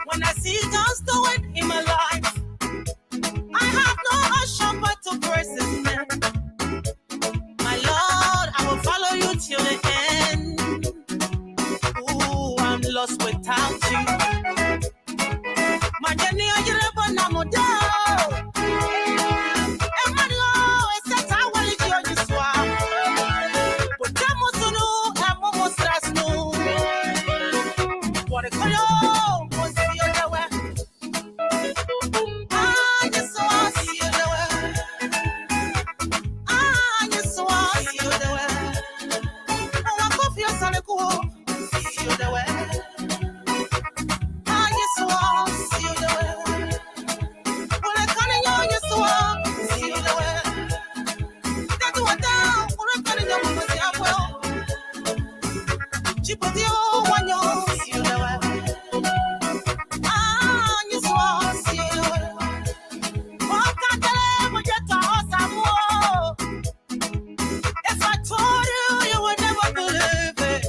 When I see God's doing in my life, I have no option but to praise His name. My Lord, I will follow you till the end. Ooh, I'm lost without you. My journey, I get up on my down. And my Lord, it's that I want to hear you swap. But I'm also new, I'm almost last new. What a color, what's the other way? I just want to see you the way. I just want to see you the way. Oh, I could feel something cool. See you the way. I just want to see you the way. Well, I can't know you so well. See you the way. That's what down. Well, I can't know you so well. Chip of the old one, you see you the way. I just want to see you the way. What can't tell me what you thought some more? If I told you, you would never believe it.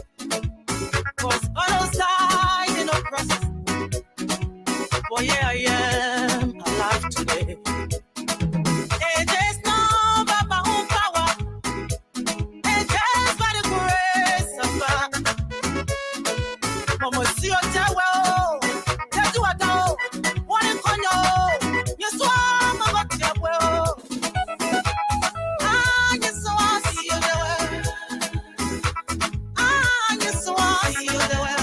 'Cause others died in the process. Well, yeah, I am alive today. It is not by my own power. It is by the grace of God. Mama, see your tower. That's what I do. What in Conyo? You swam about your well. I just want to see you the way. I just want to see you the way.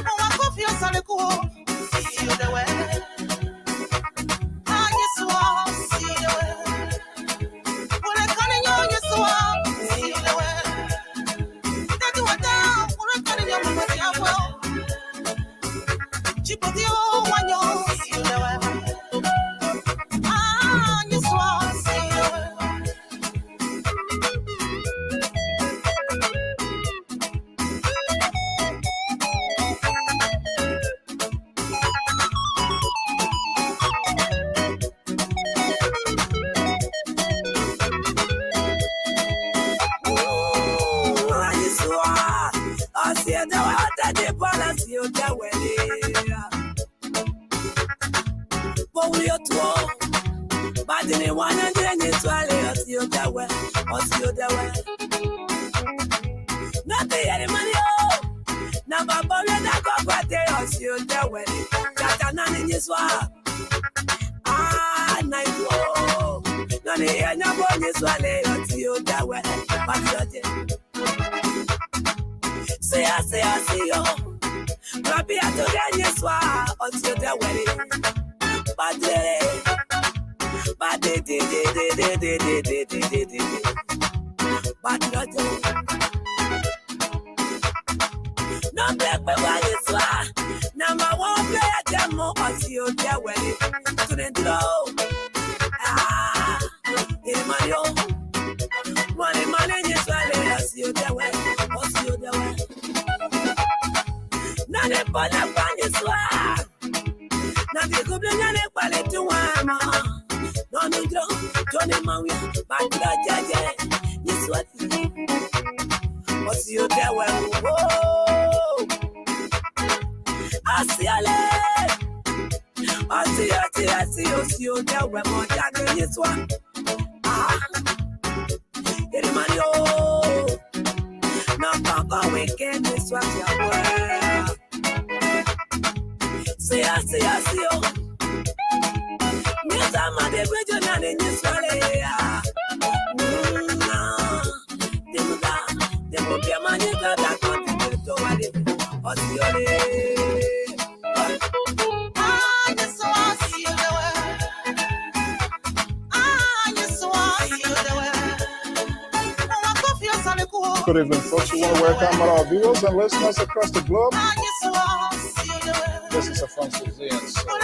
Oh, I could feel something cool. See you the way. I just want to see you the way. Well, I can't know you so well. See you the way. That's what I do. Well, I can't know you so well. Chip of the old one, you see you the way. I just want to see you the way. Good evening, folks. We want to welcome all our viewers and listeners across the globe. This is Alfonso Zean Soe.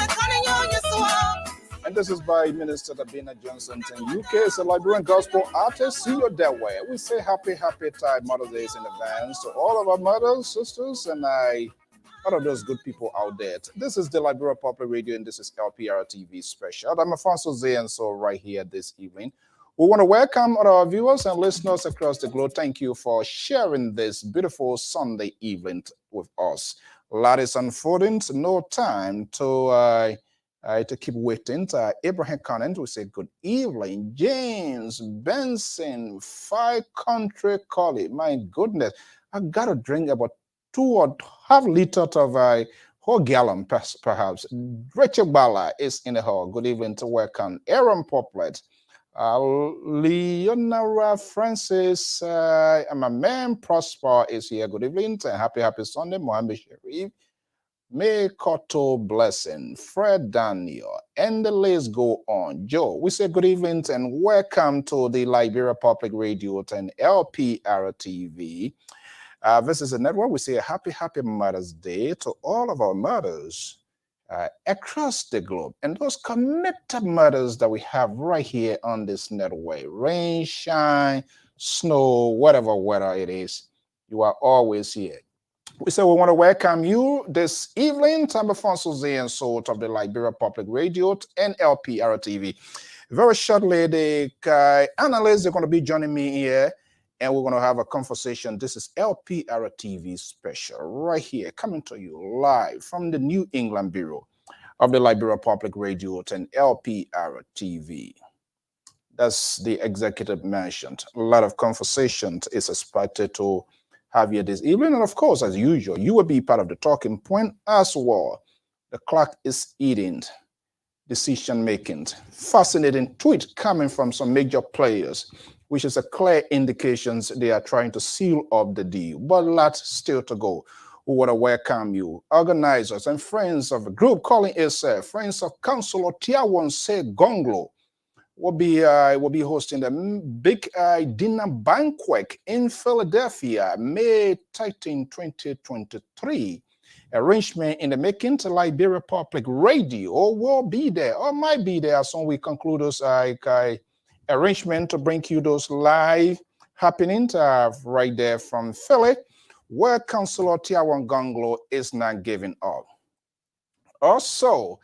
And this is by Minister Dabina Johnson in UK. It's a Liberian gospel artist. See you that way. We say happy time Mother's Day in advance to all of our mothers, sisters, and all of those good people out there. This is the Liberia Public Radio, and this is LPR-TV special. I'm Alfonso Zean Soe right here this evening. We want to welcome all our viewers and listeners across the globe. Thank you for sharing this beautiful Sunday evening with us. A lot is unfolding, so no time to keep waiting. Abraham Conant, we say good evening. James Benson, 5 country collie. My goodness, I got to drink about 2.5 liters of whole gallon, perhaps. Rachel Bala is in the hall. Good evening to welcome. Aaron Poplet. Leonora Francis and my man Prosper is here. Good evening and happy Sunday. Mohammed Sharif, May Koto Blessing, Fred Daniel, and the list go on. Joe, we say good evening and welcome to the Liberia Public Radio and LPR-TV. This is a network. We say a happy Mother's Day to all of our mothers across the globe, and those committed mothers that we have right here on this network. Rain, shine, snow, whatever weather it is, you are always here. We say we want to welcome you this evening. Time of Zean Soe of the Liberia Public Radio and LPR-TV. Very shortly, the analysts are going to be joining me here, and we're going to have a conversation. This is LPR-TV special right here, coming to you live from the New England Bureau of the Liberia Public Radio and LPR-TV. That's the executive mentioned. A lot of conversations is expected to have here this evening. And of course, as usual, you will be part of the talking point as well. The clock is eating, decision making. Fascinating tweet coming from some major players, which is a clear indication they are trying to seal up the deal. But lots still to go. We want to welcome you, organizers and friends of a group calling itself Friends of Councilor Tiawon Se Gonglo. Will be hosting the big dinner banquet in Philadelphia, May 13, 2023. Arrangement in the making to Liberia Public Radio will be there or might be there as soon we conclude those arrangement to bring you those live happenings right there from Philly, where Councilor Tiawon Gonglo is not giving up. Also,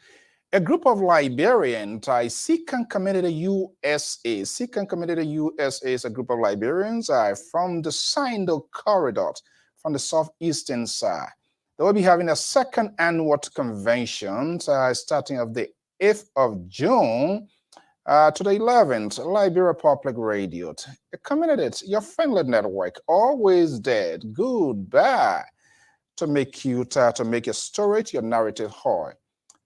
a group of Liberians, Secan Community USA. Secan Community USA is a group of Liberians from the Sindo corridor, from the southeastern side. They will be having a second annual convention starting of the 8th of June to the 11th. Liberia Public Radio. A community, your friendly network, always there. Goodbye to make you to make your story, your narrative hard.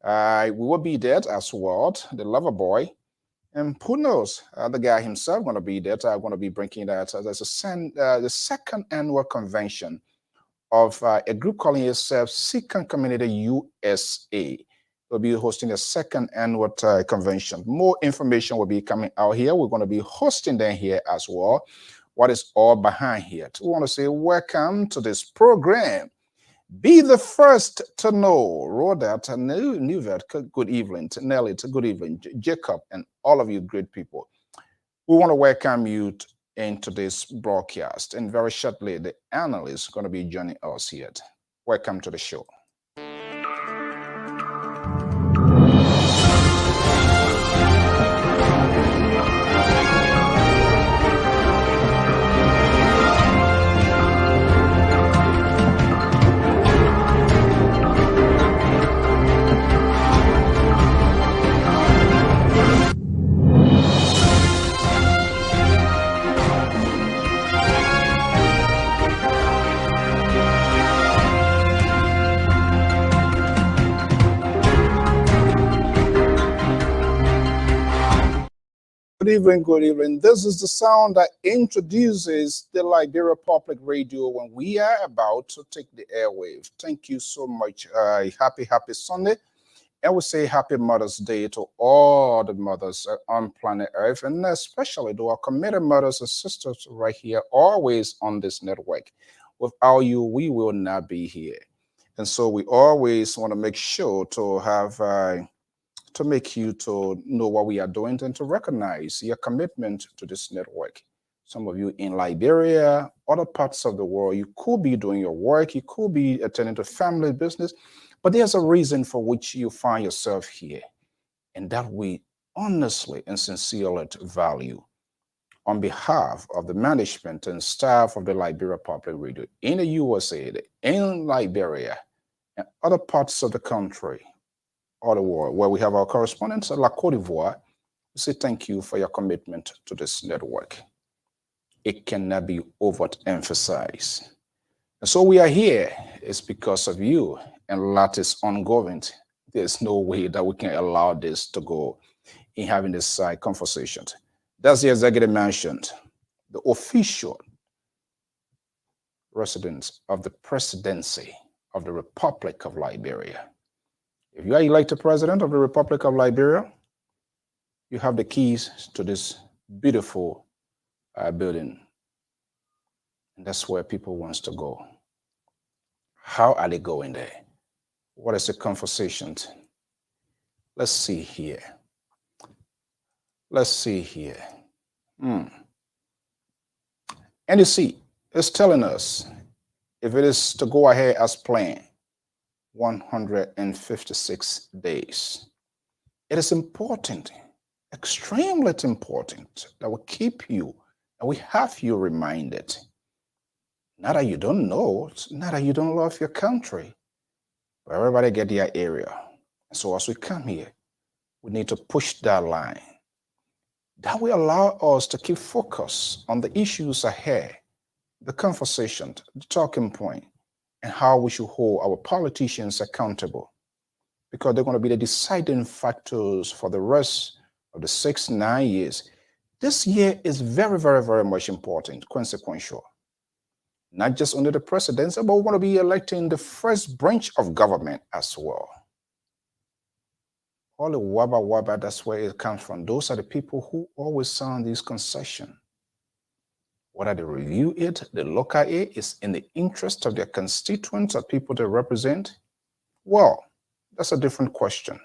We will be there as well, the lover boy, and who knows, the guy himself going to be there. I'm going to be bringing that as the second annual convention of a group calling itself Secan Community USA. We'll be hosting a second annual convention. More information will be coming out here. We're going to be hosting them here as well. What is all behind here? We want to say welcome to this program. Be the first to know. Rodat, Newvet, good evening. Nelly, good evening. Jacob, and all of you great people. We want to welcome you into this broadcast. And very shortly, the analyst is going to be joining us here. Welcome to the show. Good evening. This is the sound that introduces the Liberia Public Radio when we are about to take the airwaves. Thank you so much. Happy Sunday. And we say happy Mother's Day to all the mothers on planet Earth, and especially to our committed mothers and sisters right here, always on this network. Without you, we will not be here. And so we always want to make sure to have to make you to know what we are doing and to recognize your commitment to this network. Some of you in Liberia, other parts of the world, you could be doing your work, you could be attending to family business, but there's a reason for which you find yourself here, and that we honestly and sincerely value. on behalf of the management and staff of the Liberia Public Radio in the USA, in Liberia, and other parts of the country or the world where we have our correspondents at La Côte d'Ivoire, we say thank you for your commitment to this network. It cannot be overemphasized. And so we are here. It's because of you, and that is ongoing. There's no way that we can allow this to go in having this conversation. That's the executive mentioned, the official residence of the presidency of the Republic of Liberia. If you are elected president of the Republic of Liberia, you have the keys to this beautiful building. And that's where people want to go. How are they going there? What is the conversation? Let's see here. Let's see here. And you see, it's telling us if it is to go ahead as planned, 156 days. It is important, extremely important, that we keep you and we have you reminded. Not that you don't know, not that you don't love your country, but everybody get their area. And so as we come here, we need to push that line. That will allow us to keep focus on the issues ahead, the conversation, the talking point, and how we should hold our politicians accountable, because they're going to be the deciding factors for the rest of the 6-9 years. This year is very, very, very much important, consequential. Not just under the presidency, but we want to be electing the first branch of government as well. All the wabba, that's where it comes from. Those are the people who always sign these concessions. Whether they review it, they look at it, is in the interest of their constituents or people they represent? Well, that's a different question.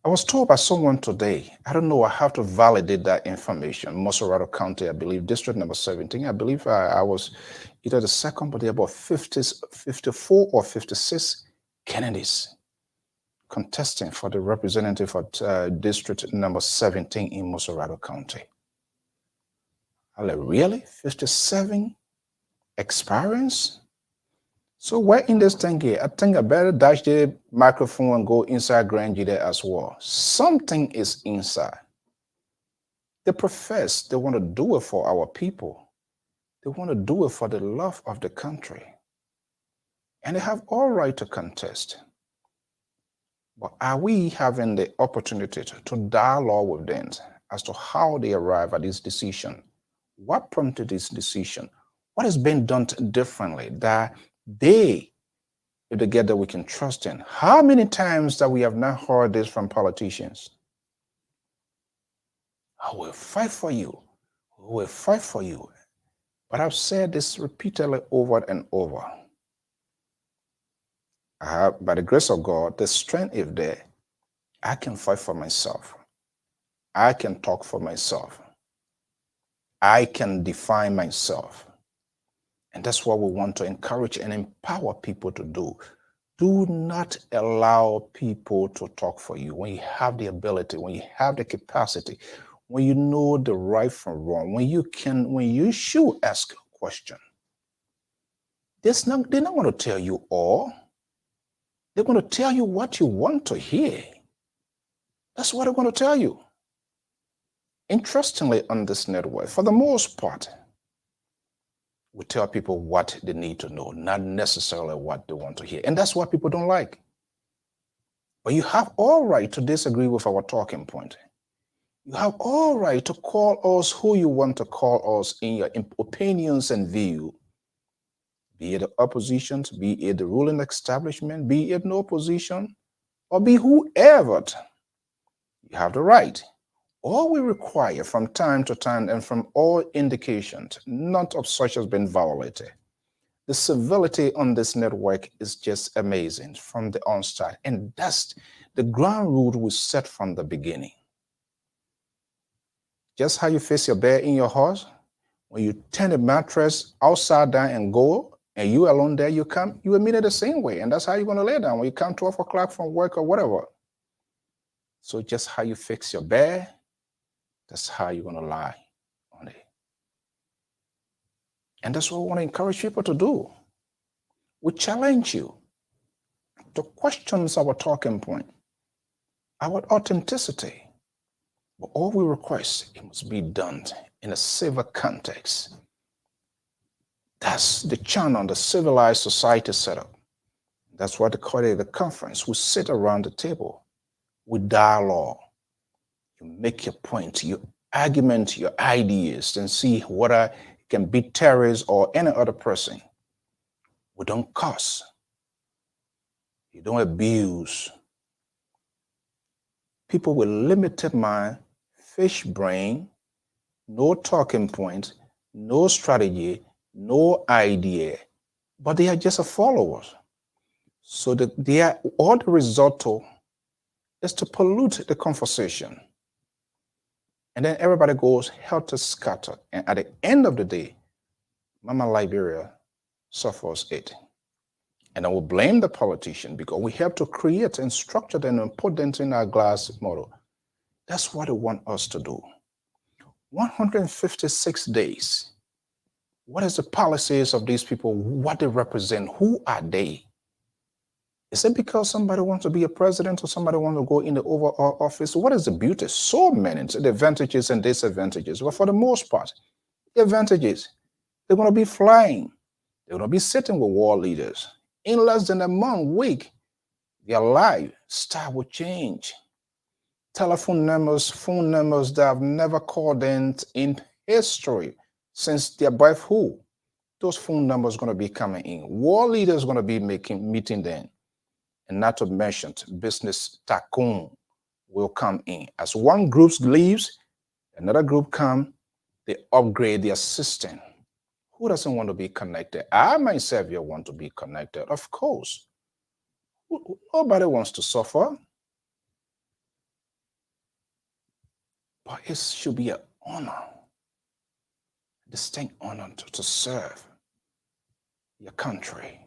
I was told by someone today, I don't know, I have to validate that information. Mosorado County, I believe, district number 17, I believe I was either the second, but there are about 54 or 56 candidates contesting for the representative of district number 17 in Mosorado County. I like, really? 57 experience? So we're in this thing here. I think I better dash the microphone and go inside Grand G there as well. Something is inside. They profess they want to do it for our people. They want to do it for the love of the country. And they have all right to contest. But are we having the opportunity to dialogue with them as to how they arrive at this decision? What prompted this decision? What has been done differently that they, if they get that we can trust in? How many times that we have not heard this from politicians? I will fight for you. We will fight for you. But I've said this repeatedly over and over. I have, by the grace of God, the strength is there. I can fight for myself. I can talk for myself. I can define myself. And that's what we want to encourage and empower people to do. Do not allow people to talk for you. When you have the ability, when you have the capacity, when you know the right from wrong, when you should ask a question. They're not going to tell you all. They're going to tell you what you want to hear. That's what they're going to tell you. Interestingly, on this network, for the most part, we tell people what they need to know, not necessarily what they want to hear. And that's what people don't like. But you have all right to disagree with our talking point. You have all right to call us who you want to call us in your opinions and view. Be it the opposition, be it the ruling establishment, be it no opposition, or be whoever. You have the right. All we require from time to time and from all indications, none of such has been violated. The civility on this network is just amazing from the onset. And that's the ground rule we set from the beginning. Just how you face your bed in your house, when you turn the mattress outside down and go, and you alone there, you admit it the same way. And that's how you're going to lay down when you come 12 o'clock from work or whatever. So just how you fix your bed, That's how you're going to lie on it. And that's what we want to encourage people to do. We challenge you to question our talking point, our authenticity. But all we request, it must be done in a civil context. That's the channel the civilized society setup. That's what they call it, the conference. We sit around the table, we dialogue. You make your point, you argument your ideas, and see whether it can be terrorists or any other person. We don't curse. You don't abuse. People with limited mind, fish brain, no talking point, no strategy, no idea, but they are just a followers. So all the result is to pollute the conversation. And then everybody goes helter-skelter. And at the end of the day, Mama Liberia suffers it. And I will blame the politician because we have to create and structure them and put them in our glass model. That's what they want us to do. 156 days. What is the policies of these people? What they represent? Who are they? Is it because somebody wants to be a president or somebody wants to go in the Oval Office? What is the beauty? So many, the advantages and disadvantages. But for the most part, the advantages, they're going to be flying. They're going to be sitting with world leaders. In less than a month, week, their lifestyle will change. Telephone numbers, phone numbers that have never called in history since their birthhood. Those phone numbers are going to be coming in. World leaders are going to be meeting them. And not to mention, business tycoon will come in. As one group leaves, another group comes, they upgrade their system. Who doesn't want to be connected? I myself here want to be connected, of course. Nobody wants to suffer. But it should be an honor, a distinct honor to serve your country.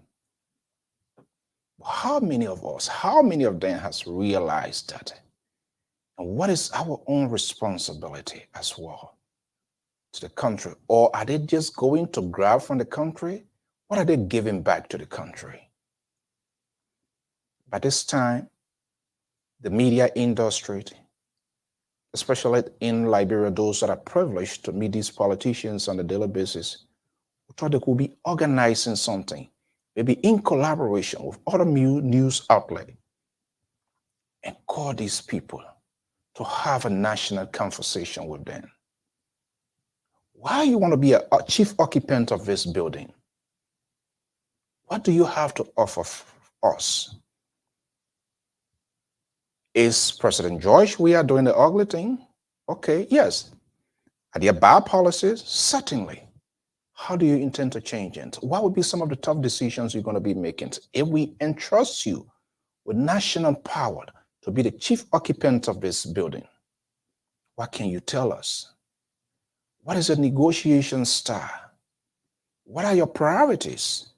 How many of us, how many of them has realized that? And what is our own responsibility as well to the country? Or are they just going to grab from the country? What are they giving back to the country? By this time, the media industry, especially in Liberia, those that are privileged to meet these politicians on a daily basis, thought they could be organizing something, maybe in collaboration with other news outlets, and call these people to have a national conversation with them. Why you want to be a chief occupant of this building? What do you have to offer us? Is President George, we are doing the ugly thing? Okay, yes. Are there bad policies? Certainly. How do you intend to change it? What would be some of the tough decisions you're going to be making? If we entrust you with national power to be the chief occupant of this building, what can you tell us? What is your negotiation style? What are your priorities?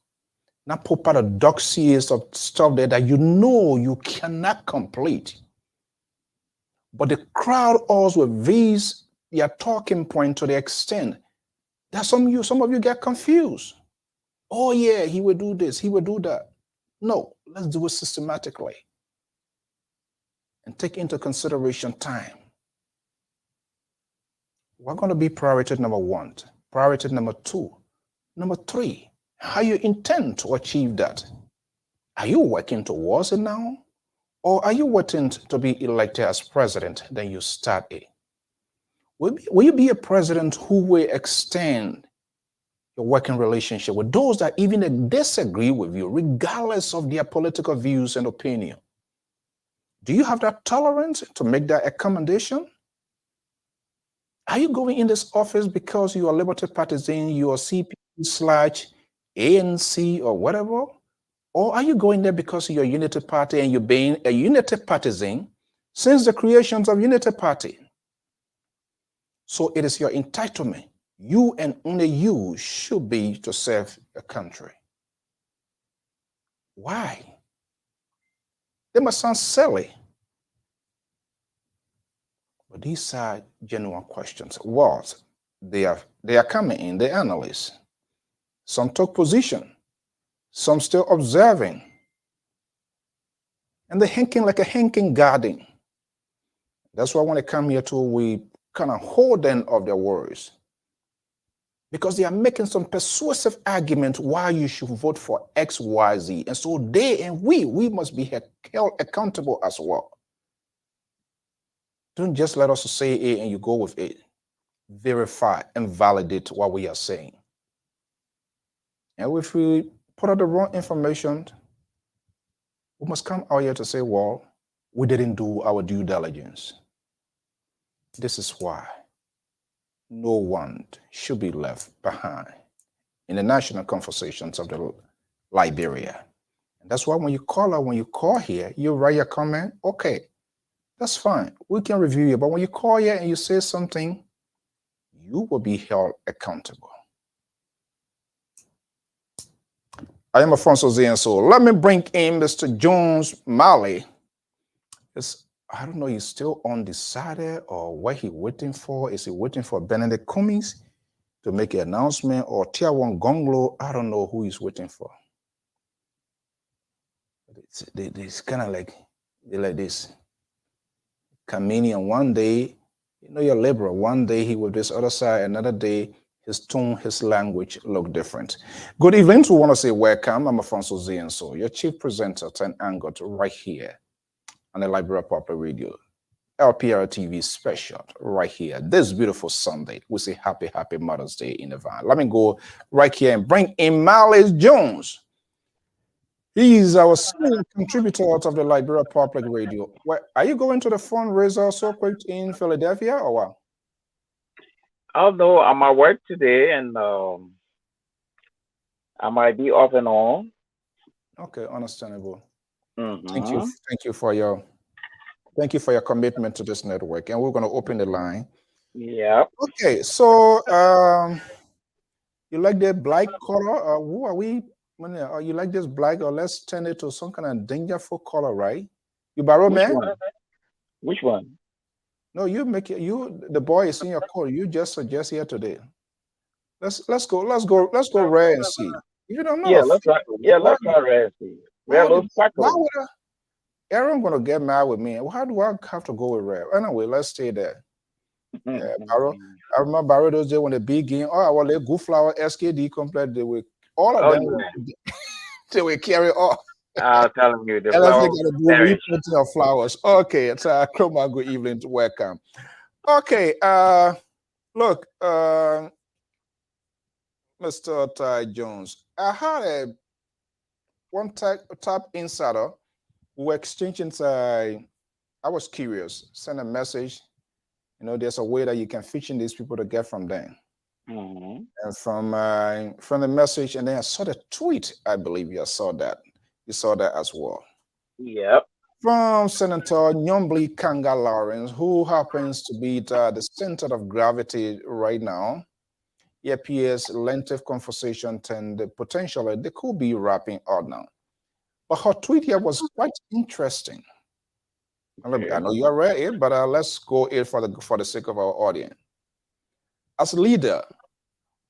Not put out of dossiers of stuff there that you know you cannot complete. But the crowd us with these, their talking point to the extent that some of you get confused. Oh yeah, he will do this, he will do that. No, let's do it systematically and take into consideration time. We're going to be priority number 1, priority number 2, number 3, how you intend to achieve that. Are you working towards it now? Or are you waiting to be elected as president, then you start it? Will you be a president who will extend your working relationship with those that even disagree with you, regardless of their political views and opinion? Do you have that tolerance to make that accommodation? Are you going in this office because you are Liberty partisan, you are CP/ANC or whatever? Or are you going there because you're a Unity Party and you're being a Unity partisan since the creations of Unity Party? So it is your entitlement. You and only you should be to serve your country. Why? They must sound silly. But these are genuine questions. What? They are coming in, the analysts. Some took position, some still observing. And they're hinking like a hinking garden. That's why when they come here too, we kind of hold them of their words. Because they are making some persuasive argument why you should vote for X, Y, Z. And so they and we must be held accountable as well. Don't just let us say it and you go with it. Verify and validate what we are saying. And if we put out the wrong information, we must come out here to say, well, we didn't do our due diligence. This is why no one should be left behind in the national conversations of the Liberia. And that's why when you call here, you write your comment, okay, that's fine. We can review you. But when you call here and you say something, you will be held accountable. I am Alfonso Zean Soe. Let me bring in Mr. Jones Malley. I don't know, he's still undecided or what he's waiting for. Is he waiting for Benedict Cummings to make an announcement or Tiawan Gonglo? I don't know who he's waiting for. It's kind of like, they're like this. Chameleon, one day, you know, you're liberal. One day he will this other side, another day his tone, his language look different. Good evening. We want to say welcome. I'm Alfonso Zean Soe, your chief presenter, 10 Angot, right here on the Liberia Public Radio, LPR-TV special, right here. This beautiful Sunday, we say happy Mother's Day in advance. Let me go right here and bring in Miles Jones. He is our senior contributor of the Liberia Public Radio. Are you going to the fundraiser so quick in Philadelphia or what? Although I'm at work today and I might be off and on. Okay, understandable. Mm-hmm. Thank you for your commitment to this network. And we're going to open the line. Yeah. Okay, so you like the black color? Who are we? You like this black, or let's turn it to some kind of dangerful color, right? You borrow, man? Which one? No, you make it. The boy is in your call. You just suggest here today. Let's go red and see. You don't know. Yeah, let's try red and see. Red looks sparkling. Aaron gonna get mad with me. How do I have to go with red? Anyway, let's stay there. Yeah, Barrow. I remember Barrow those days when the big game. Oh, I want to go flower SKD complete. They will all of them. Yeah. They will carry all. I'm telling you, the flowers. Of flowers. Okay, it's a Chroma. Good evening. Welcome. Okay. Look, Mr. Ty Jones. I had one top insider who were exchanging. I was curious. Send a message. You know, there's a way that you can fish in these people to get from them. Mm-hmm. And from the message, and then I saw the tweet. I believe you saw that. You saw that as well. Yep. From Senator Nyombli Kanga Lawrence, who happens to be the center of gravity right now. It appears lengthy conversation and potentially they could be wrapping up now. But her tweet here was quite interesting. Okay. I know you read it, but let's go it for the sake of our audience. As leader,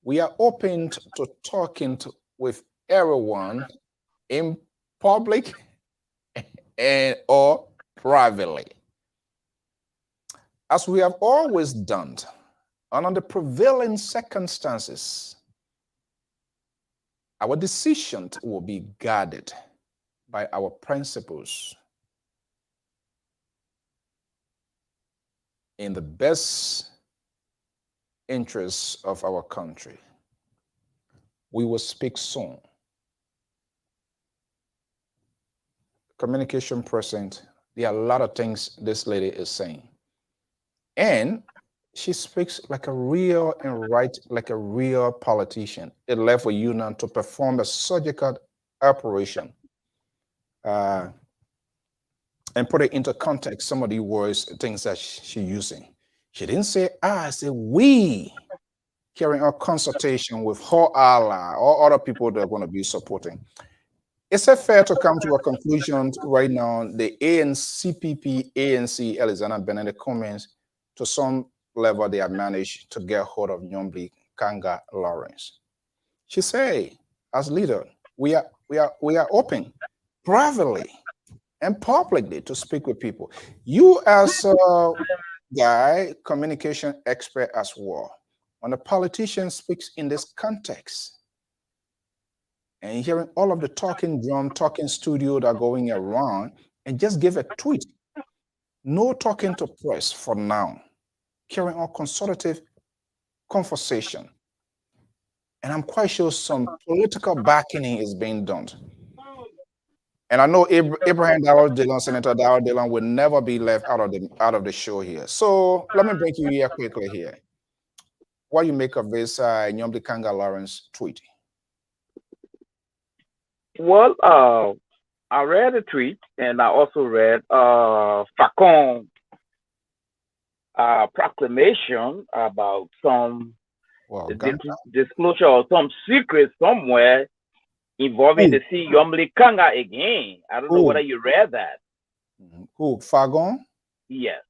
we are open to talking with everyone in public and or privately, as we have always done, and under prevailing circumstances, our decisions will be guided by our principles in the best interests of our country. We will speak soon. Communication present. There are a lot of things this lady is saying. And she speaks like a real and right, like a real politician. It left for you now to perform a surgical operation. And put it into context, some of the words, things that she's using. She didn't say I, said we, carrying out consultation with her ally or other people that are going to be supporting. Is it fair to come to a conclusion right now? The ANC, Alexander Benedict Cummings, to some level, they have managed to get hold of Nyombli Kanga Lawrence. She say, as leader, we are open privately and publicly to speak with people. You as a guy, communication expert as well, when a politician speaks in this context, and hearing all of the talking drum, talking studio that are going around, and just give a tweet. No talking to press for now. Carrying on consultative conversation. And I'm quite sure some political backing is being done. And I know Abraham Darrell Dillon, Senator Darrell Dillon, will never be left out of the show here. So let me bring you here quickly here. What you make of this Nyombli Kanga Lawrence tweet? Well, I read a tweet and I also read Facon proclamation about some disclosure or some secret somewhere involving the C. Nyombli Kanga again. I don't know whether you read that. Who? Fagon? Yes.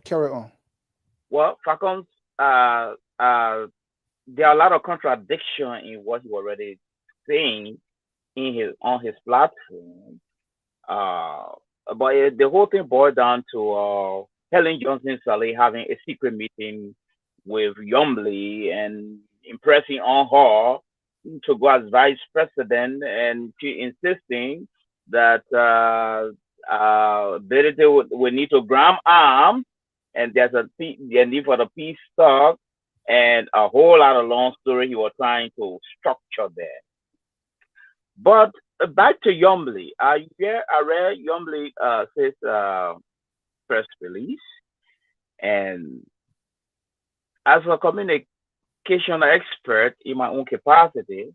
Carry on. Well, Facon's there are a lot of contradiction in what he already saying on his platform. But the whole thing boiled down to Helen Johnson Sirleaf having a secret meeting with Nyombli and impressing on her to go as vice president, and she insisting that Berete would need to grab arms, and there's a need for the peace talk, and a whole lot of long story he was trying to structure there. But back to Nyombli. I read Nyombli says press release, and as a communication expert in my own capacity,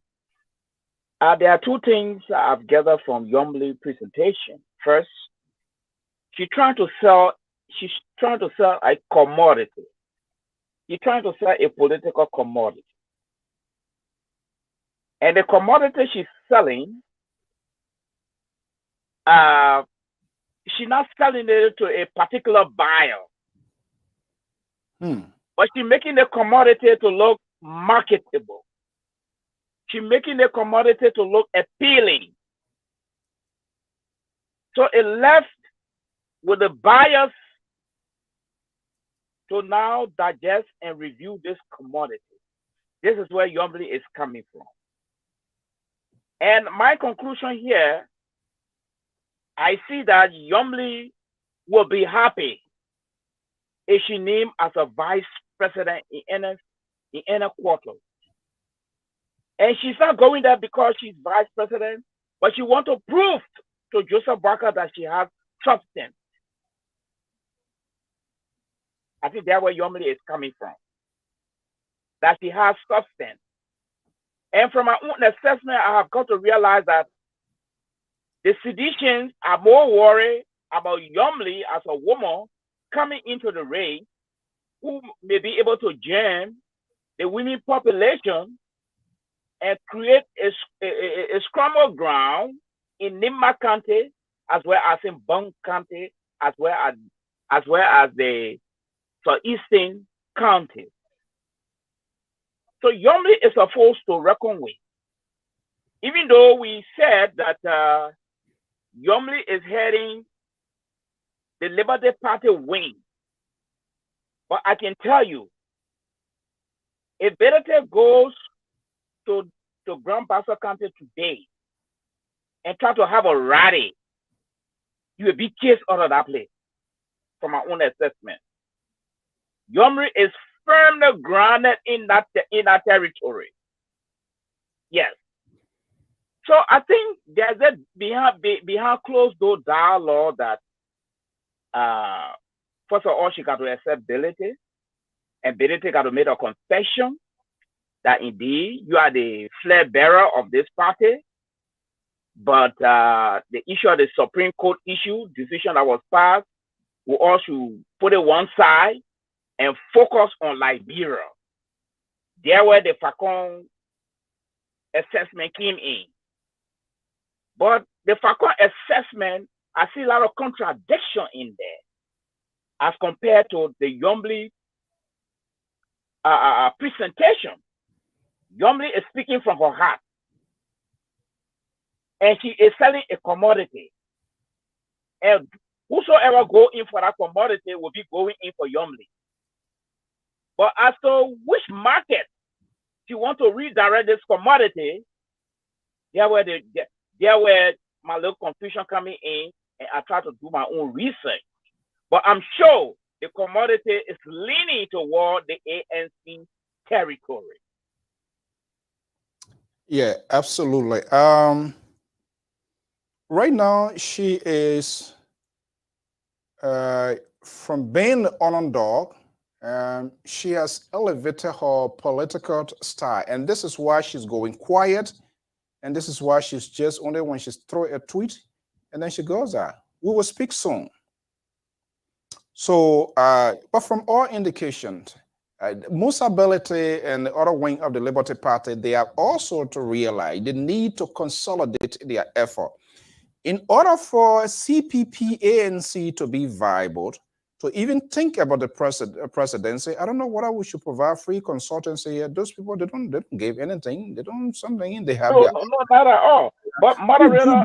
there are two things I've gathered from Nyombli presentation. First, she's trying to sell a commodity. She's trying to sell a political commodity. And the commodity she's selling, she's not selling it to a particular buyer. But she's making the commodity to look marketable. She's making the commodity to look appealing. So it left with the buyers to now digest and review this commodity. This is where Nyombli is coming from. And my conclusion here, I see that Nyombli will be happy if she named as a vice president in any quarter. And she's not going there because she's vice president, but she wants to prove to Joseph Barker that she has substance. I think that's where Nyombli is coming from. That she has substance. And from my own assessment, I have got to realize that the seditions are more worried about Nyombli as a woman coming into the race who may be able to jam the women population and create a scramble ground in Nima County as well as in Bong County as well as the southeastern counties. So Nyombli is a force to reckon with. Even though we said that Nyombli is heading the Liberty Party wing, but I can tell you, if Berete goes to Grand Bassa County today and try to have a rally, you will be chased out of that place, from my own assessment. Nyombli is firmly grounded in that territory. Yes. So I think there's a behind closed door dialogue that first of all she got to accept Berete, and Berete got to make a confession that indeed you are the flag bearer of this party, but the issue of the Supreme Court decision that was passed, we all should put it one side and focus on Liberia. There where the Facon assessment came in. But the Facon assessment, I see a lot of contradiction in there. as compared to the Yombly presentation. Yombly is speaking from her heart, and she is selling a commodity. And whosoever go in for that commodity will be going in for Yombly. But as to which market she want to redirect this commodity, there where my little confusion coming in, and I try to do my own research. But I'm sure the commodity is leaning toward the ANC territory. Yeah, absolutely. Right now, she is from being the underdog. She has elevated her political style, and this is why she's going quiet, and this is why she's just only when she's throw a tweet, and then she goes out. We will speak soon. So, but from all indications, Musa Belete and the other wing of the Liberty Party, they are also to realize the need to consolidate their effort. In order for CPP ANC to be viable, to even think about the presidency, I don't know whether we should provide free consultancy here. Those people, they don't give anything. They don't something. They have no, not at all. But moderator,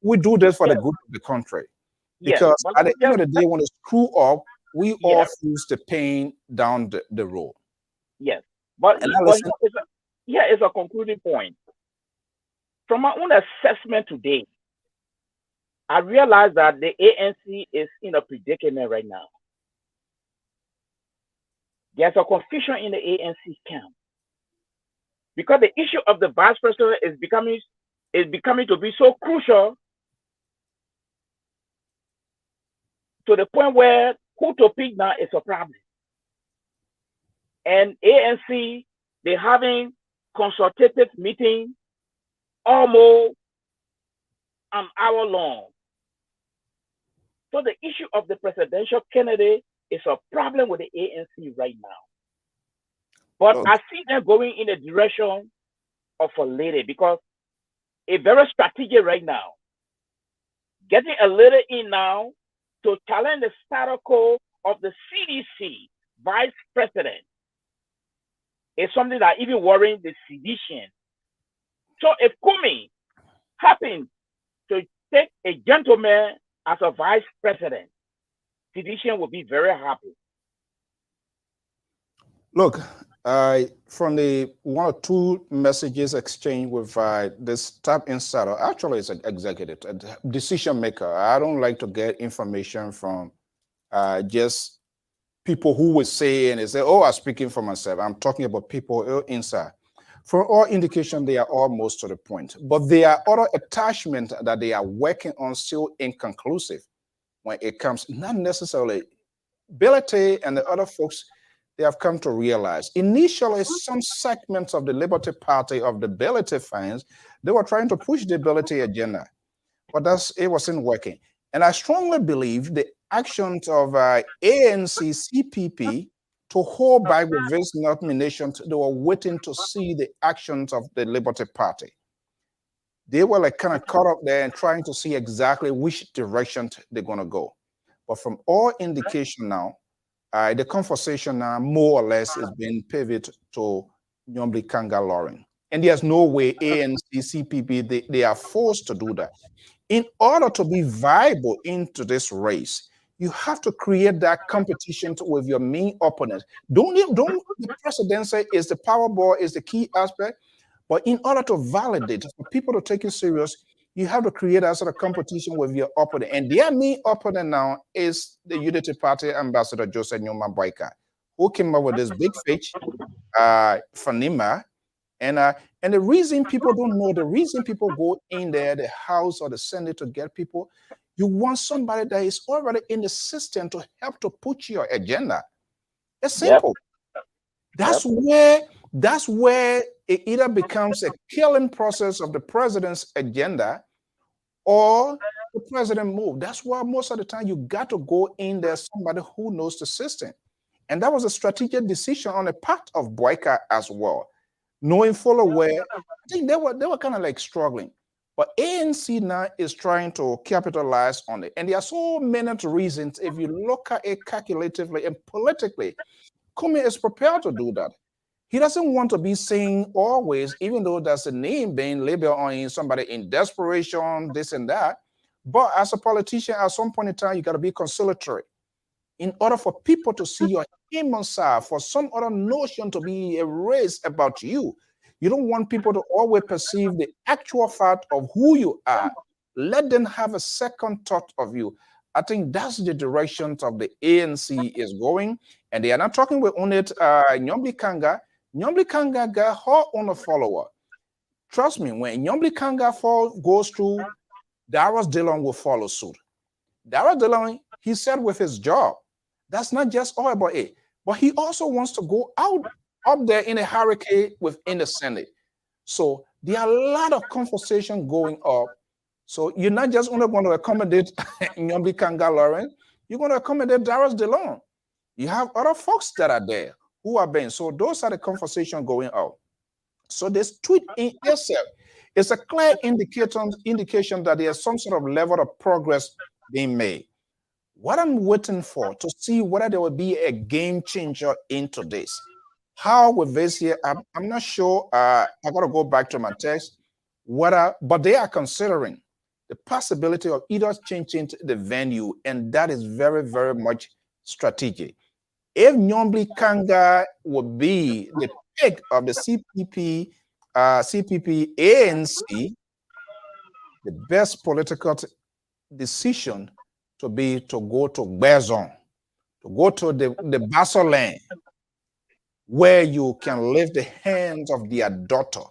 we do this for the good of the country. Because at the end of the day, when they screw up, we all feel the pain down the road. Yes, but here is a concluding point. From my own assessment today, I realize that the ANC is in a predicament right now. There's a confusion in the ANC camp because the issue of the vice president is becoming to be so crucial to the point where who to pick now is a problem. And ANC, they're having consultative meeting almost an hour long. So the issue of the presidential candidate is a problem with the ANC right now. But I see them going in the direction of a lady because it's very strategic right now. Getting a lady in now to challenge the status quo of the CDC vice president is something that even worrying the sedition. So if Kumi happens to take a gentleman as a vice president, sedition will be very happy. Look, from the one or two messages exchanged with this top insider, actually it's an executive, a decision maker. I don't like to get information from just people who would say and they say, oh, I'm speaking for myself. I'm talking about people inside. For all indication, they are almost to the point. But there are other attachments that they are working on still inconclusive when it comes, not necessarily. Belete and the other folks, they have come to realize. Initially, some segments of the Liberty Party of the Belete fans, they were trying to push the Belete agenda. But it wasn't working. And I strongly believe the actions of ANC, CPP, to hold back with this nomination, they were waiting to see the actions of the Liberty Party. They were like kind of caught up there and trying to see exactly which direction they're going to go. But from all indication now, the conversation now more or less is being pivoted to Nyombli Kanga Lauren. And there's no way ANC, CPP, they are forced to do that. In order to be viable into this race, you have to create that competition with your main opponent. The presidency is the power ball, is the key aspect. But in order to validate, for people to take it serious, you have to create that sort of competition with your opponent. And their main opponent now is the Unity Party Ambassador Joseph Nyoma Boyka, who came up with this big pitch, Fanima. And the reason people don't know, the reason people go in there, the House or the Senate to get people, you want somebody that is already in the system to help to push your agenda. It's simple. That's where it either becomes a killing process of the president's agenda or the president move. That's why most of the time you got to go in there, somebody who knows the system. And that was a strategic decision on the part of Boyka as well. Knowing full well, I think they were kind of like struggling. But ANC now is trying to capitalize on it. And there are so many reasons. If you look at it calculatively and politically, Kumi is prepared to do that. He doesn't want to be seen always, even though there's a name being labeled on somebody in desperation, this and that. But as a politician, at some point in time, you got to be conciliatory. In order for people to see your human side, for some other notion to be erased about you, you don't want people to always perceive the actual fact of who you are. Let them have a second thought of you. I think that's the direction of the ANC is going. And they are not talking with only Nyombli Kanga. Nyombli Kanga got her own follower. Trust me, when Nyombli Kanga goes through, Darius Dillon will follow suit. Darius Dillon, he said with his job, that's not just all about it, but he also wants to go out up there in a hurricane within the Senate. So there are a lot of conversation going up. So you're not just only going to accommodate Nyombli Kanga Lawrence, you're going to accommodate Darius Dillon. You have other folks that are there who are being. So those are the conversation going out. So this tweet in itself is a clear indication that there's some sort of level of progress being made. What I'm waiting for to see whether there will be a game changer into this. How with this here, I'm not sure. I got to go back to my text. But they are considering the possibility of either changing the venue, and that is very, very much strategic. If Nyombli Kanga would be the pick of the CPP, ANC, the best political decision to be to go to Bezon, to go to the Basel land, where you can lift the hands of their daughter.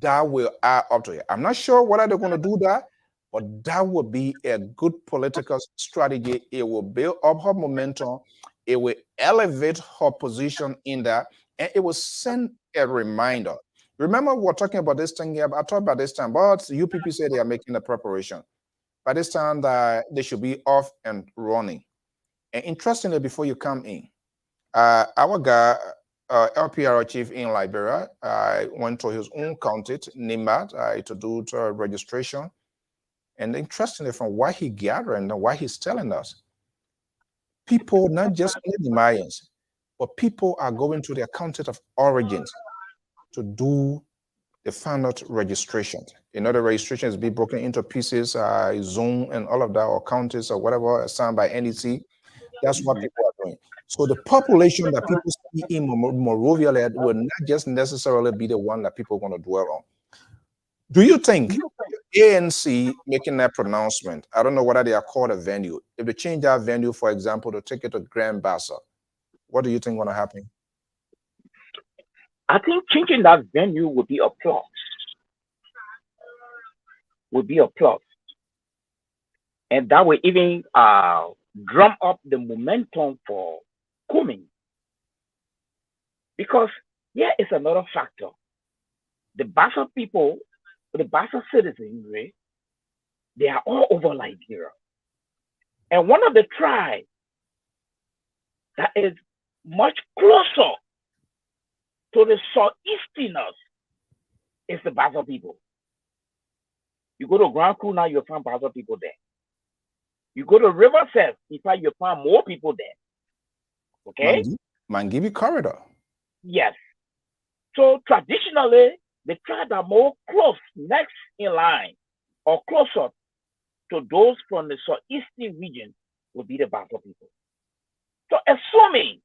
That will add up to it. I'm not sure whether they're going to do that, but that would be a good political strategy. It will build up her momentum. It will elevate her position in that, and it will send a reminder. Remember, we're talking about this thing here. I talked about this time, but UPP say they are making the preparation. By this time, they should be off and running. And interestingly, before you come in, our guy, LPR chief in Liberia, went to his own county, Nimbat, to do registration. And interestingly, from what he gathered and what he's telling us, people, not just the Mayans, but people are going to their county of origins to do the final registration. You know, the registration is being broken into pieces, zone and all of that, or counties or whatever, assigned by NEC. That's what people are doing. So the population that people see in Monrovia will not just necessarily be the one that people are going to dwell on. Do you think ANC making that pronouncement, I don't know whether they are called a venue, if they change that venue, for example, to take it to Grand Bassa, what do you think going to happen? I think changing that venue would be a plus. And that will even drum up the momentum for coming. Because here is another factor. The Bassa people, the Bassa citizens, right, they are all over Liberia. And one of the tribes that is much closer to the southeasterners is the Bassa people. You go to Grand Crew now, you'll find Bassa people there. You go to Riverside, in fact, you'll find more people there. Okay? Mangibi corridor. Yes. So traditionally, the tribes are more close, next in line, or closer to those from the southeastern region will be the Bassa people. So assuming,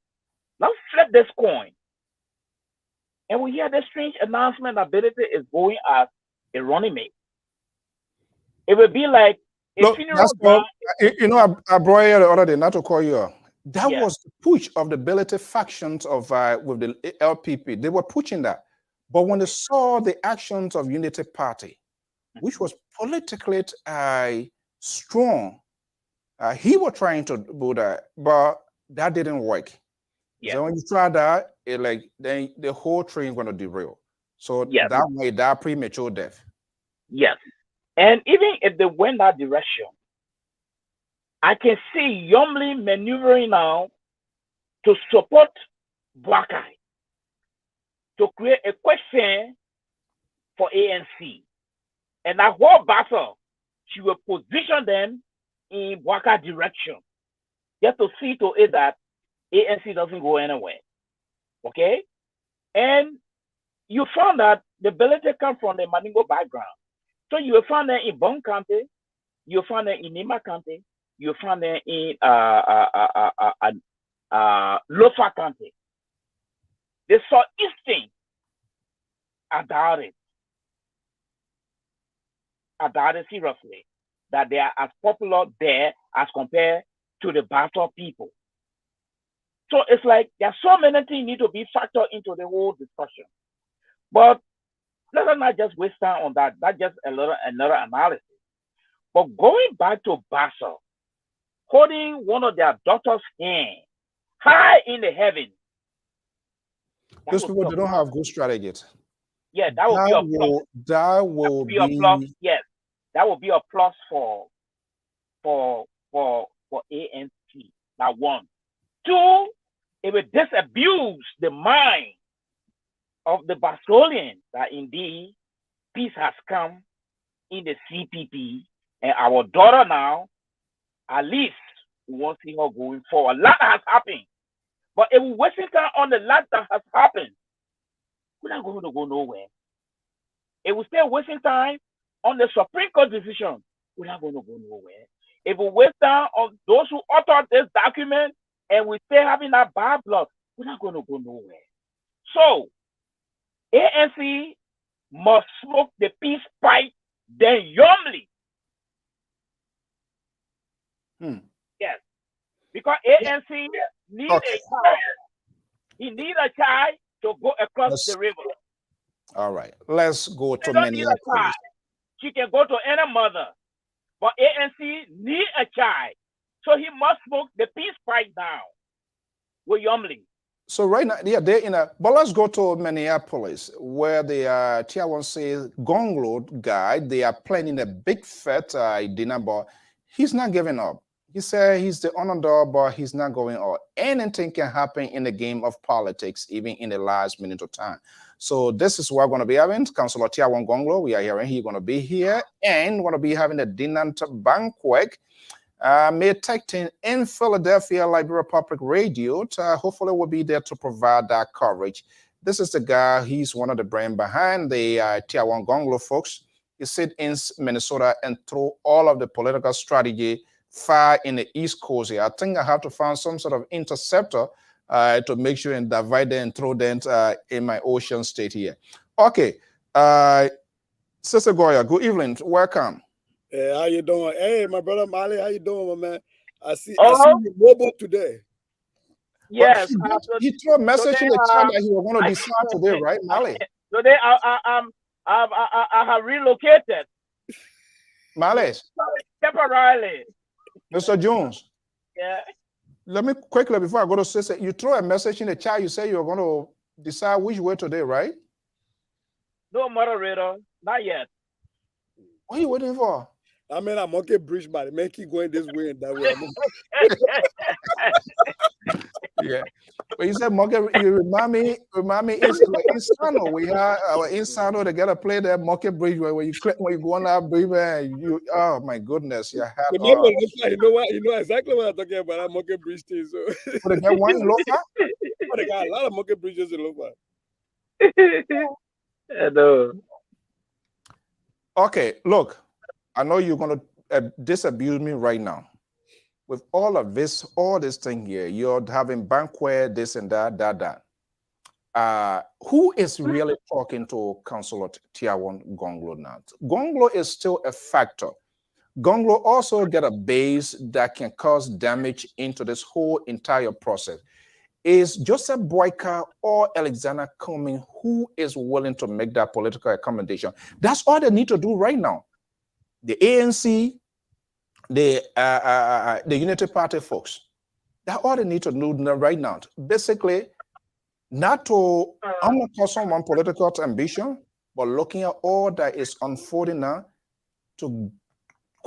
let's flip this coin, and we hear this strange announcement that Ability is going as a running mate. It will be like a funeral. You know, I brought you the other day, not to call you out. That was the push of the Ability factions of with the LPP. They were pushing that. But when they saw the actions of Unity Party, which was politically strong, he was trying to do that, but that didn't work. So when you try that, then the whole train is going to derail. So that way, that premature death. Yes. And even if they went that direction, I can see Yomli maneuvering now to support Black Eye, to create a question for ANC. And that whole battle, she will position them in Waka direction, just to see to it that ANC doesn't go anywhere. Okay? And you found that the ability comes from the Maningo background. So you will find them in Bon County, you find them in Nima County, you find them in Lofa County. The Southeastern, I doubt it. I doubt it seriously that they are as popular there as compared to the Bassa people. So it's like there are so many things need to be factored into the whole discussion. But let us not just waste time on that. That's just another analysis. But going back to Bassa, holding one of their daughter's hand high in the heavens. Those people, they don't have good strategies. Yeah, that will be a plus. That will be a plus. Yes, that will be a plus for ANC. Now, one. Two, it will disabuse the mind of the Bastolians that indeed peace has come in the CPP, and our daughter now, at least we won't see her going forward. A lot has happened, but if we're wasting time on the lot that has happened, we're not going to go nowhere. If we stay wasting time on the Supreme Court decision, we're not going to go nowhere. If we waste time on those who authored this document and we stay having that bad blood, we're not going to go nowhere. So, ANC must smoke the peace pipe then yumly. Yes. Because ANC needs a child. He needs a child to go across the river. All right. Let's go to Minneapolis. She can go to any mother. But ANC needs a child. So he must smoke the peace pipe down with Yumli. So right now, yeah, they're in a, but let's go to Minneapolis, where the Tiawan says Gonglo guy, they are planning a big fete dinner, but he's not giving up. He said he's the underdog, but he's not going up. Anything can happen in the game of politics, even in the last minute of time. So this is what we're going to be having. Councilor Tiawan Gonglo, we are hearing he's going to be here, and we're going to be having a dinner banquet. May 13 in Philadelphia, Liberia Public Radio. Hopefully we'll be there to provide that coverage. This is the guy, he's one of the brain behind the Tiawan Gonglo folks. He sit in Minnesota and throw all of the political strategy far in the East Coast here. I think I have to find some sort of interceptor to make sure and divide them and throw them in my ocean state here. Okay. Sister Goya, good evening. Welcome. Hey, how you doing? Hey, my brother Mali, how you doing, my man? I see you mobile today. Yes. He threw a message in the chat that he was going to decide today, right, Mali? Today I have relocated. Mali. Temporarily. Mr. Jones. Yeah. Let me quickly, before I go to Sister, you throw a message in the chat, you say you're going to decide which way today, right? No, moderator, not yet. What are you waiting for? I mean, I'm okay, bridge, but man, keep going this way and that way. Yeah. But you said Monkey, you remind me, it's like Insano. We have our Insano to get a play that Monkey Bridge where you click when you go on that bridge, man. You, oh my goodness, you have. Remember, you know what? You know exactly what I'm talking about. That Monkey Bridge thing. So. But they got one in Lofa? But they got a lot of Monkey Bridges in Lofa. I know. Okay, look, I know you're going to disabuse me right now. With all of this, all this thing here, you're having banquet, this and that. Who is really talking to Councilor Tiawan Gonglo now? Gonglo is still a factor. Gonglo also get a base that can cause damage into this whole entire process. Is Joseph Boyka or Alexander Cumming who is willing to make that political accommodation? That's all they need to do right now. The ANC, the Unity Party folks, that's all they need to do right now. Basically, not to undercut someone's political ambition, but looking at all that is unfolding now to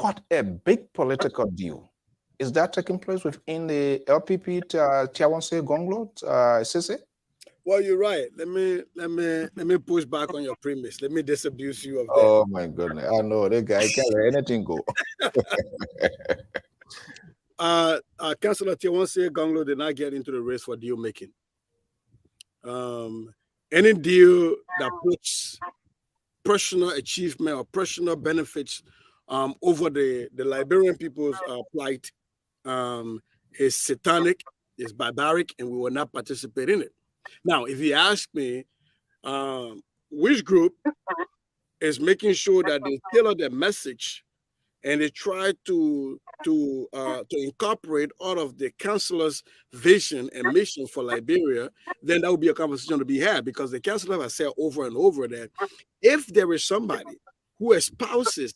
cut a big political deal. Is that taking place within the LPP Tiawan Soe Gonglo, Sisi? Well, you're right. Let me push back on your premise. Let me disabuse you of that. Oh my goodness. I know that guy can't let anything go. Councillor Tiawanse Gonglo did not get into the race for deal making. Any deal that puts personal achievement or personal benefits over the Liberian people's plight is satanic, is barbaric, and we will not participate in it. Now, if you ask me, which group is making sure that they tailor their message and they try to incorporate all of the councillors' vision and mission for Liberia, then that would be a conversation to be had, because the councillor has said over and over that if there is somebody who espouses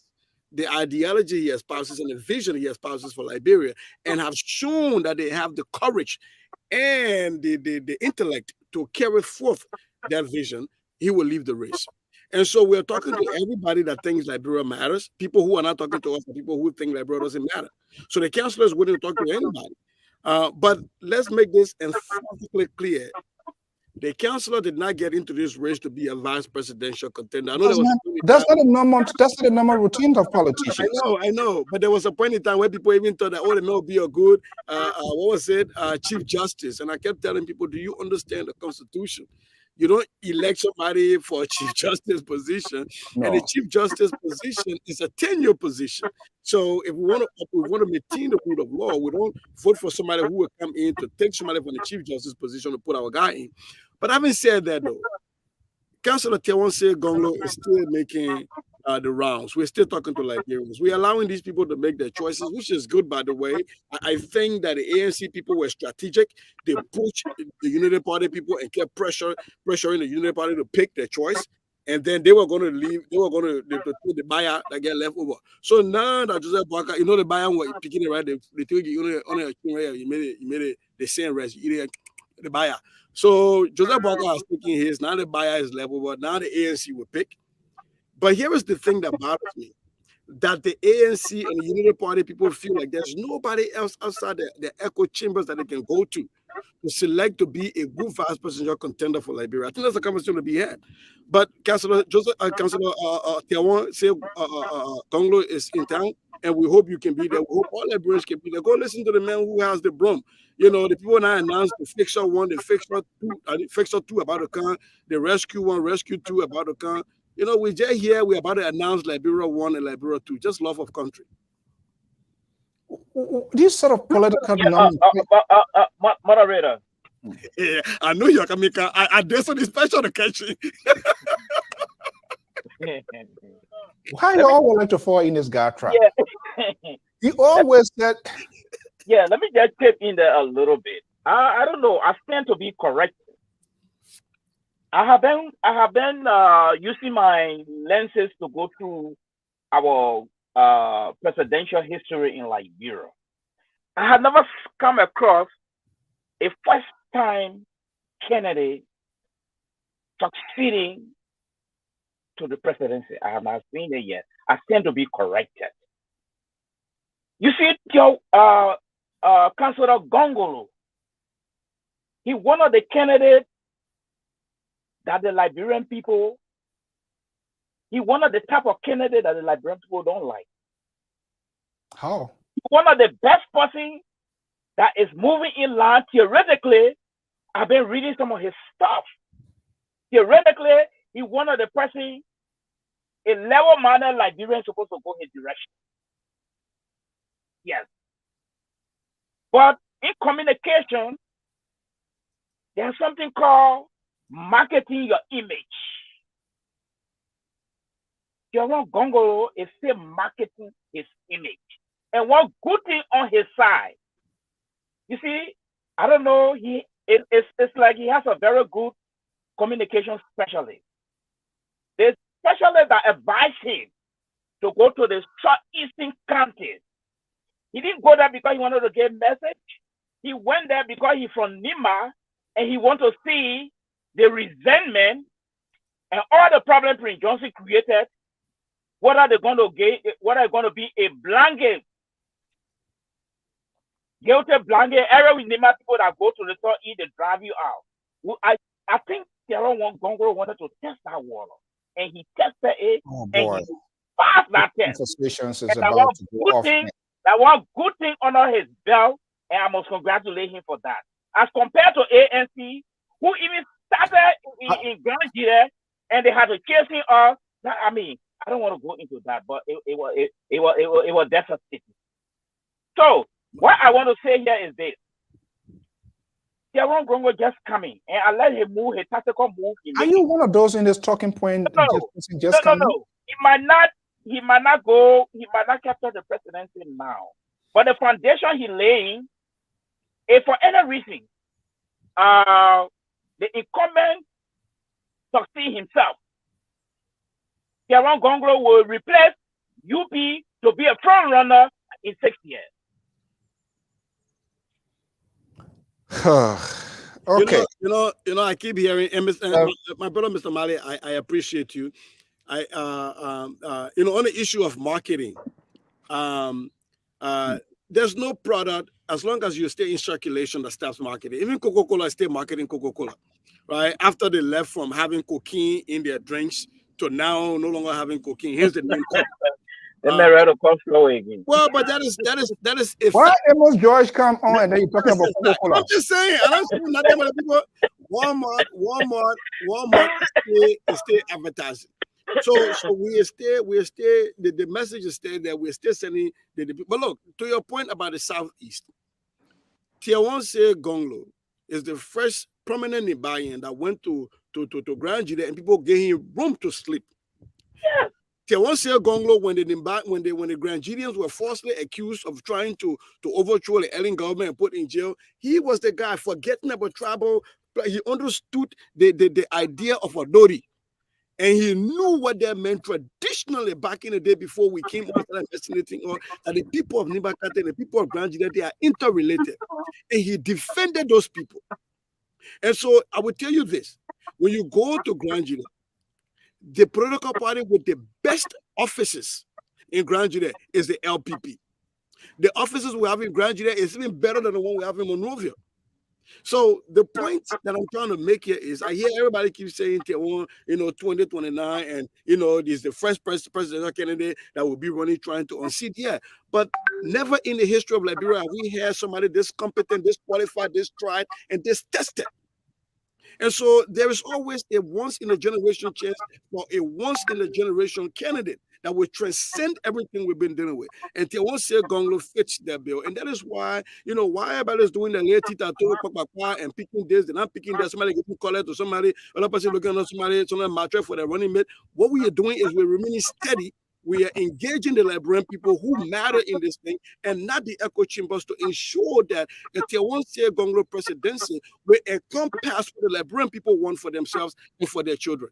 the ideology he espouses and the vision he espouses for Liberia and have shown that they have the courage and the intellect to carry forth that vision, he will leave the race. And so we're talking to everybody that thinks Liberia matters. People who are not talking to us are people who think Liberia doesn't matter. So the councillors wouldn't talk to anybody. But let's make this emphatically clear. The councillor did not get into this race to be a vice presidential contender. I know that's not a normal routine of politicians. I know. But there was a point in time where people even thought that, oh, the man will be a good, what was it, Chief Justice. And I kept telling people, do you understand the Constitution? You don't elect somebody for a Chief Justice position, No. and the Chief Justice position is a tenure position. So if we want to maintain the rule of law, we don't vote for somebody who will come in to take somebody from the Chief Justice position to put our guy in. But having said that, though, Councillor Tiawanse Gonglo is still making the rounds. We're still talking to Liberians. We're allowing these people to make their choices, which is good, by the way. I think that the ANC people were strategic. They pushed the Unity Party people and kept pressuring the Unity Party to pick their choice. And then they were going to leave. They were going to the buyer that get left over. So now that Joseph Boakai, you know, the buyer was picking it right. They took you made it the same rest. The buyer. So Joseph Boakai is picking his. Now the buyer is level, but now the ANC will pick. But here is the thing that bothers me, that the ANC and the Unity Party people feel like there's nobody else outside the echo chambers that they can go to select to be a good vice presidential contender for Liberia. I think that's a conversation to be had. But Councillor Tiawanse Gonglo is in town, and we hope you can be there. We hope all Liberians can be there. Go listen to the man who has the broom. You know, the people now announced the fixture 1, the fixture 2 about the con, the rescue 1, rescue 2 about the con. You know, we just here, we're about to announce Liberia 1 and Liberia 2, just love of country. This sort of political moderator. Yeah, I know you're coming. I did something special to catch you. Why you always like to fall in this guy trap? Yeah. You always said. Yeah, let me just chip in there a little bit. I don't know. I stand to be corrected. I have been using my lenses to go through our presidential history in Liberia. I have never come across a first-time candidate succeeding to the presidency. I have not seen it yet. I stand to be corrected. You see, Councillor Gongolo, he one of the candidates that the Liberian people, he one of the type of candidate that the Liberian people don't like. How? One of the best person that is moving in line theoretically. I've been reading some of his stuff. Theoretically, he one of the person, a level-minded Liberian supposed to go his direction. Yes. But in communication, there's something called marketing your image. Tiawanse Gongolo is still marketing his image. And one good thing on his side, you see, I don't know, it's like he has a very good communication specialist. The specialist that advised him to go to the southeastern counties. He didn't go there because he wanted to get message. He went there because he's from Nima and he wanted to see the resentment and all the problems Prince Johnson created. What are they going to get? What are going to be a blanket? Guilty blanket area with Nima people that go to the store, eat, they drive you out. I think Tiaron Gongro wanted to test that water, and he tested it, Oh and boy. he passed that test. Conversations is And that about one to go good off. thing, that one good thing under his belt, and I must congratulate him for that. As compared to ANC, who even started in Grand Nigeria, and they had to chase him off. I mean, I don't want to go into that, but it was devastating. So what I want to say here is this: Tiaron Grongo just coming, and I let him move his tactical move. Are you one of those in this talking point? No. He might not go. He might not capture the presidency now, but the foundation he laying, if for any reason, the incumbent succeed himself, Tiaron Gongro will replace UP to be a front runner in 6 years. Okay. You know, I keep hearing, and my brother, Mr. Mali, I appreciate you. You know, on the issue of marketing, there's no product as long as you stay in circulation that stops marketing. Even Coca-Cola is still marketing Coca-Cola, right? After they left from having cocaine in their drinks to now no longer having cocaine. Here's the name. Well, but that is if why Amos George come on and then you talking about Coca-Cola? I'm just saying, I don't see nothing but people. Walmart is still advertising. So we're still the message is still there. We're still sending the people. But look, to your point about the Southeast, Zean Soe Gonglo is the first prominent Ibayan that went to Grand Nigeria and people gave him room to sleep. Yeah. Zean Soe Gonglo, when the Grand Nigerians were falsely accused of trying to overthrow the Ellen government and put in jail, he was the guy forgetting about tribal. He understood the idea of authority. And he knew what that meant traditionally back in the day before we came over and fascinating or that the people of Nibakate and the people of Grand Nigeria, they are interrelated. And he defended those people. And so I will tell you this: when you go to Grand Nigeria, the political party with the best offices in Grand Nigeria is the LPP. The offices we have in Grand Nigeria is even better than the one we have in Monrovia. So the point that I'm trying to make here is I hear everybody keep saying, you know, 2029, and you know, this is the first presidential candidate that will be running trying to unseat. Yeah, but never in the history of Liberia have we had somebody this competent, this qualified, this tried, and this tested. And so there is always a once in a generation chance for a once in a generation candidate that will transcend everything we've been dealing with. And Zean Soe Gonglo fits that bill. And that is why, you know, why everybody's doing the late and picking this, they're not picking that, somebody getting called to somebody, another person looking at somebody matter for their running mate. What we are doing is we're remaining steady. We are engaging the Liberian people who matter in this thing and not the echo chambers to ensure that the Zean Soe Gonglo presidency will encompass what the Liberian people want for themselves and for their children.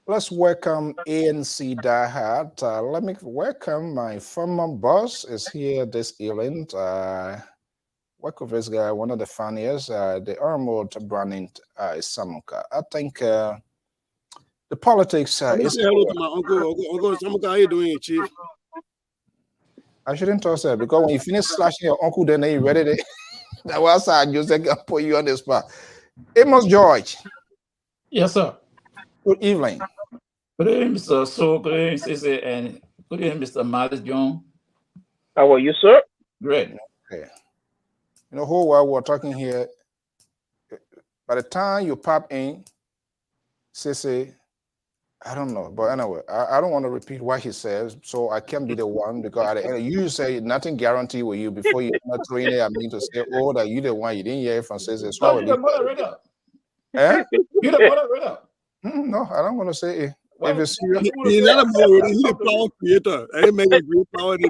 Let's welcome ANC Diehard. Let me welcome my former boss is here this evening. Work with this guy, one of the funniest, the Armored Branding Samuka. I think the politics is. Hello to my uncle. Uncle Samuka, how you doing, Chief? I shouldn't toss that because when you finish slashing your uncle, then you ready to. That was I just put you on the spot. Amos George. Yes, sir. Good evening. Good evening, Mr. Soe. Good evening, Cece, and good evening, Mr. Miles John. How are you, sir? Great. Okay. You know, whole while we're talking here, by the time you pop in, Cece, I don't know, but anyway, I don't want to repeat what he says, so I can't be the one because at the end, you say nothing guaranteed with you before you not throwing it at me to say, oh, that you the one you didn't hear from Cece. So you're the moderator. Eh? You're the moderator. No, I don't want to say it. Well, if it's serious, he's not a moderator, he's a power creator. I didn't make a great power in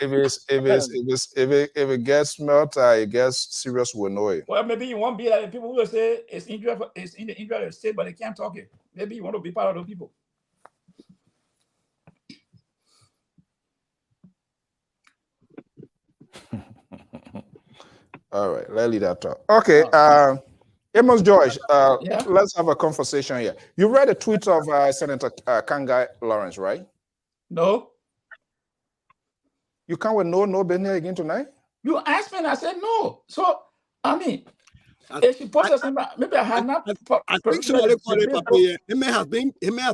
if it gets smelt, it gets serious, we'll know it. Well, maybe you won't be like the people who will say it's in the interest of the state, but they can't talk it. Maybe you want to be part of those people. All right, let's leave that talk. Okay, Amos George, Yeah. Let's have a conversation here. You read a tweet of Senator Kangai Lawrence, right? No. You come with no business again tonight? You asked me and I said no. So, I mean, If she posted something, maybe I had not. I think so. He may have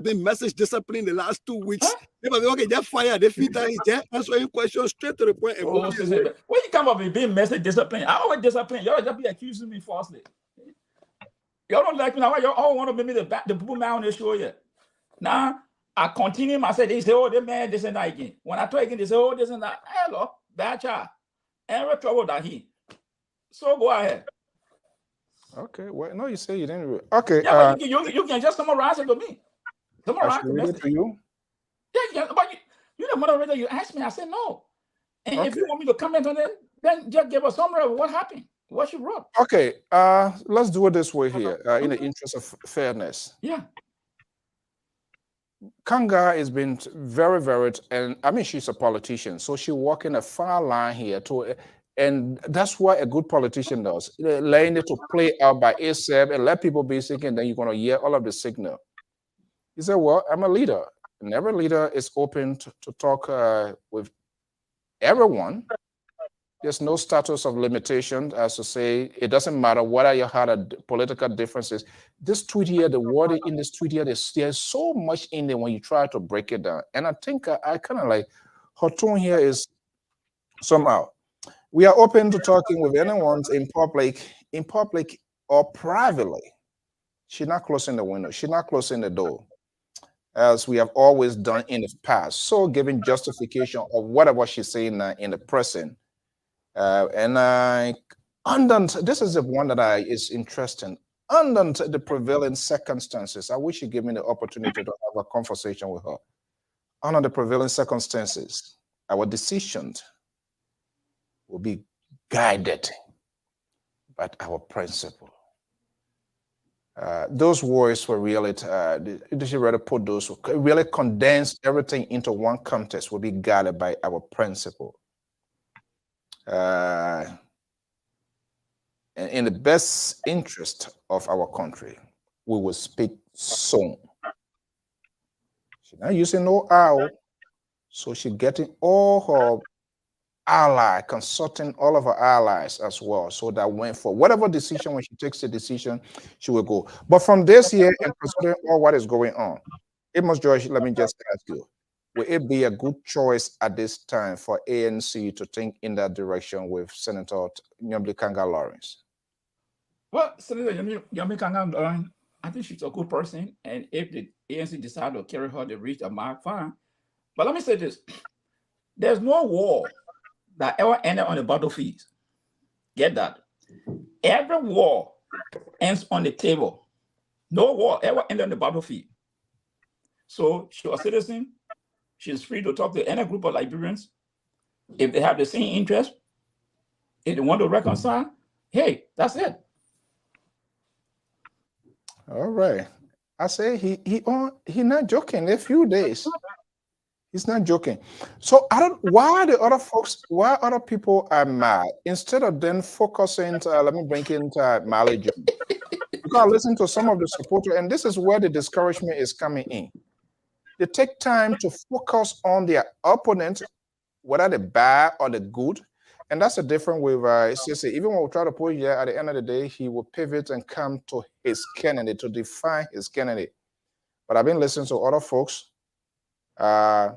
been message discipline the last 2 weeks. They might be okay. Just fire the feet and just answering questions straight to the point. Oh, when you come up with being message discipline, I always discipline. Y'all just be accusing me falsely. Y'all don't like me now. Y'all all want to make me the people man on the show yet. Now I continue. I said they say, oh, they man this and that again. When I try again, they say, oh, this and that. Hello, bad child. And we're trouble that he. So go ahead. Okay. Well, no, you say you didn't. Okay. Yeah, but you can just summarize it to me. Summarize I read it to you. Yeah, but you the moderator. You asked me. I said no. And if you want me to comment on it, then just give a summary of what happened, what you wrote. Okay. Let's do it this way here, in the interest of fairness. Yeah. Kanga has been very, very, and I mean, she's a politician, so she's walking a fine line here to, and that's what a good politician does, letting it to play out by itself and let people be thinking that you're going to hear all of the signal. He said, well, I'm a leader, and every leader is open to talk with everyone. There's no status of limitation, as to say, it doesn't matter what you had political differences. This tweet here, the word in this tweet here, there's so much in there when you try to break it down. And I think I kind of like her tone here is somehow. We are open to talking with anyone in public or privately. She's not closing the window. She's not closing the door, as we have always done in the past. So giving justification of whatever she's saying in the present. This is the one that is interesting. Under the prevailing circumstances, I wish you give me the opportunity to have a conversation with her. Under the prevailing circumstances, our decisions will be guided by our principle. Those words were really, she rather put those, really condensed everything into one context, will be guided by our principle. And in the best interest of our country, we will speak soon. She's not using no owl, so she's getting all her allies, consulting all of her allies as well, so that when for whatever decision, when she takes the decision, she will go. But from this year and considering all what is going on, Amos George, let me just ask you, will it be a good choice at this time for ANC to think in that direction with Senator Nyambli Kanga Lawrence? Well, Senator Nyambli Kanga Lawrence, I think she's a good person, and if the ANC decide to carry her to reach a mark, fine. But let me say this: there's no war that ever ended on the battlefield. Get that? Every war ends on the table. No war ever ended on the battlefield. So she's a citizen. She's free to talk to any group of Liberians. If they have the same interest, if they want to reconcile, hey, that's it. All right. I say he not joking. A few days. He's not joking. So why other people are mad instead of then focusing let me bring in Mali John. Because I listen to some of the supporters, and this is where the discouragement is coming in. They take time to focus on their opponent, whether the bad or the good. And that's a different with CC. Even when we try to put here, at the end of the day, he will pivot and come to his candidate, to define his candidate. But I've been listening to other folks. Why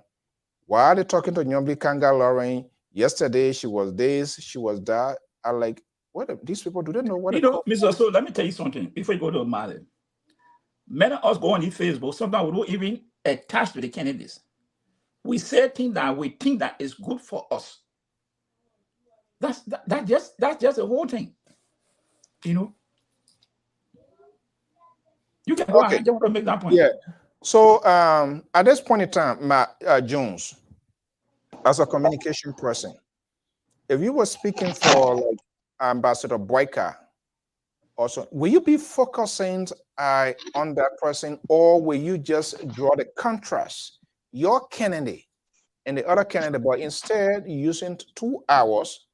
are they talking to Nyambli Kanga Lawrence? Yesterday, she was this, she was that. I like, what these people, do they know what? You know, Mr. So let me tell you something before you go to Mali. Many of us go on the Facebook, sometimes we don't even attach to the candidates. We say things that we think that is good for us. That's just the whole thing. You know. You can go ahead. I want to make that point. Yeah. So at this point in time, Matt Jones, as a communication person, if you were speaking for like Ambassador Boyka, also, will you be focusing on that person, or will you just draw the contrast, your candidate and the other candidate, but instead using 2 hours?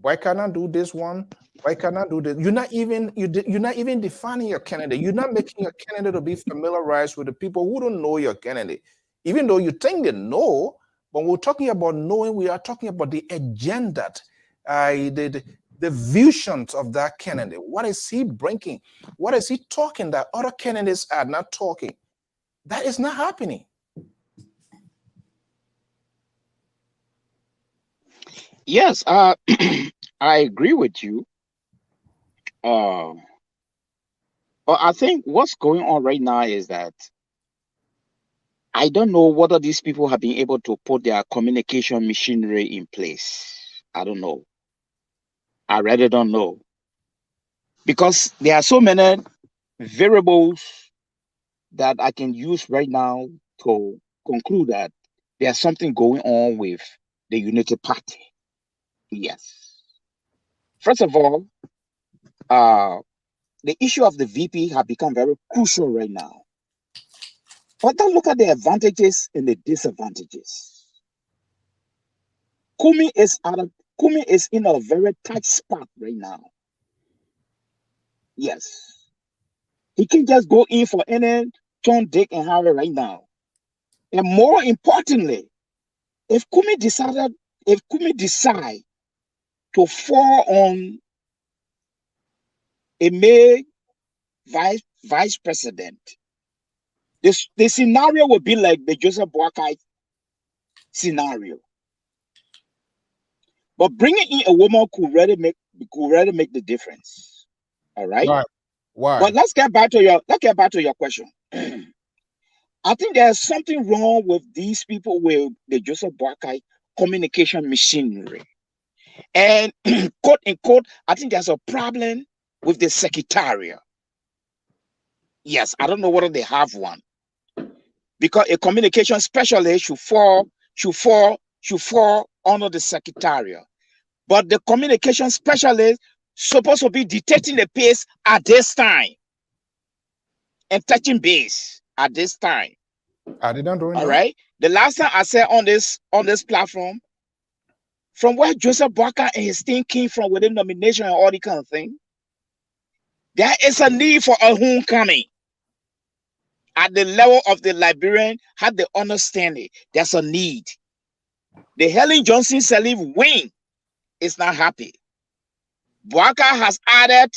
Why can't I do this one? Why can't I do this? You're not even defining your candidate. You're not making your candidate to be familiarized with the people who don't know your candidate, even though you think they know. But when we're talking about knowing, we are talking about the agenda, the visions of that candidate. What is he bringing? What is he talking that other candidates are not talking? That is not happening. Yes, I agree with you. But I think what's going on right now is that I don't know whether these people have been able to put their communication machinery in place. I don't know. I really don't know. Because there are so many variables that I can use right now to conclude that there's something going on with the Unity Party. Yes. First of all, the issue of the VP have become very crucial right now. But then look at the advantages and the disadvantages. Kumi is in a very tight spot right now. Yes. He can just go in for any John, Dick, and Harry right now. And more importantly, if Kumi decide to fall on a male vice president, the scenario would be like the Joseph Boakai scenario. But bringing in a woman could really make the difference. All right. Why? But let's get back to your question. I think there's something wrong with these people with the Joseph Boakai communication machinery. And quote unquote, I think there's a problem with the secretariat. Yes, I don't know whether they have one. Because a communication specialist should fall under the secretariat. But the communication specialist supposed to be detecting the pace at this time and touching base at this time. Are they not doing that? All right. The last time I said on this platform, from where Joseph Boakai and his team came from within nomination and all the kind of thing, there is a need for a homecoming. At the level of the Liberian, had the understanding there's a need. The Helen Johnson Sirleaf wing is not happy. Boakai has added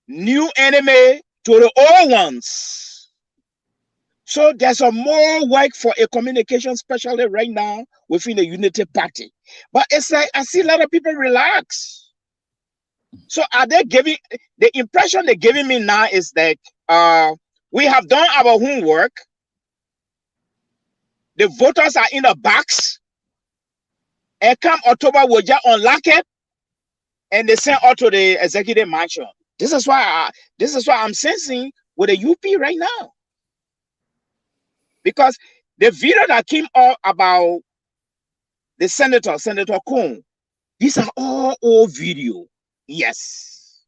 new enemy to the old ones. So there's a more work for a communication specialist right now within the Unity Party. But it's like I see a lot of people relax. So are they giving the impression they're giving me now is that we have done our homework. The voters are in the box. And come October, we'll just unlock it. And they send out to the executive mansion. This is why I'm sensing with the UP right now. Because the video that came out about the Senator Kuhn, these are all old video. Yes.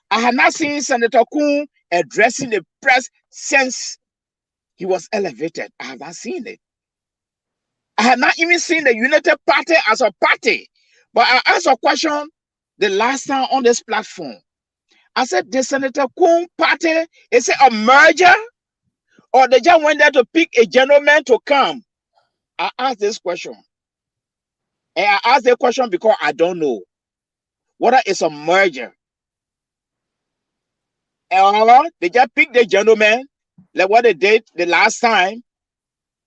I have not seen Senator Kuhn addressing the press since he was elevated. I have not seen it. I have not even seen the United Party as a party. But I asked a question the last time on this platform. I said, the Senator Kuhn party, is it a merger? Or they just went there to pick a gentleman to come? I asked this question. And I asked the question because I don't know whether it's a merger. And they just picked the gentleman, like what they did the last time.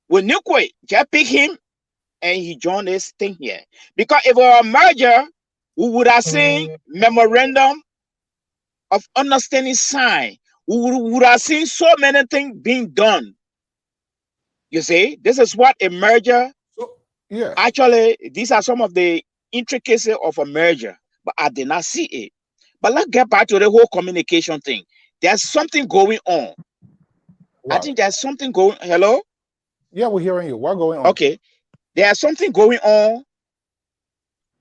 With Nukwe, just pick him and he joined this thing here. Because if it were a merger, we would have seen memorandum of understanding sign. We would have seen so many things being done. You see, this is what a merger. Yeah. Actually, these are some of the intricacies of a merger, but I did not see it. But let's get back to the whole communication thing. There's something going on. What? I think there's something going. Hello? Yeah, we're hearing you. What's going on? Okay. There's something going on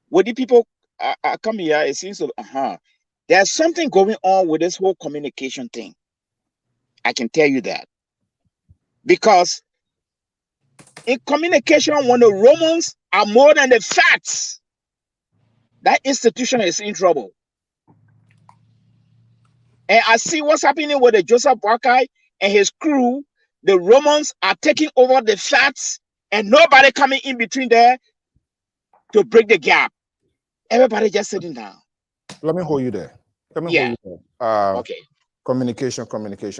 with the people come here. It seems so. There's something going on with this whole communication thing. I can tell you that. Because in communication, when the Romans are more than the facts, that institution is in trouble. And I see what's happening with the Joseph Boakai and his crew. The Romans are taking over the facts and nobody coming in between there to break the gap. Everybody just sitting down. Let me hold you there. Let me Yeah. hold you there. Okay. Communication,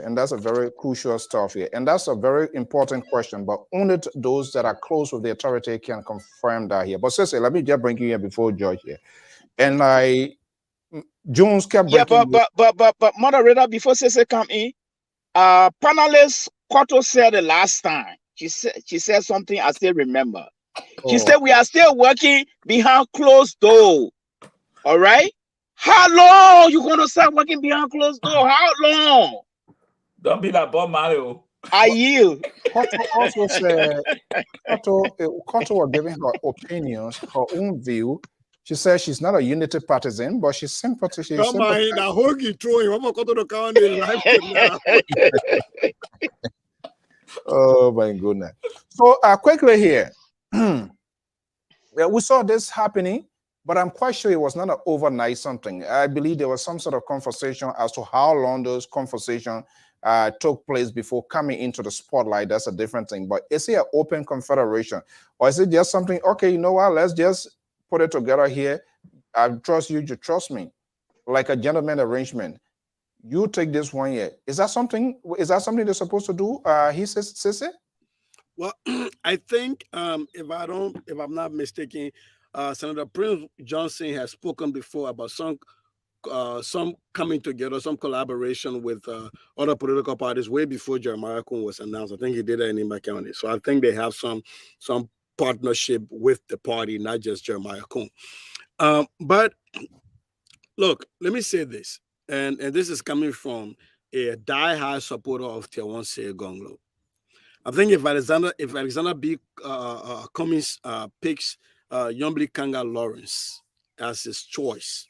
and that's a very crucial stuff here, and that's a very important question. But only those that are close with the authority can confirm that here. But Cece, let me just bring you here before George here, and Jones kept Yeah, breaking. but moderator, before Cece come in, panelist Koto said the last time. She said something I still remember. She said we are still working behind closed door. All right. How long you gonna start working behind closed door? How long? Don't be like Bob Mario. I yield. Koto also said Koto was giving her opinions, her own view. She says she's not a unity partisan, but she's sympathetic. Come on, now Hoagie throwing. I'm going to the county live. Oh my goodness. So quickly here, we saw this happening, but I'm quite sure it was not an overnight something. I believe there was some sort of conversation as to how long those conversations took place before coming into the spotlight. That's a different thing. But is it an open confederation, or is it just something? Okay, you know what? Let's just put it together here. I trust you. You trust me, like a gentleman arrangement. You take this 1 year. Is that something? Is that something they're supposed to do? He says it. Well, I think if I'm not mistaken, Senator Prince Johnson has spoken before about some coming together, some collaboration with other political parties way before Jeremiah Kun was announced. I think he did that in Imba County. So I think they have some partnership with the party, not just Jeremiah Kun. But look, let me say this, and this is coming from a die-hard supporter of Tiawan Gonglo. I think if Alexander B. Cummings picks Yombli Kanga Lawrence as his choice,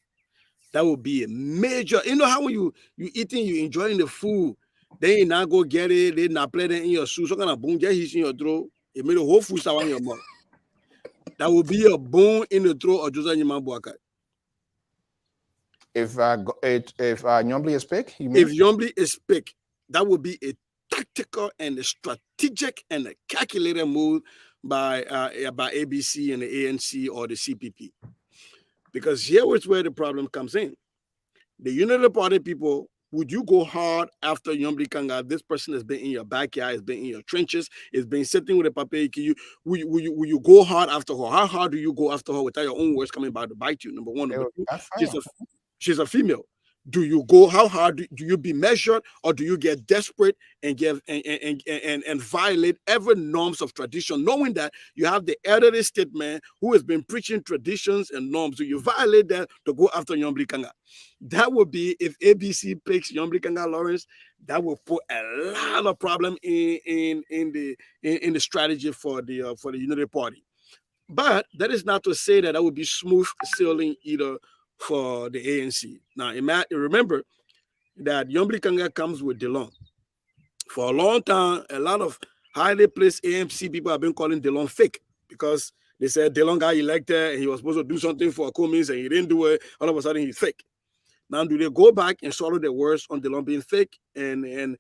that would be a major. You know how when you eating, you enjoying the food, then you not go get it, they not play it in your shoe, so kind of boom, get his in your throat. It made a whole food sour in your mouth. That would be a boom in the throat of Joseph Nyimambuaka. If Yombli is picked, if Yombli is picked, that would be a tactical and a strategic and a calculated move by ABC and the ANC or the CPP. Because here is where the problem comes in. The Unity Party people, would you go hard after Yombli Kanga? This person has been in your backyard, has been in your trenches, has been sitting with a pape. Will you go hard after her? How hard do you go after her without your own words coming back to bite you? Number one. Number two, she's a female. Do you go? How hard do you be measured, or do you get desperate and give and violate every norms of tradition, knowing that you have the elderly statesman who has been preaching traditions and norms? Do you violate that to go after Yombli Kanga? That would be, if ABC picks Yombli Kanga Lawrence, that will put a lot of problem in the strategy for the Unity Party. But that is not to say that would be smooth sailing either for the ANC. Now, remember that Yombli Kanga comes with DeLong. For a long time, a lot of highly placed AMC people have been calling DeLong fake because they said DeLong got elected and he was supposed to do something for Cummings and he didn't do it. All of a sudden, he's fake. Now, do they go back and swallow their words on DeLong being fake and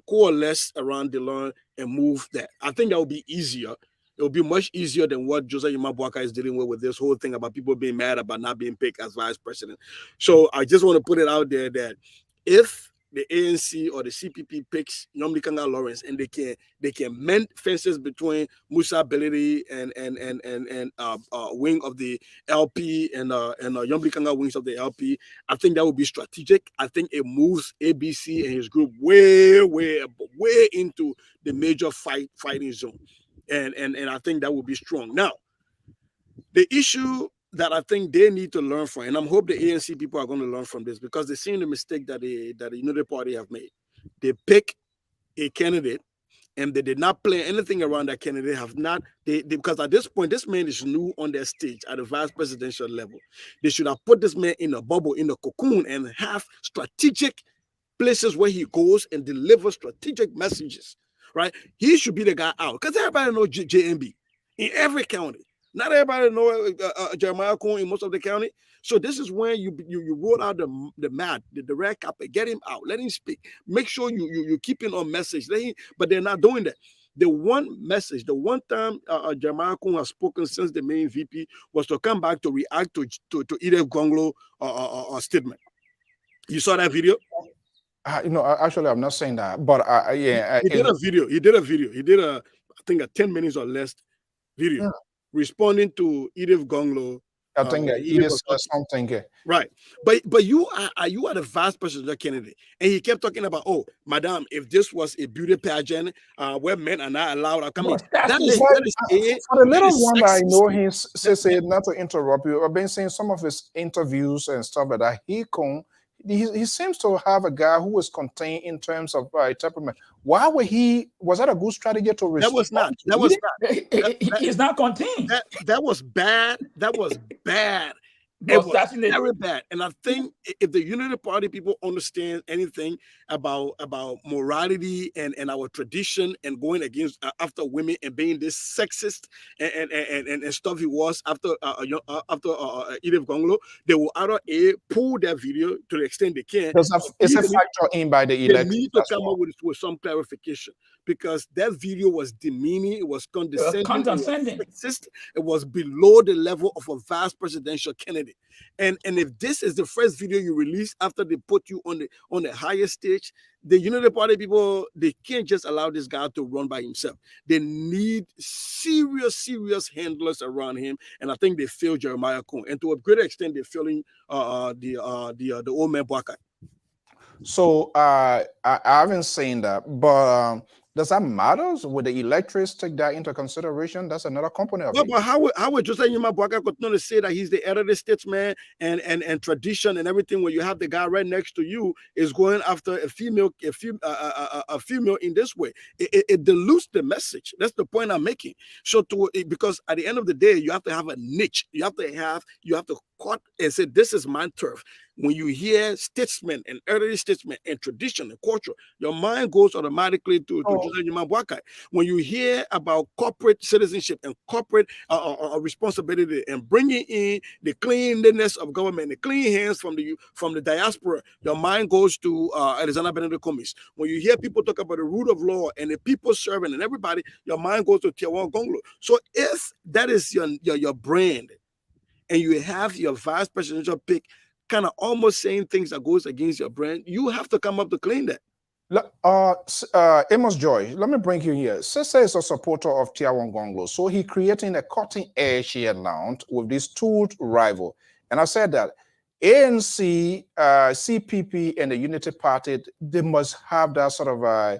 coalesce around DeLong and move that? I think that would be easier. It will be much easier than what Joseph Nyimambuaka is dealing with this whole thing about people being mad about not being picked as vice president. So I just want to put it out there that if the ANC or the CPP picks Yombli Kanga Lawrence and they can mend fences between Musa Beliri and wing of the LP and Yombli Kanga wings of the LP, I think that would be strategic. I think it moves ABC and his group way into the major fighting zone. And I think that will be strong. Now, the issue that I think they need to learn from, and I'm hoping the ANC people are going to learn from this, because they've seen the mistake that the Unity Party have made. They pick a candidate and they did not play anything around that candidate. Because at this point, this man is new on their stage at the vice presidential level. They should have put this man in a bubble, in a cocoon, and have strategic places where he goes and delivers strategic messages. Right, he should be the guy out, because everybody knows JMB in every county. Not everybody knows Jeremiah Kun in most of the county. So this is when you roll out the mat, the red carpet, get him out, let him speak. Make sure you keep him on message. But they're not doing that. The one message, the one time Jeremiah Kun has spoken since the main VP was to come back to react to Edith Gonglo statement. You saw that video? Actually, I'm not saying that, but he did a video. He did I think a 10 minutes or less video responding to Edith Gonglo. I think Edith said something. Right, but you are the vice presidential candidate, and he kept talking about, oh, madam, if this was a beauty pageant where men are not allowed to come in, that is for the little one that I know, he says, not to interrupt you, I've been seeing some of his interviews and stuff like that. He seems to have a guy who is contained in terms of temperament. Why was that a good strategy to respond? He's not contained. That was bad. That was bad. It was very bad. And I think if the Unity Party people understand anything about morality and our tradition and going against after women and being this sexist and stuff he was after Edith Gonglo, they will either pull that video to the extent they can. It's a factor in by the election. They need to come up with some clarification, because that video was demeaning, it was condescending, it was sexist, it was below the level of a vice presidential candidate. And if this is the first video you release after they put you on the highest stage, the Unity Party people, they can't just allow this guy to run by himself. They need serious handlers around him, and I think they failed Jeremiah Kun, and to a greater extent they're failing the old man Bwaka. So I haven't seen that, but does that matter? Would the electors take that into consideration? That's another component of it. But how would Joseph Yuma Bwaka continue to say that he's the elder statesman and tradition and everything when you have the guy right next to you is going after a female in this way? It dilutes the message. That's the point I'm making. So because at the end of the day, you have to have a niche. You have to cut and say, this is my turf. When you hear statesmen and elderly statesmen and tradition and culture, your mind goes automatically to Joseph Yuma Bwaka. When you hear about corporate citizenship and corporate responsibility and bringing in the cleanliness of government, the clean hands from the diaspora, your mind goes to Alexander Benedict Cummings. When you hear people talk about the rule of law and the people serving and everybody, your mind goes to Tiawan Gonglo. So if that is your brand, and you have your vice presidential pick kind of almost saying things that goes against your brand, you have to come up to clean that. Amos Joy, let me bring you here. Sese is a supporter of Tiawan Gonglo, so he creating a cutting edge here now with this two rival. And I said that ANC, CPP, and the Unity Party, they must have that sort of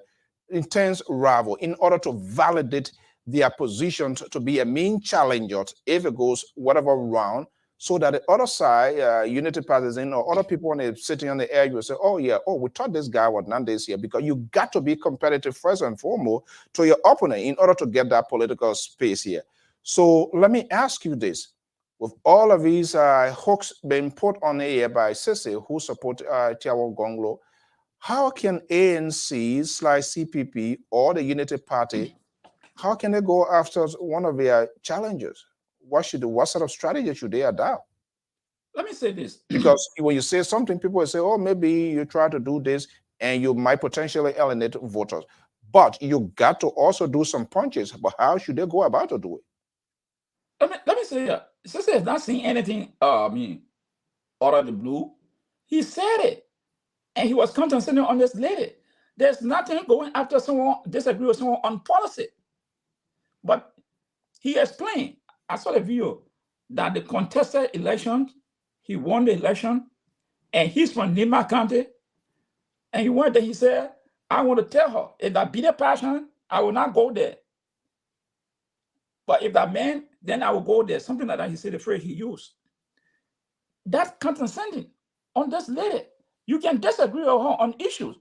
intense rival in order to validate their position to be a main challenger if it goes whatever round, so that the other side, Unity Partisans or other people sitting on the edge will say, we thought this guy was not this here, because you got to be competitive first and foremost to your opponent in order to get that political space here. So let me ask you this. With all of these hooks being put on the air by Sese, who support Tiawan Gonglo, how can ANC/CPP or the Unity Party, how can they go after one of their challengers? What sort of strategy should they adopt? Let me say this. Because when you say something, people will say, oh, maybe you try to do this and you might potentially alienate voters. But you got to also do some punches. But how should they go about to do it? Let me say that. Sister has not seen anything, out of the blue. He said it. And he was condescending on this lady. There's nothing going after someone, disagree with someone on policy. But he explained, I saw the video, that the contested election, he won the election, and he's from Nima County. And he went there, he said, I want to tell her, if that be the passion, I will not go there. But if that man, then I will go there. Something like that, he said the phrase he used. That's condescending on this lady. You can disagree with her on issues,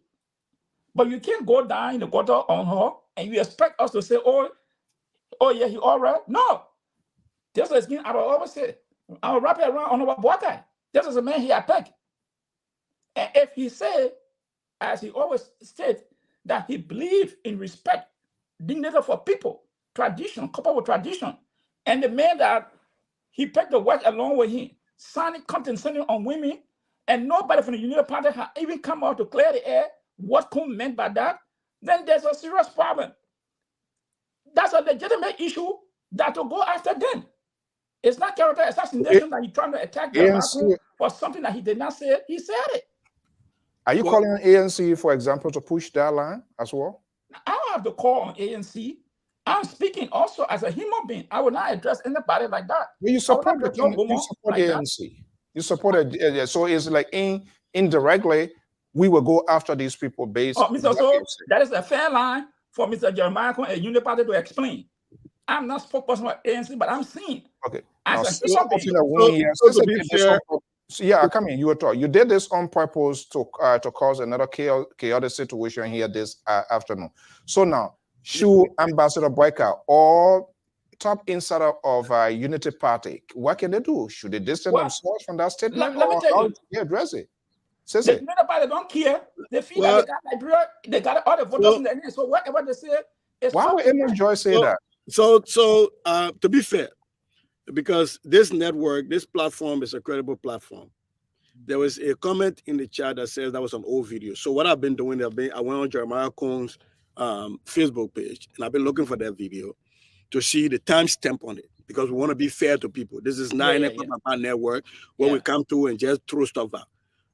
but you can't go down in the gutter on her and you expect us to say, oh yeah, he all right. No. Just as I will always say, I will wrap it around on our Bwaka. Just as a man he attacked. And if he said, as he always said, that he believed in respect, dignity for people, tradition, coupled with tradition, and the man that he picked the wife along with him, signing condescending on women, and nobody from the Union Party has even come out to clear the air what Kun meant by that, then there's a serious problem. That's a legitimate issue that will go after them. It's not character assassination that he's trying to attack ANC, for something that he did not say. He said it. are you calling ANC, for example, to push that line as well? I don't have to call on ANC. I'm speaking also as a human being. I will not address anybody like that. Well, you support ANC. You support it. So it's like indirectly, we will go after these people based on Mr. So that is a fair line for Mr. Jeremiah Cohen and Uniparty to explain. I'm not spokesperson for ANC, but I'm seeing. Okay. Yeah, come in. You did this on purpose to cause another chaotic situation here this afternoon. So now, should Ambassador Boyka or top insider of Unity Party, what can they do? Should they distance themselves from that statement? Let me tell you. Yeah, address it. The Unity Party don't care. They feel that they got all the voters in the end. So whatever they say is why would Amos Joyce say that? So to be fair, because this network, this platform is a credible platform. There was a comment in the chat that says that was an old video. So what I've been doing, I went on Jeremiah Cohen's Facebook page, and I've been looking for that video to see the timestamp on it, because we want to be fair to people. This is not an network where we come to and just throw stuff out.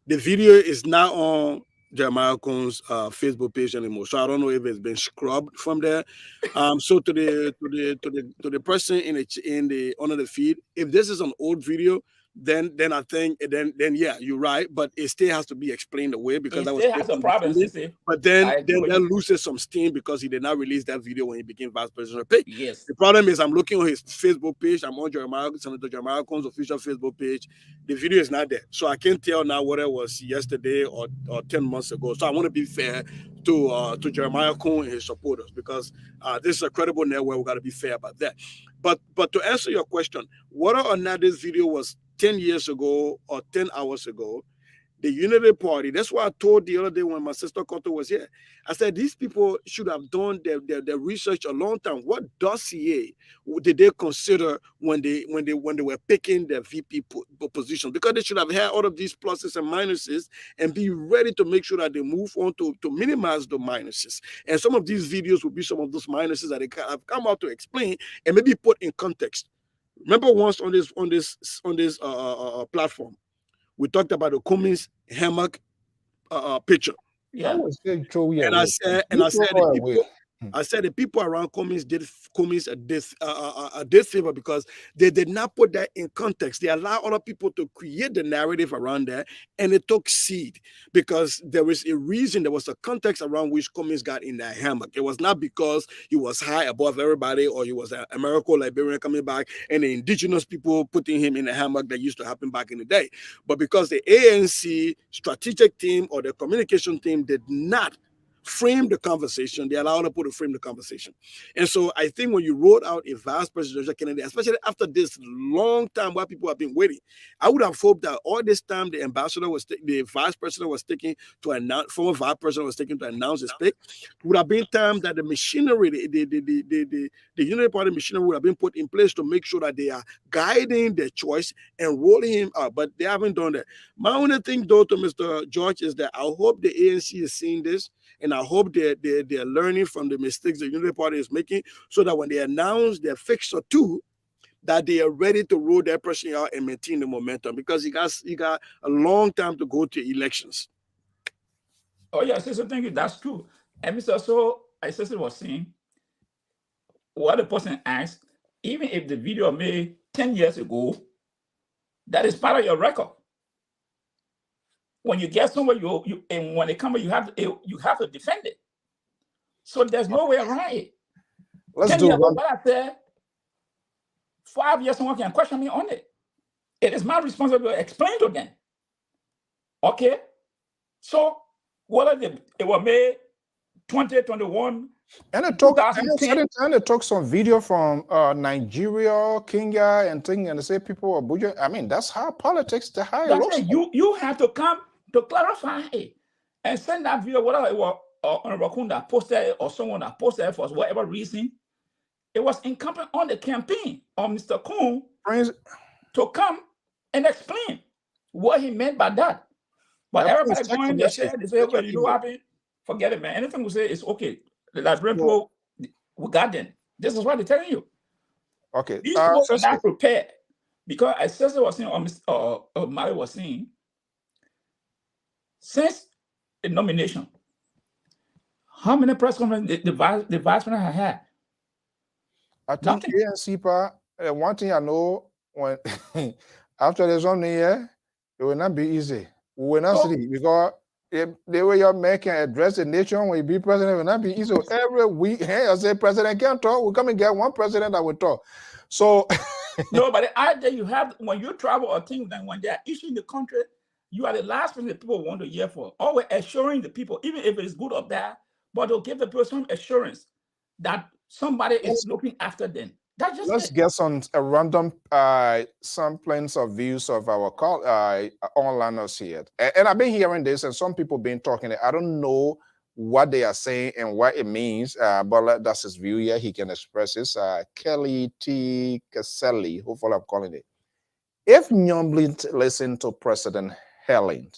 The video is not on Jeremiah Cohen's Facebook page anymore, so I don't know if it's been scrubbed from there. So to the person in the under the feed, if this is an old video, then I think then yeah, you're right, but it still has to be explained away, because that was has a problem. But then that loses some steam because he did not release that video when he became vice president. Yes. The problem is I'm looking on his Facebook page. I'm on Senator Jeremiah Cohen's official Facebook page. The video is not there, so I can't tell now whether it was yesterday or 10 months ago. So I want to be fair to Jeremiah Cohen and his supporters, because this is a credible network. We got to be fair about that. But to answer your question, whether or not this video was 10 years ago or 10 hours ago, the Unity Party, that's why I told the other day when my sister Koto was here, I said these people should have done their research a long time. What dossier did they consider when they were picking their VP position? Because they should have had all of these pluses and minuses and be ready to make sure that they move on to minimize the minuses. And some of these videos will be some of those minuses that they have come out to explain and maybe put in context. Remember once on this platform, we talked about the Cummins hammock picture. Yeah. And I said the people around Cummins did Cummins a disfavor because they did not put that in context. They allowed other people to create the narrative around that, and it took seed because there was a reason, there was a context around which Cummins got in that hammock. It was not because he was high above everybody or he was an American Liberian coming back and the indigenous people putting him in a hammock that used to happen back in the day, but because the ANC strategic team or the communication team did not frame the conversation. They allowed people to frame the conversation. And so I think when you wrote out a vice presidential candidate, especially after this long time while people have been waiting, I would have hoped that all this time the vice president was taking to announce, former vice president was taking to announce his pick, would have been time that the machinery, the Unity Party machinery would have been put in place to make sure that they are guiding their choice and rolling him out. But they haven't done that. My only thing though to Mr. George is that I hope the ANC is seeing this, and I hope they're learning from the mistakes the Unity Party is making, so that when they announce their fixture too, that they are ready to roll that person out and maintain the momentum, because you got a long time to go to elections. Oh yeah, Sister, thank you. That's true. And Mr. So, I Sister was saying, what the person asked, even if the video made 10 years ago, that is part of your record. When you get somewhere, and when they come, you have to defend it. So there's no way around it. Let's do it. What I said, 5 years, someone can question me on it. It is my responsibility to explain to them. Okay? So whether it was made 2021, and it took some video from Nigeria, Kenya, and things, and they say people are Abuja. I mean, that's how politics, the high. You have to come to clarify it and send that video, whatever it was, Honorable Kun that posted it, or someone that posted it for whatever reason. It was incumbent on the campaign on Mr. Kun to come and explain what he meant by that. But everybody going to say, okay, you know what happened? Forget it, man. Anything we say is okay. The Liberian people, we got them. This is what they're telling you. Okay. These people are not prepared. Because as Cecil was saying, or Mary was saying, since the nomination, how many press conferences the vice president has had? I think ANC, one thing I know, when after there's one year, it will not be easy. We will not see, because if the way you're making address the nation when you be president, it will not be easy. Every week, hey, I say president can't talk. We come and get one president that will talk. So no, but the idea you have when you travel or things, then when they are issuing the country, you are the last person that people want to hear for. Always assuring the people, even if it's good or bad, but they'll give the person some assurance that somebody is looking after them. That's just let's get some random samplings of views of our onliners here. And I've been hearing this, and some people been talking. I don't know what they are saying and what it means, but that's his view here. He can express this. Kelly T. Caselli, hopefully I'm calling it. If Nyomblin listened to President Helen,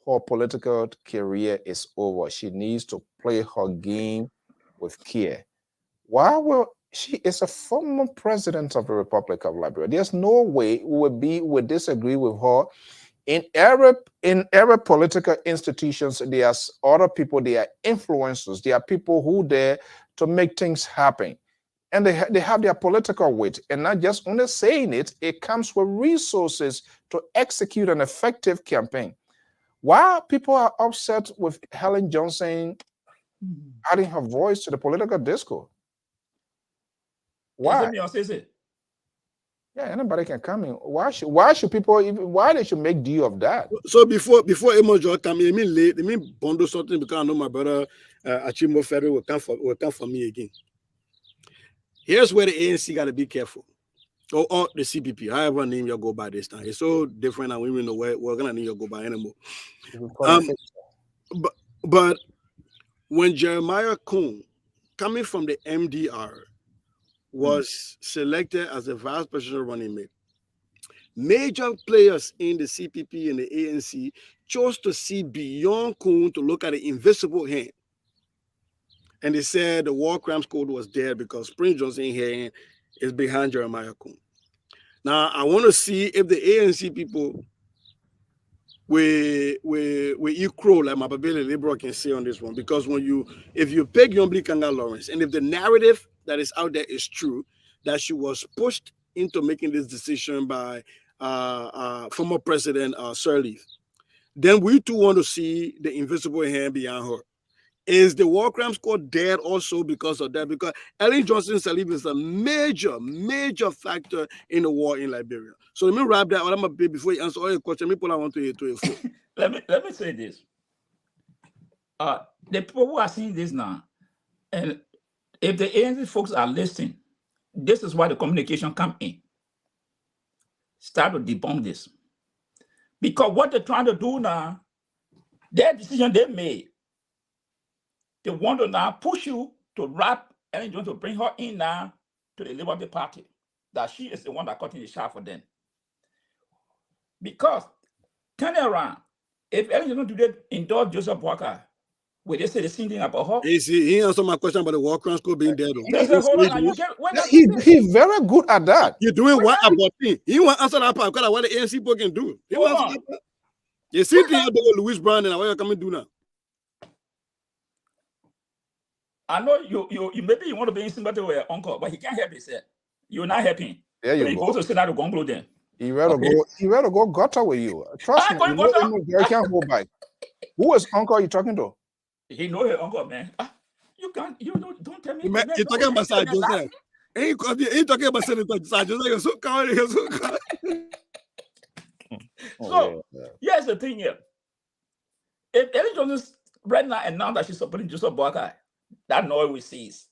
her political career is over. She needs to play her game with care. Why will she is a former president of the Republic of Liberia? There's no way we would disagree with her. In every political institutions, there's other people, they are influencers, there are people who there to make things happen. And they have their political weight. And not just only saying it, it comes with resources to execute an effective campaign. Why people are upset with Helen Johnson adding her voice to the political discourse? Why? Yeah, anybody can come in. Why should people even, why they should make deal of that? So before Emojo come in, let me bundle something, because I know my brother Achimbo Ferry will come for me again. Here's where the ANC got to be careful. Or the CPP, however name you go by this time. It's so different, and we don't know where we're gonna name you go by anymore. But when Jeremiah Coon, coming from the MDR, was selected as the vice presidential running mate, major players in the CPP and the ANC chose to see beyond Coon to look at the invisible hand. And they said the war crimes code was dead because Prince Johnson here is behind Jeremiah Coon. Now, I want to see if the ANC people will equal, like my baby Liberal can say on this one, because if you pick Yombli Kanga Lawrence, and if the narrative that is out there is true, that she was pushed into making this decision by former President Sirleaf, then we too want to see the invisible hand behind her. Is the war crimes court dead also because of that? Because Ellen Johnson Sirleaf is a major factor in the war in Liberia. So let me wrap that up. I'm a bit before you answer all your questions. I want to let me say this. The people who are seeing this now, and if the ANC folks are listening, this is why the communication come in. Start to debunk this. Because what they're trying to do now, their decision they made, they want to now push you to wrap Ellen Johnson, to bring her in now to the Labour Party, that she is the one that cut in the shot for them. Because, turn it around, if Ellen Johnson today endorse Joseph Walker, will they say the same thing about her? He answered my question about the war crimes code being dead. He's very good at that. You're doing what about me? He won't answer that part because what the ANC people can do. He wants to answer that part. You see the Louis Brown and what you're coming to do now. I know you maybe you want to be in sympathy with your uncle, but he can't help himself. You're not helping. There you go. He goes to sit down to Gonglo then. He rather go gutter with you. Trust me, you can't hold back. Who is uncle you talking to? He know his uncle, man. Don't tell me. You're talking about Sir Joseph. Ain't talking about Senator Sir Joseph. You're so cowardly. So here's the thing here. If Ellen Johnson right now announced that she's supporting Joseph Boakai, that noise we cease.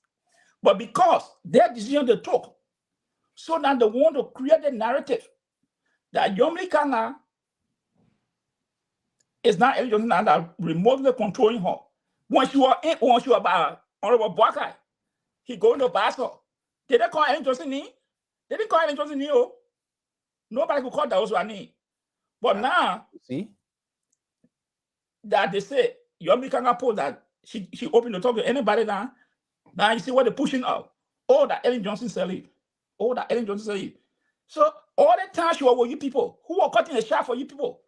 But because their decision they took, so now they want to create a narrative that Yomli Kanga is not Ellen Johnson that remotely controlling her. Once you are by Honorable Boakai, he going to Basel. Did they call Ellen Johnson in? They didn't call Ellen Johnson in. Nobody could call that was one name. But now, see that they say Yomli Kanga post that she opened to talk to anybody now. Now you see what they're pushing out. Oh, that Ellen Johnson Sirleaf. Oh, that Ellen Johnson Sirleaf. So all the time she was with you people, who were cutting the shot for you people?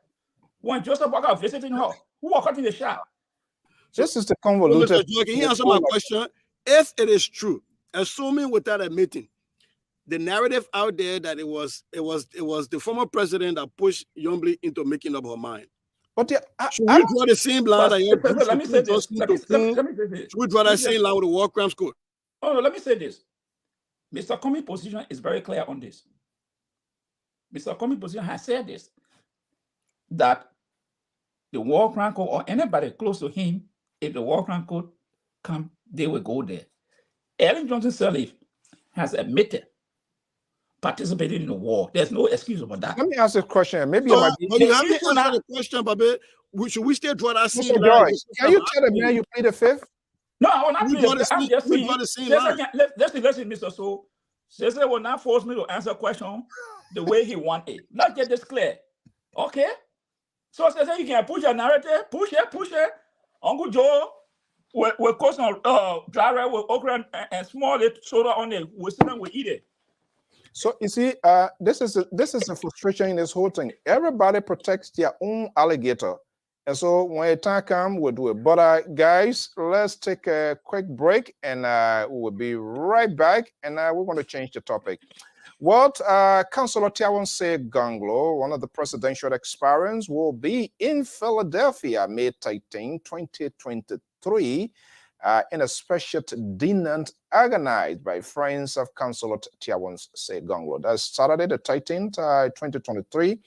When Joseph Walker was visiting her, who were cutting the shot? This is the So, convoluted. Mr. Joe, can you answer my question? If it is true, assuming without admitting, the narrative out there that it was the former president that pushed Yombly into making up her mind. But yeah, Should we draw the same line that your group let me say this. Should we draw that same line with the War Crimes Code? Oh, no, let me say this. Mr. Comey's position is very clear on this. Mr. Comey's position has said this, that the War Crime Code or anybody close to him, if the War Crime Code come, they will go there. Ellen Johnson Sirleaf has admitted participating in the war. There's no excuse about that. Let me ask a question. Maybe but you have to answer the question, Babe. Should we still draw that same line? Can you tell the man you plead the fifth? No, I will not plead the fifth. I'm just saying. Listen, Mr. Soe. Cesar will not force me to answer a question the way he wants it. Let's get this clear. Okay? So Cesar, you can push your narrative, push it. Uncle Joe will cost on dry rice with okra and small soda on it. We'll sit and we'll eat it. So you see, this is a frustration in this whole thing. Everybody protects their own alligator. And so when the time comes, we'll do it. But guys, let's take a quick break and we'll be right back. And we're going to change the topic. Well, Councilor Zean Soe Ganglo, one of the presidential aspirants, will be in Philadelphia May 13, 2023, in a special dinner organized by friends of Councilor Zean Soe Ganglo. That's Saturday the 13th, 2023.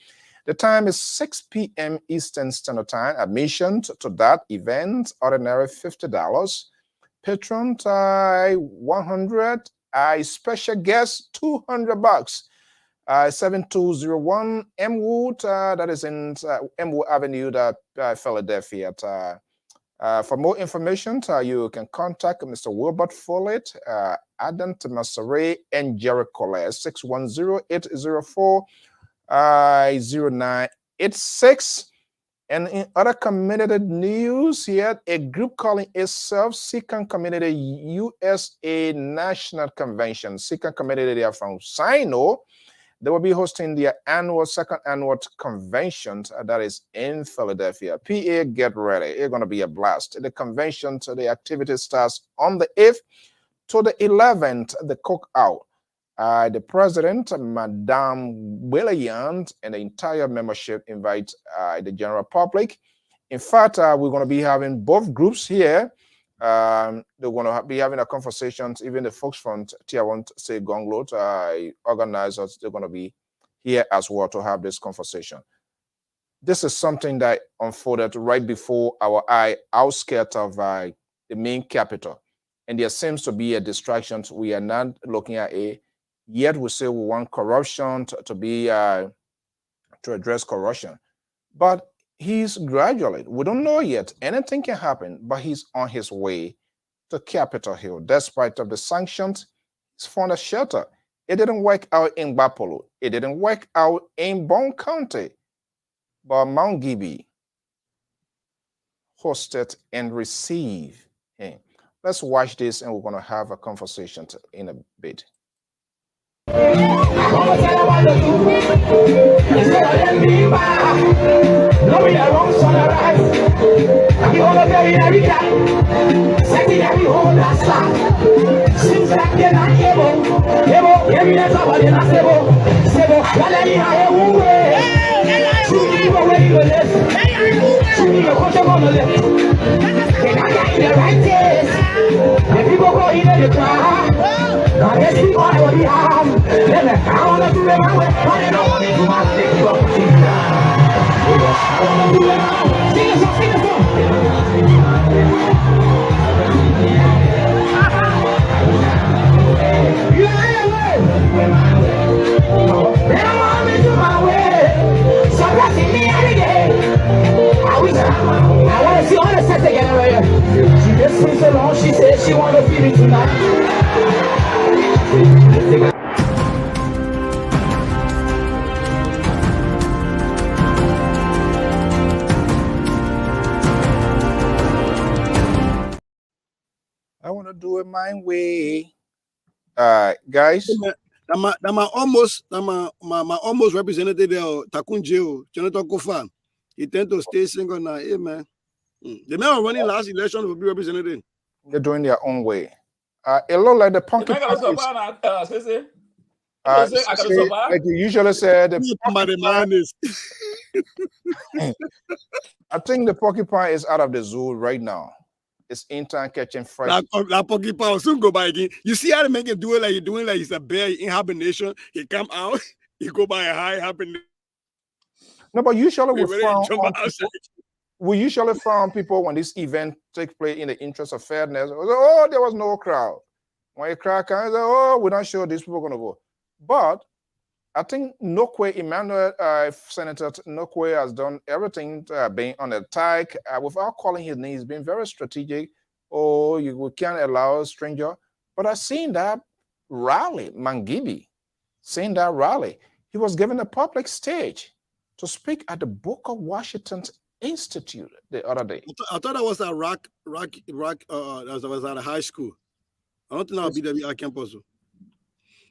The time is 6 p.m. Eastern Standard Time. Admission to that event, ordinary $50. Patron $100. Special guest $200. 7201 Emwood, that is in Emwood Avenue, Philadelphia. For more information, you can contact Mr. Wilbert Follett, Adam Masare, and Jerry Collier, 610-804-0986. And in other community news here, a group calling itself Sikh Community USA National Convention. Sikh Community, they are from Sino. They will be hosting their second annual convention that is in Philadelphia. PA, get ready. It's going to be a blast. The convention, the activity starts on the 8th to the 11th, the cookout. The president, Madame Williams, and the entire membership invite the general public. In fact, we're going to be having both groups here. They're going to be having a conversation. Even the folks from Zean Soe Ganglo, organizers, they're going to be here as well to have this conversation. This is something that unfolded right before our eye, outskirts of the main capital. And there seems to be a distraction. We are not looking at it. Yet we say we want corruption to address corruption. But he's gradually, we don't know yet, anything can happen, but he's on his way to Capitol Hill. Despite of the sanctions, he's found a shelter. It didn't work out in Bapolo. It didn't work out in Bone County. But Mount Gibby hosted and received him. Let's watch this and we're going to have a conversation in a bit. She said she wanna feed me tonight. I want to do it my way. Guys. My almost representative there, Takunjeo, Jonathan Kofa. He tend to stay single now. Hey man. The man running last election will be represented. They're doing their own way. It looked like the punky I got to survive. like you usually say, I think the porcupine is out of the zoo right now. It's in time catching fresh. That porcupine will soon go by again. You see how they make it do it like you're doing like it's a bear in hibernation. He come out, he go by a high hibernation. No, but usually we usually found people when this event takes place in the interest of fairness. Oh, there was no crowd. When a crowd comes, oh, we're not sure these people are going to go. But I think Nokwe Emmanuel, Senator Nokwe, has done everything being on attack without calling his name. He's been very strategic. Oh, we can't allow a stranger. But I've seen that rally, Mangibi, seeing that rally. He was given a public stage to speak at the Booker Washington Institute the other day. I thought that was at Rock. That was at a high school. I don't think that would be the campus.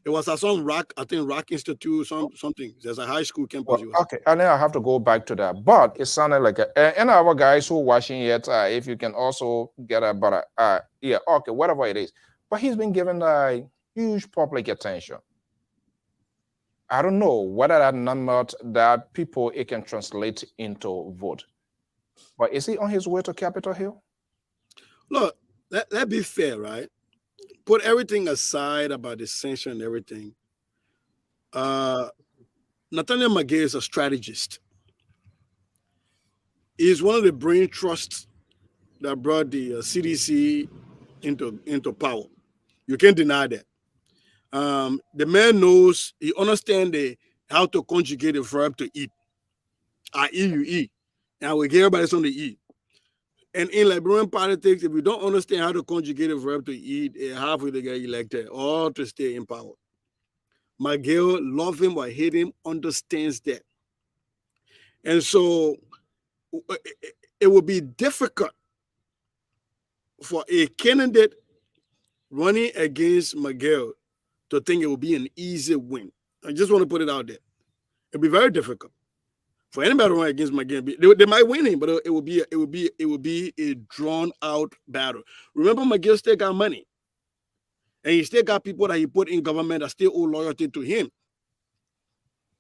It was at some Rock, I think Rock Institute, something. There's a high school campus. Well, okay, and then I have to go back to that. But it sounded like and our guys who are watching it, if you can also get yeah, okay, whatever it is. But he's been given huge public attention. I don't know whether that number that people it can translate into vote. But is he on his way to Capitol Hill? Look, let's be fair, right? Put everything aside about the sanction and everything. Nathaniel McGay is a strategist. He's one of the brain trusts that brought the CDC into power. You can't deny that. The man knows, he understands how to conjugate the verb to eat. I eat, you eat. And we get everybody something to eat. And in Liberian politics, if we don't understand how to conjugate a verb to eat, halfway to get elected or to stay in power. McGill, love him or hate him, understands that. And so it will be difficult for a candidate running against McGill to think it will be an easy win. I just want to put it out there. It'll be very difficult. For anybody to run against McGill, they might win him, but it will be a drawn out battle. Remember, McGill still got money, and he still got people that he put in government that still owe loyalty to him.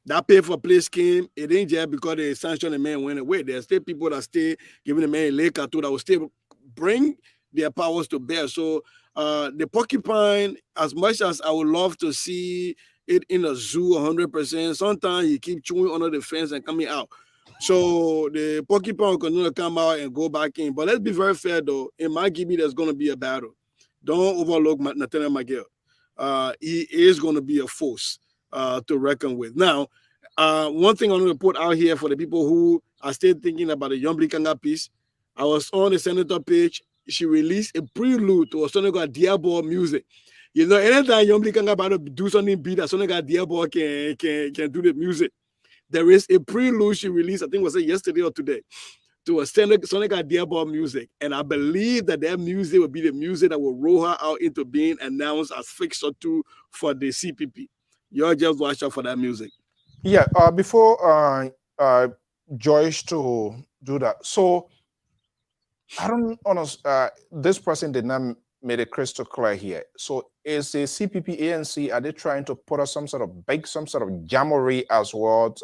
That pay for play scheme, it ain't just because they sanctioned the man went away. There's still people that still giving the man a leg or two that will still bring their powers to bear. So the porcupine, as much as I would love to see it in a zoo 100%, sometimes you keep chewing under the fence and coming out. So the porcupine will continue to come out and go back in. But let's be very fair though. In my GB, there's going to be a battle. Don't overlook Nathaniel McGill. He is going to be a force to reckon with. Now, one thing I'm going to put out here for the people who are still thinking about the Yombli Kanga piece, I was on the senator page. She released a prelude to a song called Diabo music. You know, anytime Yombli Kanga about to do something beat, a song called Diabo can do the music. There is a prelude she released, I think was it yesterday or today, to a Sonic Diabo music. And I believe that music will be the music that will roll her out into being announced as fixture 2 for the CPP. Y'all just watch out for that music. Yeah, before Joyce to do that. So I don't understand. This person did not make it crystal clear here. So is the CPP ANC, are they trying to put us some sort of jamboree as well,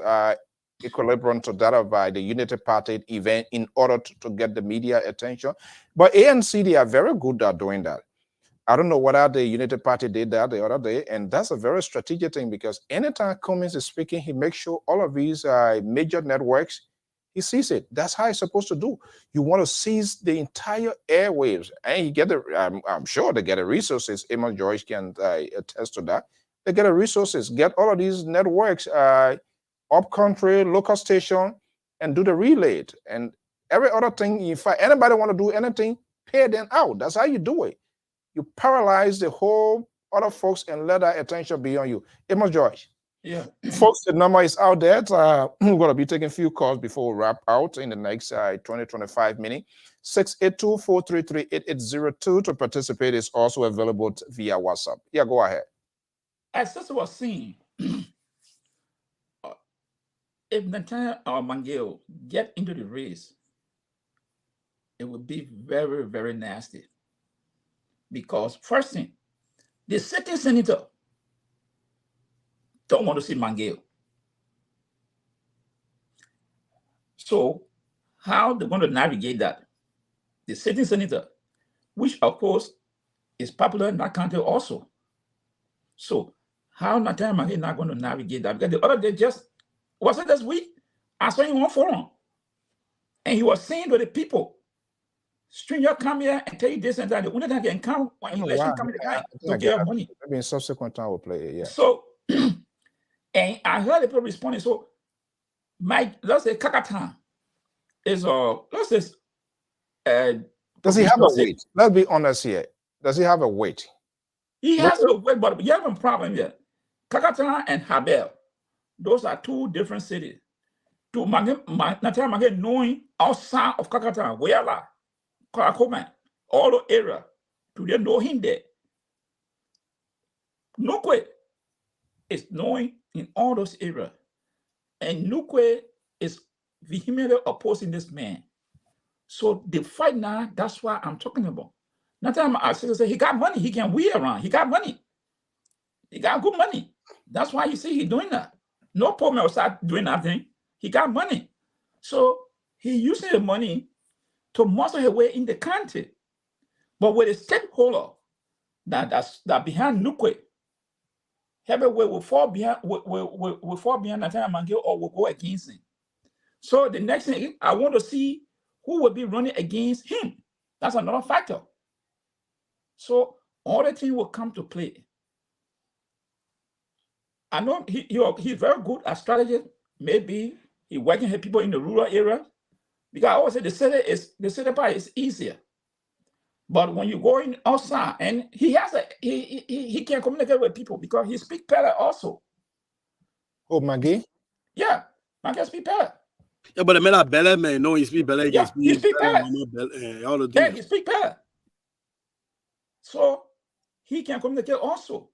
equilibrium to that of the Unity Party event in order to get the media attention? But ANC, they are very good at doing that. I don't know whether the Unity Party did that the other day, and that's a very strategic thing because anytime Cummins is speaking, he makes sure all of these major networks, he sees it. That's how he's supposed to do. You want to seize the entire airwaves, and you get the. I'm sure they get the resources. Emma George can attest to that. They get the resources. Get all of these networks, up country, local station, and do the relay. And every other thing. If anybody want to do anything, pay them out. That's how you do it. You paralyze the whole other folks and let that attention be on you. Emma George. Yeah. Folks, the number is out there. We're going to be taking a few calls before we wrap out in the next 20-25 minutes. 682-433-8802 to participate is also available via WhatsApp. Yeah, go ahead. As Sister was saying, if Nathaniel or Mangel get into the race, it would be very, very nasty. Because first thing, the sitting senator don't want to see Mangel. So how they're going to navigate that? The sitting senator, which of course is popular in that country also. So how Nathaniel Mangel not going to navigate that? Because the other day, was it this week? I saw him on forum. And he was saying to the people, stranger come here and tell you this and that. The only time they can come when election come in the guy to get money. Maybe in subsequent time we'll play it, yeah. So, and I heard the people responding. So, let's say Kakatan is let's say does he have a weight? Let's be honest here. Does he have a weight? He has a weight, but you have a problem here. Kakatan and Habel, those are two different cities. To Nathaniel Mangel knowing outside of Kakatan, where la Karakoman, all the area, to them know him there. Nukwe is knowing in all those areas. And Nukwe is vehemently opposing this man. So the fight now, that's what I'm talking about. Nathaniel Mangel say he got money, he can wear around, he got money. He got good money. That's why you see he doing that. No problem outside doing nothing. He got money. So he using the money to muscle his way in the country. But with a stakeholder that behind Nukwe, everywhere will fall behind Nathaniel Mangel or will go against him. So the next thing, I want to see who will be running against him. That's another factor. So all the things will come to play. I know he's very good at strategy. Maybe he working with people in the rural area. Because I always say the city part is easier. But when you go in outside, and he can communicate with people because he speaks Pele also. Oh, Maggie? Yeah, Maggie speaks Pele. Yeah, but the man at Bele, man, no, he speaks Bele. Yeah, he speaks Pele. Yeah, he speaks Pele. So he can communicate also.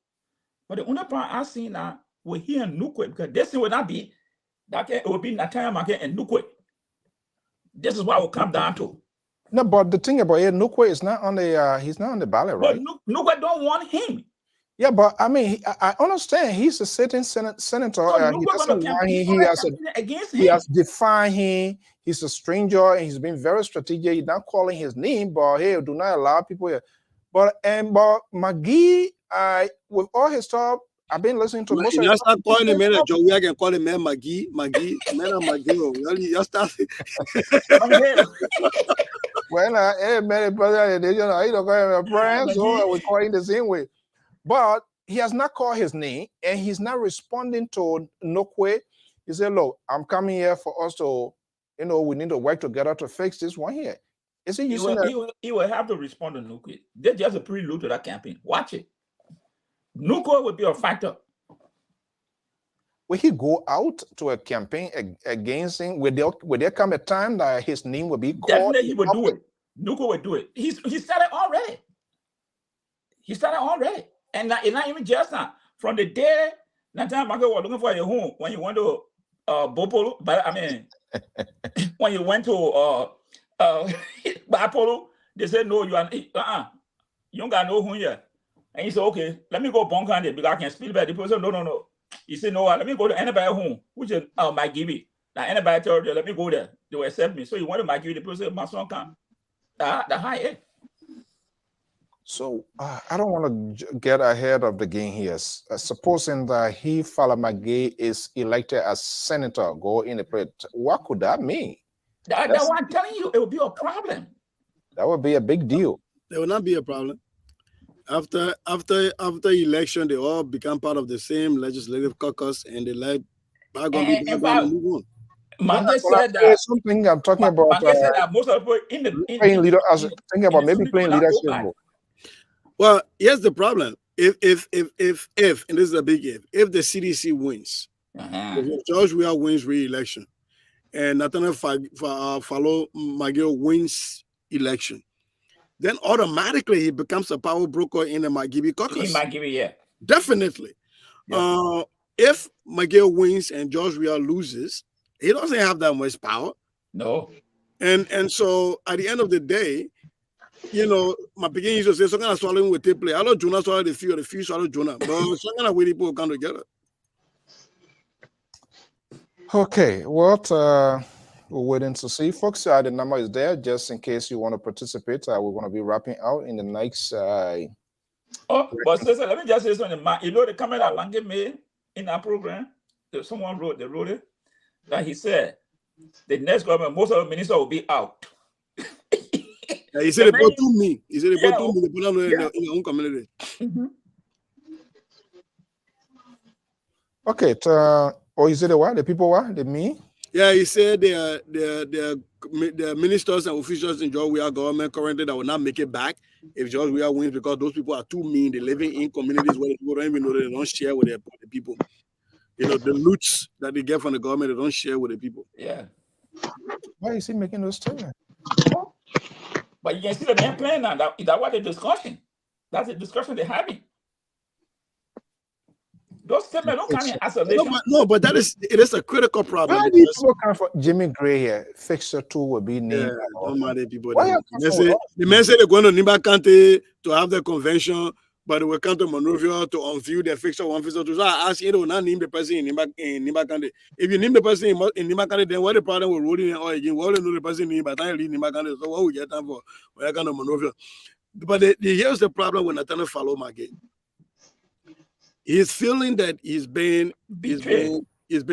But the only part I see now with he and Nukwe, because this will not be that it will be Nathaniel Mangel and Nukwe. This is what will come down to. No, but the thing about it, Nukwe is not on the he's not on the ballot, right? But Nukwe don't want him. Yeah, but I mean, I understand he's a sitting senator. So He has defined him. He's a stranger, and he's been very strategic. He's not calling his name, but hey, do not allow people here. But McGee, with all his stuff, I've been listening to most of it. Start calling him man, Joey. I can call him man Maggie, man Maggie. You start. Well, hey, man, brother, you know, I don't call him a friend, so we call him the same way. But he has not called his name, and he's not responding to Nukwe. He said, "Look, I'm coming here for us to, you know, we need to work together to fix this one here." Is he using that? He will have to respond to Nukwe. They're just a prelude to that campaign. Watch it. Nukwe will be a factor. Will he go out to a campaign against him? Will there come a time that his name will be called? Definitely he will do it. Nukwe will do it. He started already. And it's not even just now. From the day Nathaniel Mangel was looking for a home, when you went to Bopolo, but I mean, when you went to Bapolo, they said, no, you don't got no home here. And he said, okay, let me go Bonkan there because I can speak better. The person said, no. He said, no, let me go to anybody home, which is my Gibby. Now anybody told you, let me go there. They will accept me. So he went to my Gibby. The person said, my son come. The high end. So I don't want to get ahead of the game here. Supposing that he, Fala McGee, is elected as senator, go in the plate, what could that mean? That's what I'm telling you. It would be a problem. That would be a big deal. There will not be a problem. After election, they all become part of the same legislative caucus, and they like are going to move on. Mangel said that something I'm talking about. Mangel said that most of the people playing leader. I was thinking about maybe playing leadership. Well, here's the problem. If and this is a big if the CDC wins, if George Weah wins re-election, and Nathaniel Mangel wins election, then automatically he becomes a power broker in the McGibby caucus. He might give it, yeah. Definitely. Yeah. If McGill wins and George Weah loses, he doesn't have that much power. No. And so at the end of the day, you know, my beginning used to say, so kind of swallowing with the play. I don't Jonah swallow the few swallow Jonah. But so kind of way people come together. Okay, what we're waiting to see, folks. The number is there just in case you want to participate. We're going to be wrapping out in the next. Oh, but listen, let me just say something. You know, the comment that Lange made in our program, someone wrote it, that he said the next government, most of the ministers will be out. He said they brought to me. He said they brought to me. They put them in their own community. Mm-hmm. Okay, or is it the what? The people what? The me? Yeah, he said the ministers and officials in George Weah government currently that will not make it back if George Weah wins because those people are too mean. They're living in communities where the people don't even know they don't share with the people. You know, the loots that they get from the government, they don't share with the people. Yeah. Why is he making those statements? But you can see the main plan now. That's what the discussion. That's the discussion they're having. Those statements don't come in isolation. But it is a critical problem. Why do people come for Jimmy Gray here? Fixer 2 will be named. Yeah, don't matter people. The men say they're going to Nimba County to have the convention, but they will come to Monrovia to unveil their fixture 1, fixture 2. So I ask you to not name the person in Nimba County. If you name the person in Nimba County, then what the problem with rolling in oil again? What will know the person in Nimba County? So what we get time for? We're going to Monrovia. But here's the problem when Nathaniel follow my game. He's feeling that he's been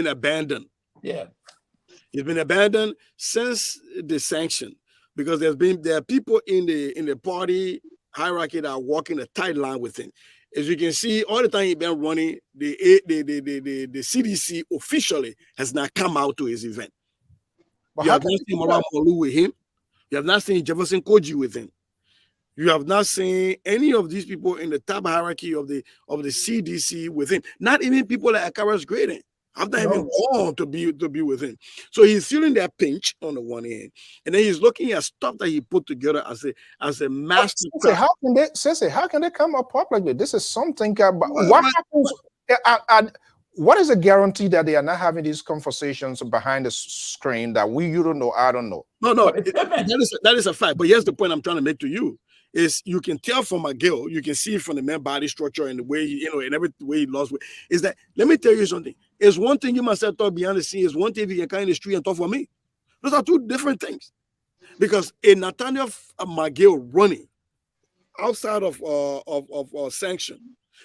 abandoned. Yeah. He's been abandoned since the sanction because there are people in the party hierarchy that are walking a tight line with him. As you can see, all the time he's been running, the CDC officially has not come out to his event. But you have not seen Mora Molu with him. You have not seen Jefferson Koji with him. You have not seen any of these people in the top hierarchy of the CDC with him. Not even people like Akaras Graydon. I'm not even want to be with him. So he's feeling that pinch on the one hand, and then he's looking at stuff that he put together as a master. How can they come up publicly? This is something. What happens? What is the guarantee that they are not having these conversations behind the screen that you don't know? I don't know. No, that is a fact. But here's the point I'm trying to make to you. Is you can tell from McGill, you can see from the man body structure and the way and every way he lost weight. Is that, let me tell you something. It's one thing you must have thought behind the scenes. One thing you can come in the street and talk for me. Those are two different things. Because a Nathaniel McGill running outside of sanction,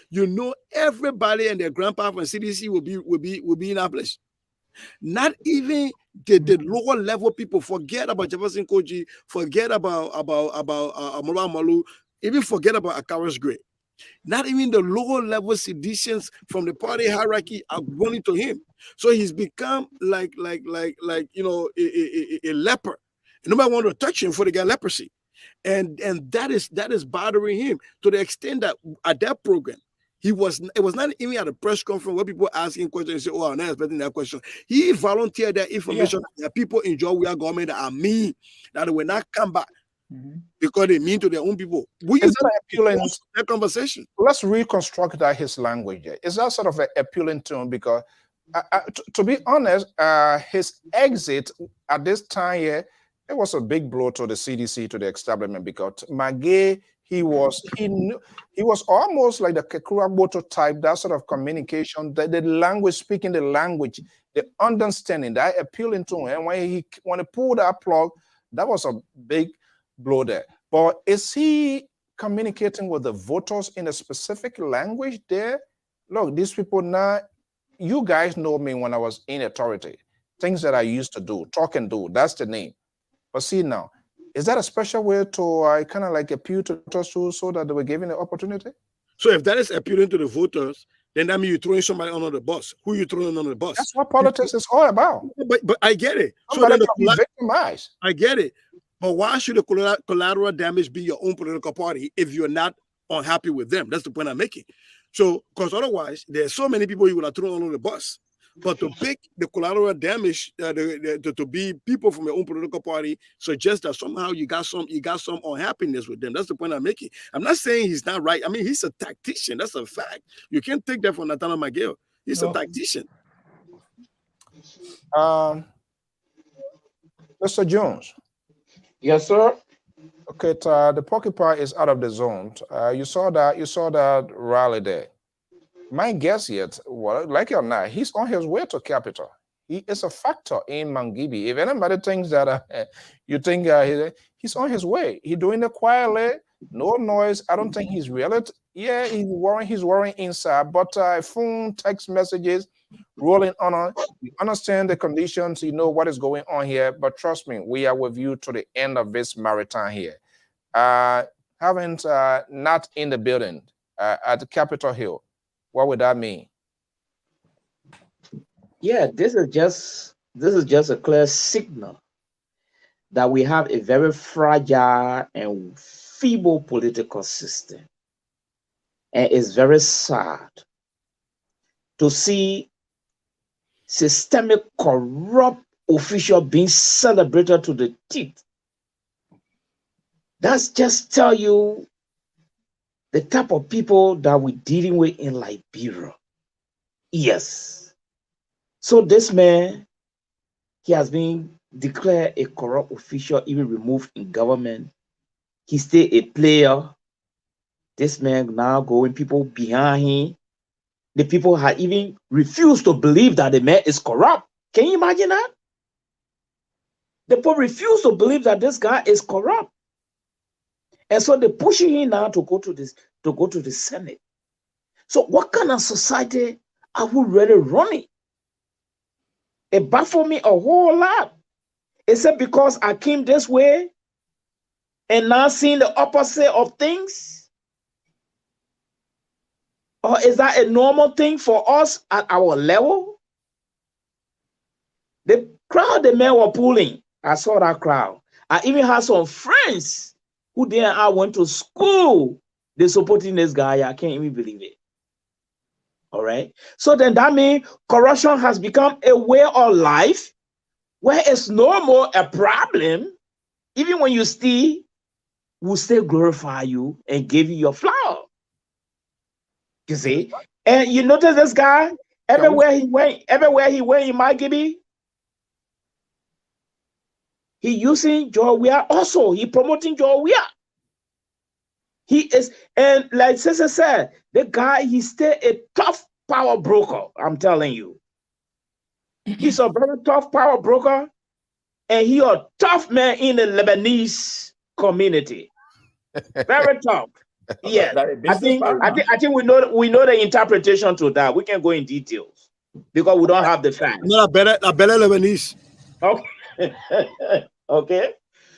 you know everybody and their grandpa from CDC will be in that place. Not even the lower level people. Forget about Jefferson Koji, forget about Mora Malu, even forget about Akaras Gray. Not even the lower level seditians from the party hierarchy are running to him. So he's become like a leper. Nobody want to touch him for the guy leprosy. And that is bothering him to the extent that at that program, it was not even at a press conference where people asking questions and say, "Oh, I'm not expecting that question." He volunteered that information that people in George Weah government that are mean, that they will not come back because they mean to their own people. Is that appealing? That conversation. Let's reconstruct his language. Is that sort of appealing to him? Because to be honest, his exit at this time here, it was a big blow to the CDC, to the establishment, because McGill, he was almost like the Kekuraboto type, that sort of communication, the language, speaking the language, the understanding, that appealing to him. And when he pulled that plug, that was a big blow there. But is he communicating with the voters in a specific language there? Look, these people now, you guys know me when I was in authority. Things that I used to do, talk and do, that's the name. But see now, is that a special way to kind of like appeal to voters so that they were given the opportunity? So if that is appealing to the voters, then that means you're throwing somebody under the bus. Who are you throwing under the bus? That's what politics is all about. But I get it. Somebody can be victimized. I get it. But why should the collateral damage be your own political party if you're not unhappy with them? That's the point I'm making. So, because otherwise, there's so many people you would have thrown under the bus. But to pick the collateral damage to be people from your own political party suggests that somehow you got some unhappiness with them. That's the point I'm making. I'm not saying he's not right. I mean, he's a tactician. That's a fact. You can't take that from Nathaniel McGill. He's a tactician. Mr. Jones. Yes, sir. Okay, the porcupine is out of the zone. You saw that rally there. My guess yet, well, like it or not, he's on his way to capital. He is a factor in Mangibi. If anybody thinks that you think he's on his way, he's doing it quietly, no noise. I don't think he's really. Yeah, he's worrying inside, but phone, text messages, rolling on. You understand the conditions, you know what is going on here. But trust me, we are with you to the end of this marathon here. Haven't not in the building at Capitol Hill. What would that mean? Yeah, this is just a clear signal that we have a very fragile and feeble political system. And it's very sad to see systemic corrupt official being celebrated to the teeth. That's just tell you the type of people that we're dealing with in Liberia. Yes. So this man, he has been declared a corrupt official, even removed in government. He's still a player. This man now going people behind him. The people had even refused to believe that the man is corrupt. Can you imagine that? The people refuse to believe that this guy is corrupt. And so they're pushing him now to go to the Senate. So what kind of society are we really running? It baffled me a whole lot. Except because I came this way and now seeing the opposite of things? Or is that a normal thing for us at our level? The crowd the men were pulling, I saw that crowd. I even had some friends who then I went to school. They're supporting this guy. I can't even believe it. All right. So then that means corruption has become a way of life where it's no more a problem. Even when you steal, we'll still glorify you and give you your flower. You see? And you notice this guy, everywhere he went in Magibby, he using Joe Weah also. He promoting Joe Weah. He is, and like Cesar said, the guy, he's still a tough power broker. I'm telling you. He's a very tough power broker, and he a tough man in the Lebanese community. Very tough. Yeah. I think we know the interpretation to that. We can go in details because we don't have the facts. No, I better Lebanese. Okay. Okay.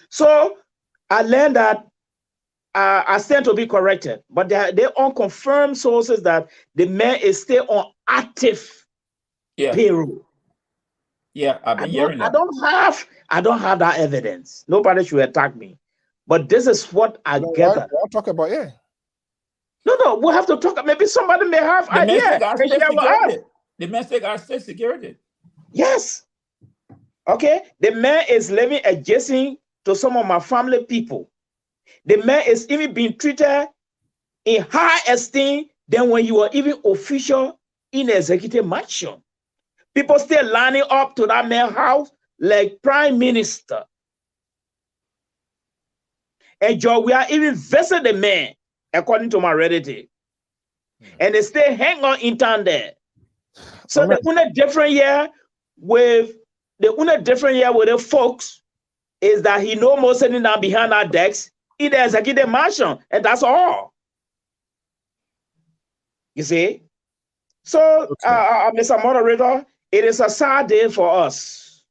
So I learned that I stand to be corrected, but they're unconfirmed sources that the man is still on active payroll. Yeah, I've been hearing that. I don't have that evidence. Nobody should attack me. But this is what I gather. I'll talk about No, we'll have to talk. Maybe somebody may have idea. The man said got state security. Yes. Okay. The man is living adjacent to some of my family people. The man is even being treated in high esteem than when you were even official in the executive mansion. People still lining up to that man's house like prime minister. And Joe, we are even visit the man, according to my relative. And they still hang on in town there. So the only different year with the folks is that he no more sitting down behind our decks in the executive mansion, and that's all. You see? So, Mr. Moderator, it is a sad day for us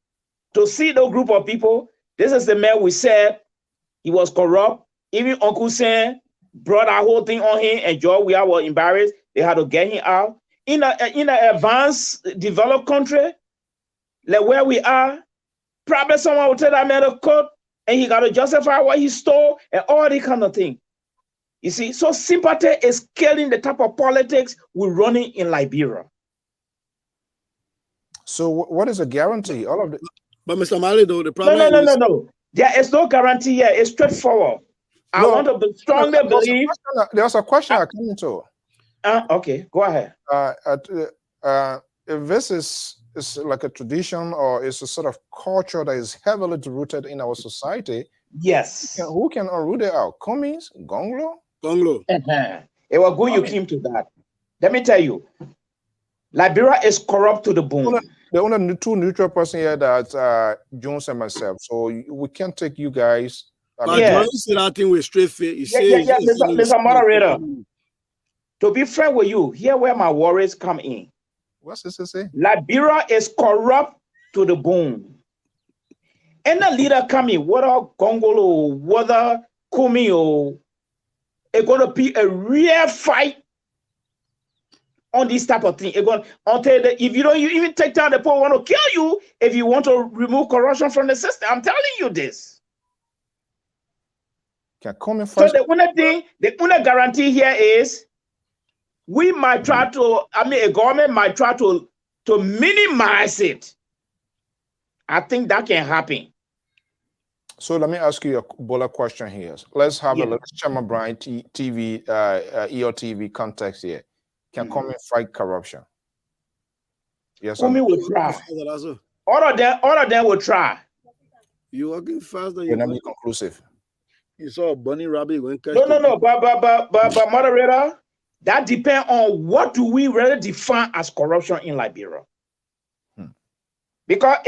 to see the group of people. This is the man we said he was corrupt. Even Uncle Sam brought that whole thing on him, and Joe, we were embarrassed. They had to get him out. In an advanced, developed country, like where we are, probably someone will tell that man to court, and he got to justify what he stole and all that kind of thing. You see, so sympathy is killing the type of politics we're running in Liberia. So what is a guarantee? All of the But Mr. Mali, though, the No, problem is no. There is no guarantee here. It's straightforward. I want to strongly believe. There's a question I came into. Okay, go ahead. If this is like a tradition or it's a sort of culture that is heavily rooted in our society, yes, who can unroot it out? Cummings, Gonglo? It was good you came to that. Let me tell you, Liberia is corrupt to the bone. The only two neutral person here that's Jones and myself. So we can't take you guys. But Jones said that thing with straight face. Mr. Moderator, to be fair with you, here where my worries come in. What's this to say? Liberia is corrupt to the bone. Any leader coming, whether Gongolo, whether Kumi, it's going to be a real fight on this type of thing. If you don't even take down the poor, want to kill you if you want to remove corruption from the system. I'm telling you this. Can come in first. So the only guarantee here is we might try to, a government might try to minimize it. I think that can happen. So let me ask you a bullet question here. Let's have a look at Chairman Brian TV, EO-TV context here. Can come and fight corruption? Yes, Kumi will try. All of them will try. You working faster. You're not conclusive. You saw Bunny Rabbit when No. But moderator, that depends on what do we really define as corruption in Liberia. Because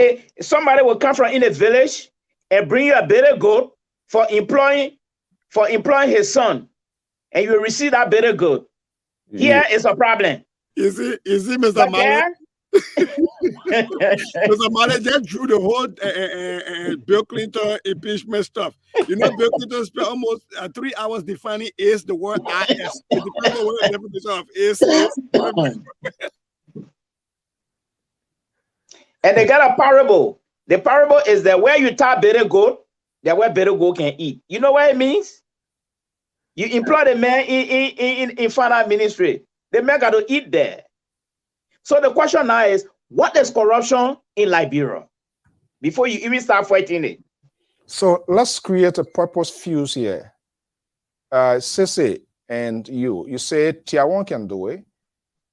somebody will come from in a village and bring you a better goat for employing his son, and you will receive that better goat. Here is a problem. Is it Mr. Mali? Mr. Mali just drew the whole Bill Clinton impeachment stuff. You know, Bill Clinton spent almost 3 hours defining is the word IS. It depends on what the definition of is. And they got a parable. The parable is that where you tie better goat, that where better goat can eat. You know what it means? You employ the man in finance ministry. The man got to eat there. So the question now is, what is corruption in Liberia? Before you even start fighting it. So let's create a purpose fuse here. Sissy and you say Tiawan can do it.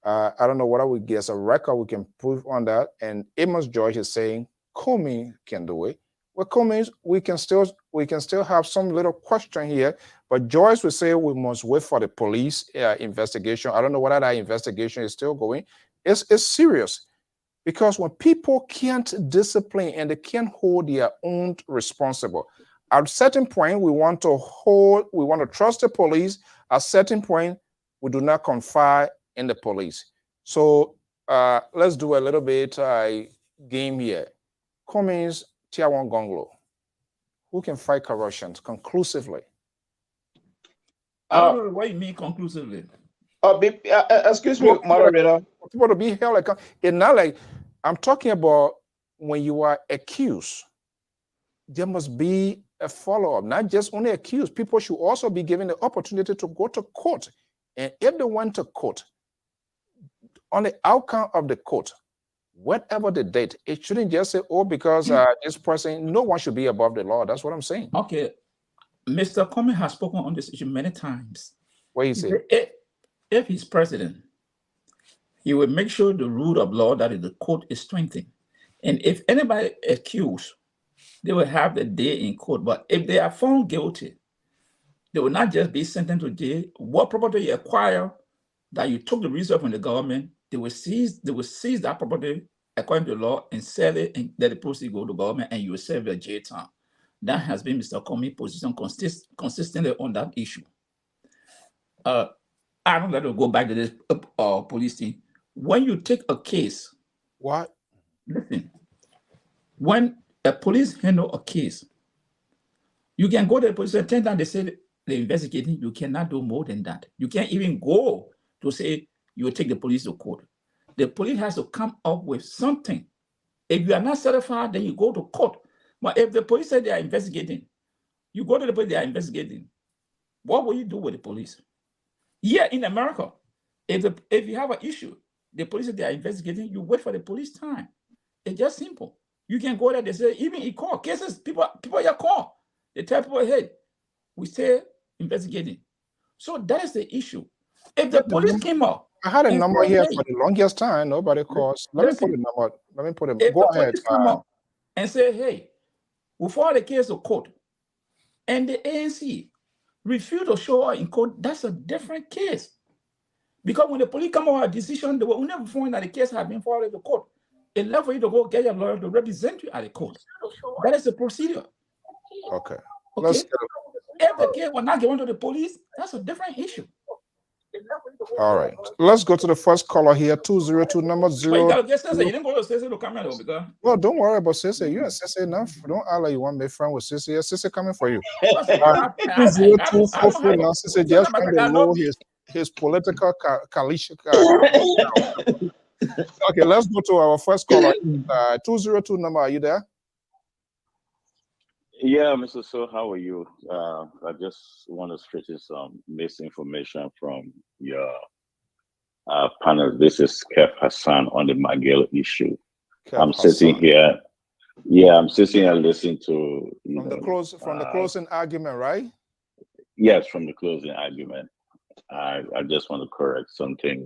I don't know whether we get a record we can prove on that. And Amos George is saying Kumi can do it. Well, Kumi, we can still have some little question here, but Joyce will say we must wait for the police investigation. I don't know whether that investigation is still going. It's serious because when people can't discipline and they can't hold their own responsible, at a certain point we want to trust the police. At a certain point, we do not confide in the police. So let's do a little bit game here. Cummings, Tiawan Gonglo, who can fight corruption conclusively? I don't know what you mean conclusively. Excuse me, moderator. People to be held like it's not like I'm talking about when you are accused. There must be a follow-up, not just only accused. People should also be given the opportunity to go to court. And if they went to court, on the outcome of the court, whatever the date, it shouldn't just say, oh, because this person, no one should be above the law. That's what I'm saying. Okay. Mr. Comey has spoken on this issue many times. What is it? If he's president, he will make sure the rule of law that is the court is strengthened. And if anybody accused, they will have the day in court. But if they are found guilty, they will not just be sentenced to jail. What property you acquire that you took the reserve from the government, they will seize that property according to the law and sell it, and let the proceeds go to government, and you will serve your jail time. That has been Mr. Comey's position consistently on that issue. I don't let it go back to this police thing. When you take a case, what? Listen, when a police handle a case, you can go to the police and tell them they say they're investigating. You cannot do more than that. You can't even go to say you will take the police to court. The police has to come up with something. If you are not satisfied, then you go to court. But if the police say they are investigating, you go to the police, they are investigating. What will you do with the police? Here in America, if you have an issue, the police say they are investigating, you wait for the police time. It's just simple. You can go there. They say even in court cases, people are called. They tell people, hey, we stay investigating. So that is the issue. If the police came up, I had a and number said, here hey, for the longest time. Nobody calls. Let me put a number. Let me put it. if Go the ahead. police come up and say, hey, we file the case to court, and the ANC refuse to show up in court, that's a different case. Because when the police come up with a decision, they will never find that the case has been filed to court. It's left for you to go get your lawyer to represent you at the court. That is the procedure. Okay. Okay. If the case will not given to the police, that's a different issue. All right. Let's go to the first caller here. 202 number 0. But you gotta get Sese. You didn't go to Sese to come here because. Well, don't worry about Sissy. You are Sissy enough. Don't act like you want to be friend with Sissy. Yeah, Sissy coming for you. 20244 now. Sissy just trying to know his political coalition. Okay, let's go to our first caller. 202 number. Are you there? Yeah, Mr. Soe, how are you? I just want to straighten some misinformation from your panel. This is Kef Hassan on the Magil issue. I'm sitting here. Yeah, I'm sitting here listening to from the closing argument, right? Yes, from the closing argument. I just want to correct something.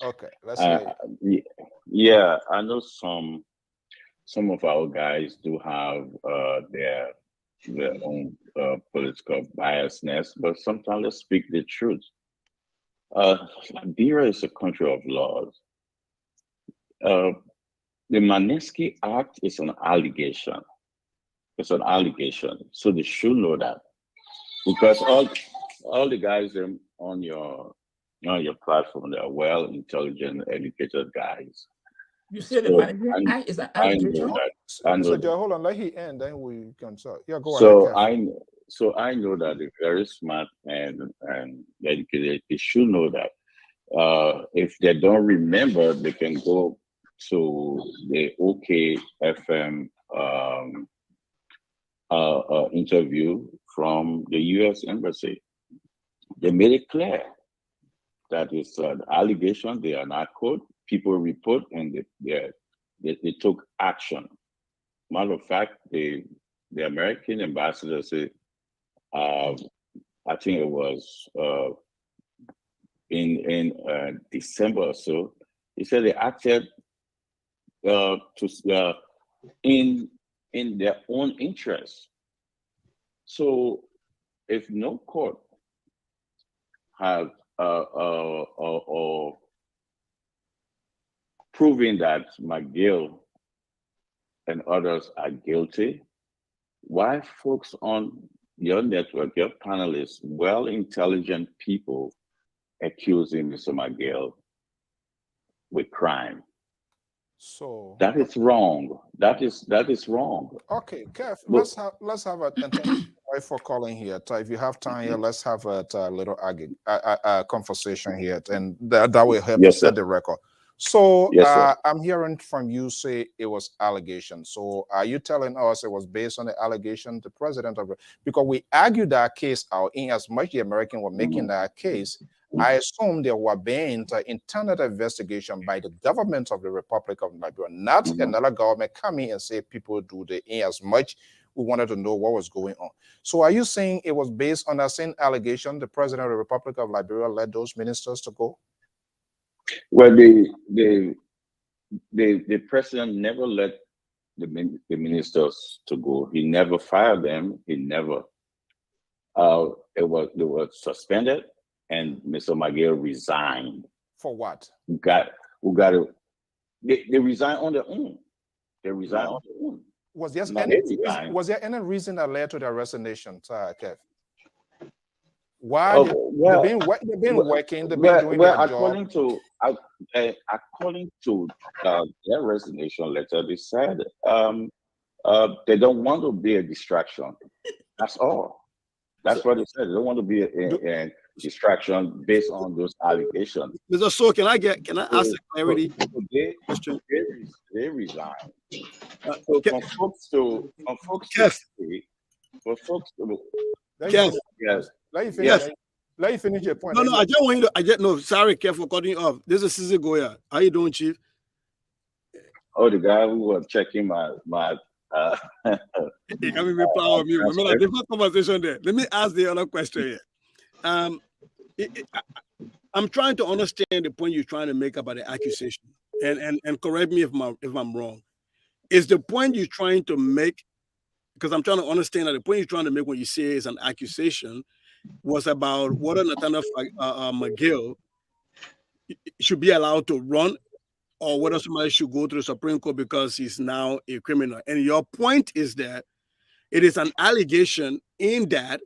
Okay, let's see. Yeah, I know some of our guys do have their own political biasness, but sometimes let's speak the truth. Liberia is a country of laws. The Magnitsky Act is an allegation. It's an allegation, so they should know that, because all the guys on your platform, they are well intelligent, educated guys. You say the Management Act is an allegation? I know that. Hold on, let him end, then we can talk. Yeah, go ahead. So I know that they're very smart and educated. They should know that. If they don't remember, they can go to the OKFM interview from the U.S. Embassy. They made it clear that it's an allegation. They are not caught. People report and they took action. Matter of fact, the American ambassador said, I think it was in December or so, he said they acted in their own interest. So if no court have proving that McGill and others are guilty, why folks on your network, your panelists, well-intelligent people accusing Mr. McGill with crime? So that is wrong. That is wrong. Okay, Kev, let's have a right for calling here. If you have time here, let's have a little conversation here, and that will help us set the record. So I'm hearing from you say it was allegation. So are you telling us it was based on the allegation the president of, because we argued that case out in as much the American were making that case, I assume there were being internal investigation by the government of the Republic of Liberia, not another government coming and say people do the in as much. We wanted to know what was going on. So are you saying it was based on that same allegation the president of the Republic of Liberia let those ministers to go? Well, the president never let the ministers to go. He never fired them. He never. They were suspended, and Mr. McGill resigned. For what? They resigned on their own. They resigned on their own. Was there any reason that led to their resignation, Kev? Why they've been working, they've been doing their according job. According to their resignation letter, they said they don't want to be a distraction. That's all. That's what they said. They don't want to be a distraction based on those allegations. Mr. Soe, can I ask a clarity? They resigned. Let you finish your point. No, I just want you to. Sorry, Kev, for cutting you off. This is Sisi Goya. How you doing, Chief? Oh, the guy who was checking my He can reply on me. Remember, different conversation there. Let me ask the other question here. I'm trying to understand the point you're trying to make about the accusation, and correct me if I'm wrong. Is the point you're trying to make, because I'm trying to understand that the point you're trying to make when you say it's an accusation was about whether Nathaniel McGill should be allowed to run, or whether somebody should go to the Supreme Court because he's now a criminal. And your point is that it is an allegation in that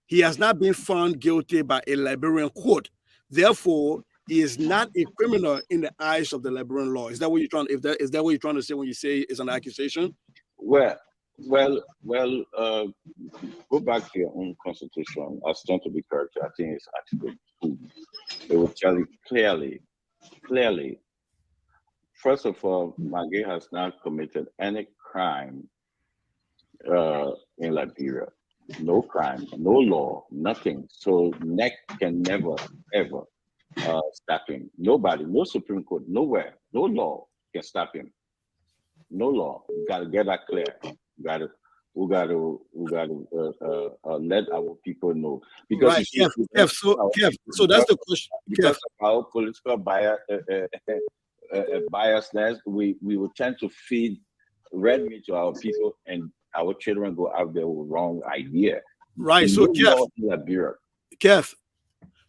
he has not been found guilty by a Liberian court. Therefore, he is not a criminal in the eyes of the Liberian law. Is that what you're trying? Is that what you're trying to say when you say it's an accusation? Well, go back to your own constitution. I stand to be correct. I think it's Article 2. It will tell you clearly. First of all, McGill has not committed any crime in Liberia. No crime, no law, nothing. So NEC can never, ever stop him. Nobody, no Supreme Court, nowhere, no law can stop him. No law. You gotta get that clear. We gotta let our people know. Because right, Kev, so that's the question. Because of our political biasness, we will tend to feed red meat to our people, and our children go out there with wrong idea. Right. So Kev.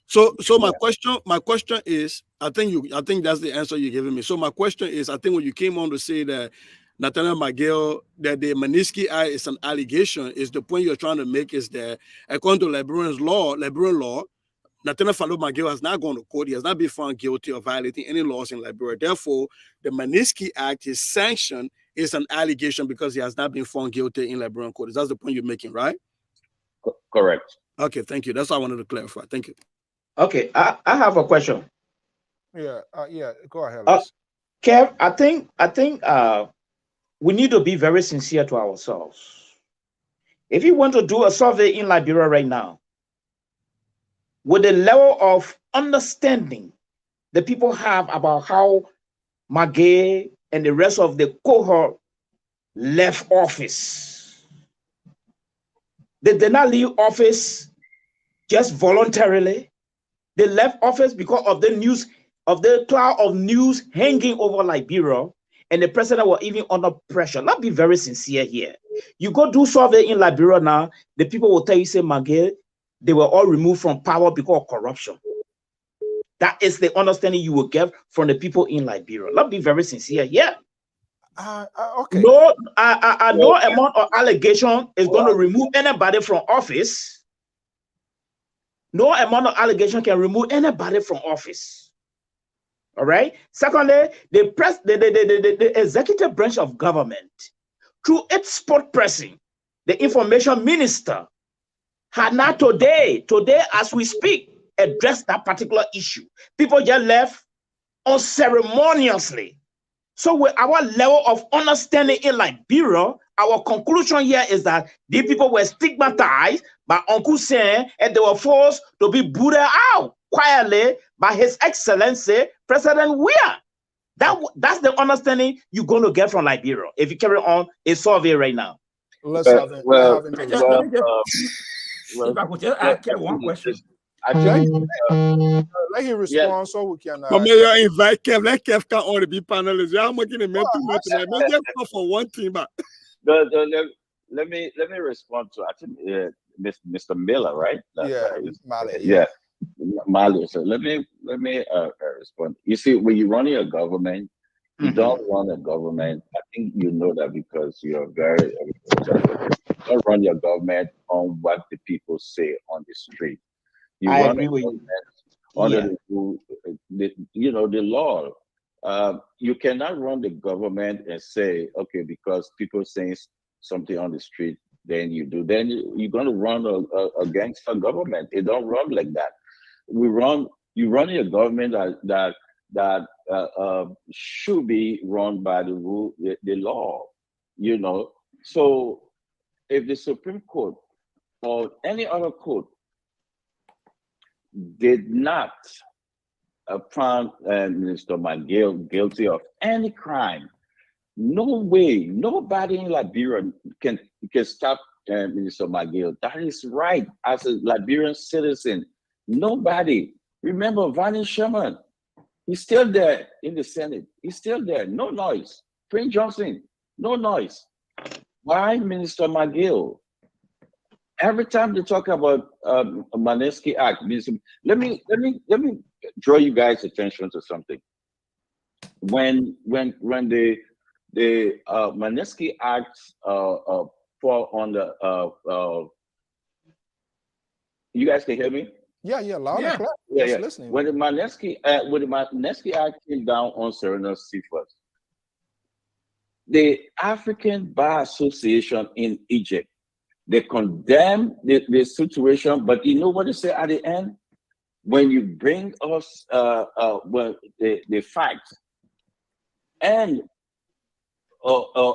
So my question is, I think that's the answer you're giving me. So my question is, I think when you came on to say that Nathaniel McGill, that the Magnitsky Act is an allegation, is the point you're trying to make is that according to Liberian law, Nathaniel McGill has not gone to court. He has not been found guilty of violating any laws in Liberia. Therefore, the Magnitsky Act, his sanction, is an allegation because he has not been found guilty in Liberian court. That's the point you're making, right? Correct. Okay, thank you. That's what I wanted to clarify. Thank you. Okay, I have a question. Yeah, go ahead. Kev, I think we need to be very sincere to ourselves. If you want to do a survey in Liberia right now, with the level of understanding the people have about how McGill and the rest of the cohort left office, they did not leave office just voluntarily. They left office because of the news, of the cloud of news hanging over Liberia, and the president was even under pressure. Let's be very sincere here. You go do survey in Liberia now, the people will tell you, say, McGill, they were all removed from power because of corruption. That is the understanding you will get from the people in Liberia. Let's be very sincere here. Okay. No amount of allegation is going to remove anybody from office. No amount of allegation can remove anybody from office. All right. Secondly, the executive branch of government, through its spokesperson, the information minister, had not today as we speak, addressed that particular issue. People just left unceremoniously. So with our level of understanding in Liberia, our conclusion here is that these people were stigmatized by Uncle Sam, and they were forced to be booted out quietly by His Excellency President Weah. That's the understanding you're going to get from Liberia if you carry on a survey right now. If I could just ask one question. Let him respond so we can. Mayor invite Kev. Let Kev come on to be panelist. Yeah, I'm making a mental tonight. Maybe just for one thing, but let me respond to, I think, Mr. Miller, right? Mali. Yeah, Mali. So let me respond. You see, when you run your government, you don't run a government. I think you know that because you're very. You don't run your government on what the people say on the street. You run a government under the law. You cannot run the government and say, okay, because people saying something on the street, then you do. Then you're going to run a gangster government. It don't run like that. You run a government that should be run by the rule, the law. So if the Supreme Court or any other court did not find Minister McGill guilty of any crime, No way. Nobody in Liberia can stop Minister McGill. That is right. As a Liberian citizen, nobody. Remember, Vani Sherman. He's still there in the Senate. He's still there. No noise. Prince Johnson. No noise. Why Minister McGill? Every time they talk about Manesky Act, let me draw you guys' attention to something. When the Manesky Act fall on the you guys can hear me? Yeah, loud and clear. Yeah. Listening. When the Manesky Act came down on Serena Seaford, the African Bar Association in Egypt, they condemned the situation, but you know what they say at the end? When you bring us the facts and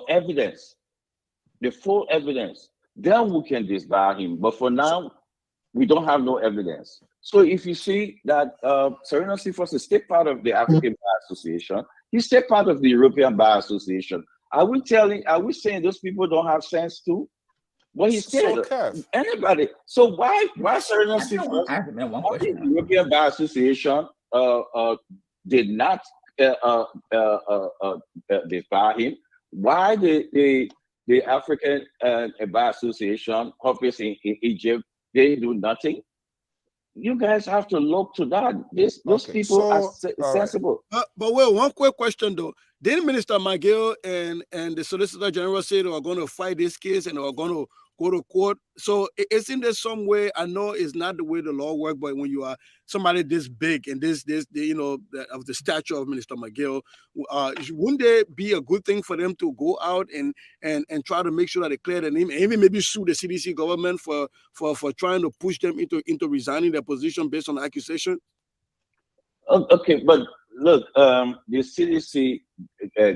evidence, the full evidence, then we can disbar him. But for now, we don't have no evidence. So if you see that Serena Seaford is still part of the African Bar Association, he's still part of the European Bar Association. Are we saying those people don't have sense too? Well, he's still anybody. So why Serena Seaford, the European Bar Association did not disbar him? Why the African Bar Association office in Egypt, they do nothing? You guys have to look to that. Those people are sensible. Right. But well, one quick question though. Didn't Minister McGill and the Solicitor General say they were going to fight this case and they were going to go to court? So isn't there some way? I know it's not the way the law works, but when you are somebody this big and this of the stature of Minister McGill, wouldn't there be a good thing for them to go out and try to make sure that they clear the name and even maybe sue the CDC government for trying to push them into resigning their position based on accusation? Okay, but look, the CDC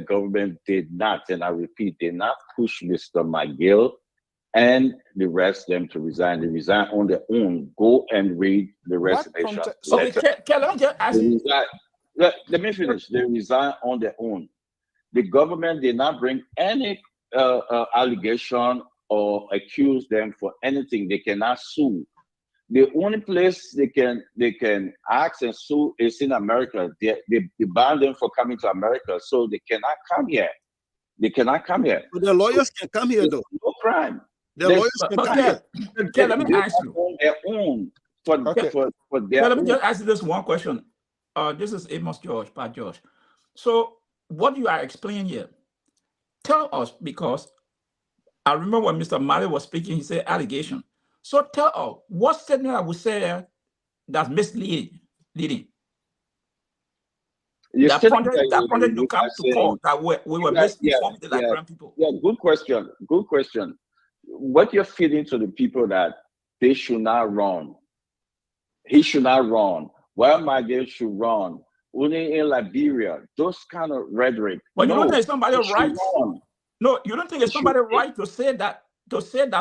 government did not, and I repeat, did not push Mr. McGill and the rest of them to resign. They resign on their own. Go and read the resignation. Let me finish. They resign on their own. The government did not bring any allegation or accuse them for anything. They cannot sue. The only place they can ask and sue is in America. They ban them for coming to America, so they cannot come here. They cannot come here. But the lawyers can come here, though. No crime. The lawyers can come here. Let me ask you. On their own for their let me own. just ask you this one question. This is Amos George, Pat George. So what you are explaining here, tell us, because I remember when Mr. Malley was speaking, he said allegation. So tell us, what statement I would say that's misleading? That pointed to come to court that we were misinformed the Liberian people. Yeah, good question. Good question. What you're feeding to the people that they should not run. He should not run. While McGill should run. Only in Liberia, those kind of rhetoric. But you don't think it's somebody right? No, you don't think it's somebody right to say that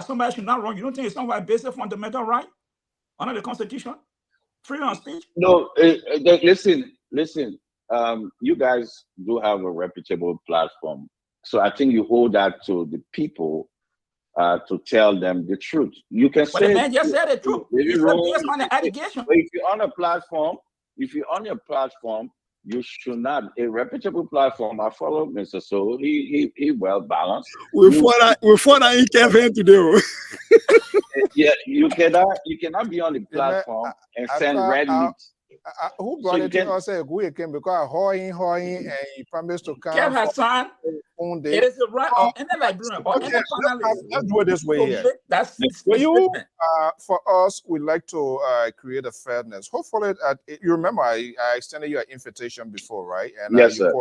somebody should not run? You don't think it's somebody basic fundamental right under the Constitution? Freedom of speech? No, listen. You guys do have a reputable platform. So I think you owe that to the people to tell them the truth. You can say the man just said the truth. It's based on the allegation. If you're on a platform, you should not. A reputable platform. I follow Mr. Soe. He well balanced. We fought that in campaign today. Yeah, you cannot be on the platform and send red meat. Who brought it in? I said we came because hoing and he promised to come. Kev Hassan, it is the right of any Liberian or any panelist. Let's do it this way here. That's for us, we like to create a fairness. Hopefully, you remember I extended you an invitation before, right? And yes, sir.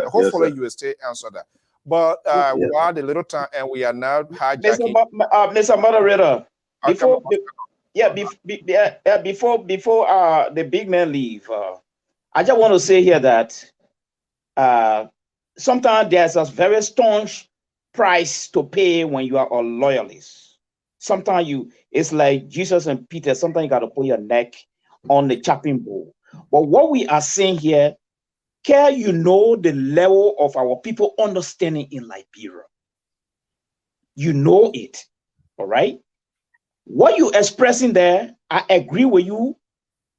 Hopefully, you will still answer that. But we are the little time, and we are now hijacking. Mr. Moderator, before the big man leave, I just want to say here that sometimes there's a very staunch price to pay when you are a loyalist. Sometimes it's like Jesus and Peter. Sometimes you got to put your neck on the chopping board. But what we are saying here Care, you know the level of our people understanding in Liberia. You know it, all right? What you expressing there, I agree with you.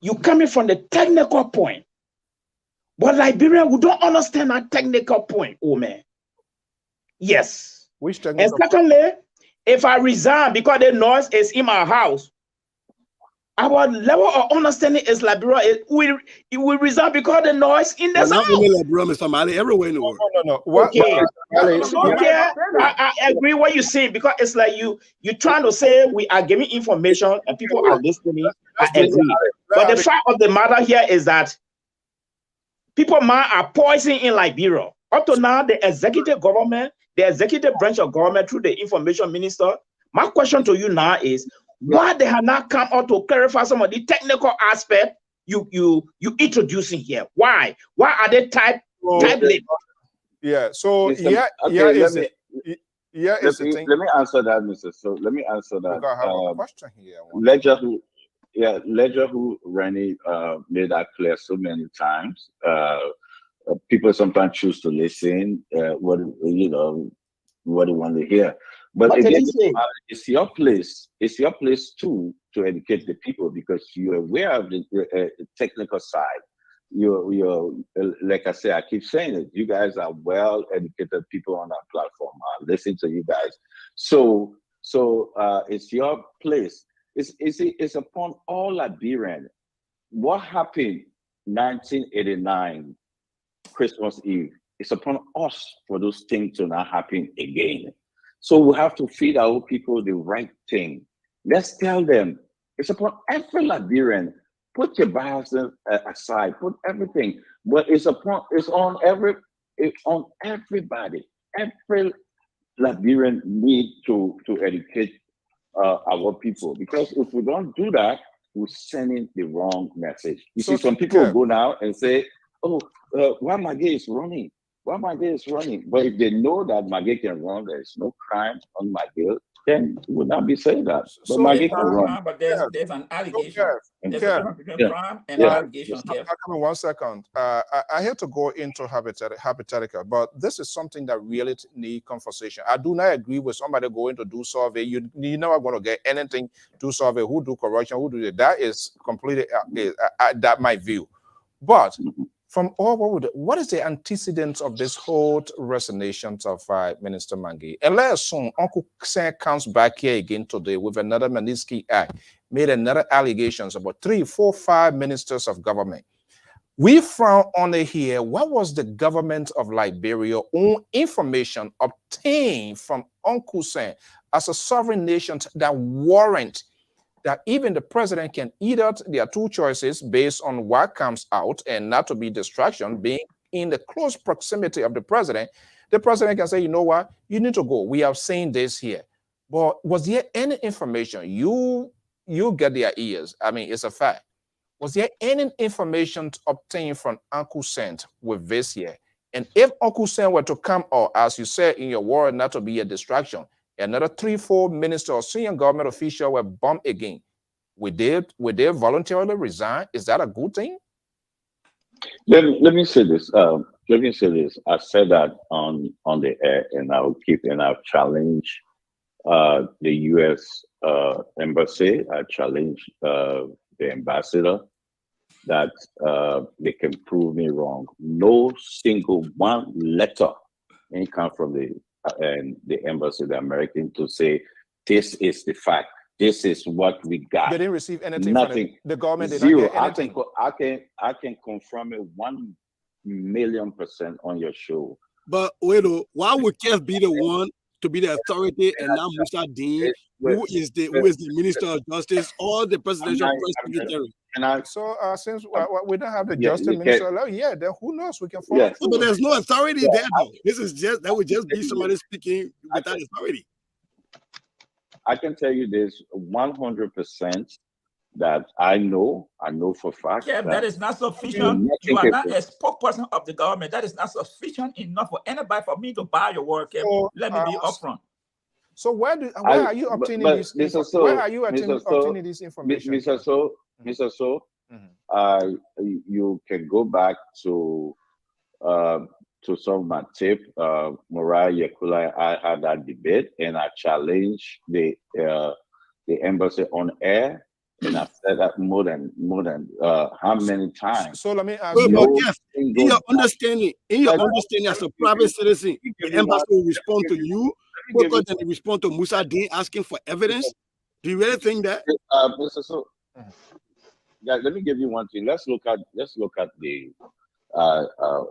You coming from the technical point. But Liberia, we don't understand that technical point, oh man. Yes. Which And technical secondly, if I resign because the noise is in my house, our level of understanding is Liberia. It will resign because the noise in this Not house. only Liberia, Mr. Mali, everywhere in the world. No. What? Okay. Alex, So yeah, I agree what you're saying because it's like you're trying to say we are giving information and people are listening. I agree. But the fact of the matter here is that people mind are poisoning in Liberia. Up to now, the executive government, the executive branch of government through the information minister. My question to you now is why they have not come out to clarify some of the technical aspect you introducing here? Why? Why are they type label? Yeah. So Mr. yeah, Okay, yeah. let Is me- it? Yeah, it's the thing. Let me answer that, Mr. So let me answer that. Because I have a question here. Ledger who Rennie made that clear so many times. People sometimes choose to listen what they want to hear. But What again, did he say? it's your place. It's your place too to educate the people because you're aware of the technical side. You're like I say, I keep saying it. You guys are well educated people on our platform. I listen to you guys. So it's your place. It's upon all Liberians. What happened 1989 Christmas Eve? It's upon us for those things to not happen again. So we have to feed our people the right thing. Let's tell them it's upon every Liberian. Put your biases aside. Put everything. But it's on everybody. Every Liberian need to educate our people because if we don't do that, we're sending the wrong message. You see, some people go now and say, "Oh, why Maggie is running? Why Maggie is running?" But if they know that Maggie can run, there is no crime on Maggie, then we would not be saying that. But So Maggie can run. Crime, but there's an allegation. There's a difference between crime and allegation. Come in 1 second. I hate to go into hypothetical, but this is something that really need conversation. I do not agree with somebody going to do survey. You're never going to get anything to survey. Who do correction? Who do that? That is completely that my view. But from all what is the antecedents of this whole resignations of Minister Mangi? And let's assume Uncle Sam comes back here again today with another Magnitsky Act, made another allegations about 3, 4, 5 ministers of government. We found on here what was the government of Liberia own information obtained from Uncle Sam as a sovereign nation that warrant that even the president can either, there are 2 choices based on what comes out and not to be distraction, being in the close proximity of the president can say, you know what, you need to go. We have seen this here. But was there any information? You get their ears. I mean, it's a fact. Was there any information obtained from Uncle Sam with this here? And if Uncle Sam were to come out, as you said in your word, not to be a distraction, another 3, 4 ministers or senior government officials were bumped again, would they voluntarily resign? Is that a good thing? Let me say this. I said that on the air, and I've challenged the U.S. embassy. I challenged the ambassador that they can prove me wrong. No single one letter can come from the embassy, the American, to say this is the fact. This is what we got. They didn't receive anything. Nothing. From the government did Zero. not get anything. I can confirm it 1,000,000% on your show. But wait, why would Kev be the one to be the authority and not Musa Dean, who is the Minister of Justice or the presidential press secretary? So since we don't have the justice minister, then who knows? We can follow. Yes. But there's no authority there though. That would just be somebody speaking without authority. I can tell you this 100% that I know for a fact. Yeah, that is not sufficient. You are not a spokesperson of the government. That is not sufficient enough for anybody for me to buy your work. So, let me be upfront. So where are you obtaining this? Where are you obtaining this information? Mr. So, you can go back to to some of my tip, Mariah Yakula, I had that debate, and I challenged the embassy on air, and I said that more than how many times? So let me ask Well, you. but yes, in your understanding as a private citizen, the embassy will respond to you quicker than they respond to Musa Dean asking for evidence. Do you really think that? Mr. So, yeah, let me give you one thing. Let's look at the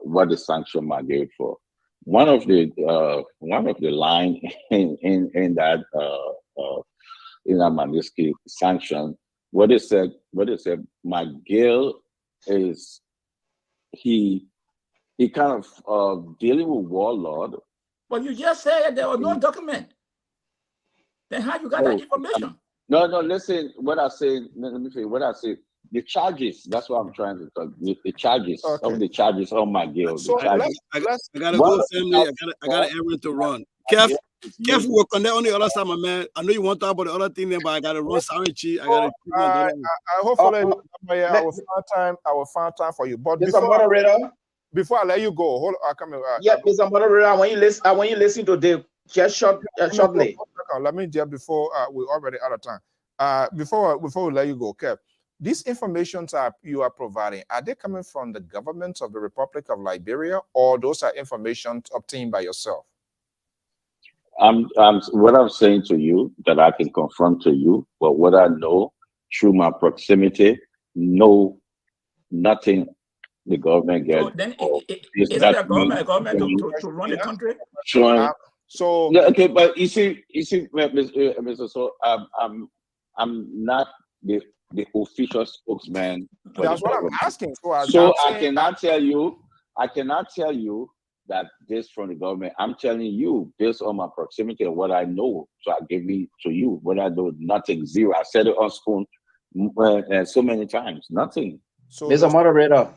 what the sanction might give for. One of the line in that Magnitsky sanction, what it said, McGill is he kind of dealing with warlord. But you just said there was no document. Then how you got that information? No, listen, what I say, let me say what I say. The charges, that's what I'm trying to talk. The charges, of the charges on McGill. So I gotta go, family. I got an errand to run. Careful, work on that on the other side, my man. I know you want to talk about the other thing there, but I gotta run. Sorry, Chi. I hopefully I will find time for you. But before I let you go, hold on, come here. Mr. Moderator, when you listen to the just shortly. Let me just before we're already out of time. Before we let you go, Kev, these informations you are providing, are they coming from the government of the Republic of Liberia, or those are information obtained by yourself? What I'm saying to you that I can confirm to you, but what I know through my proximity, no, nothing the government gets. So then is it a government to run the country? Sure. So yeah, okay, but you see, Mr. So I'm not the official spokesman. That's what I'm asking. So I cannot tell you that this from the government. I'm telling you based on my proximity and what I know. So I give it to you. What I know, nothing, zero. I said it on Spoon so many times, nothing. So Mr. Moderator,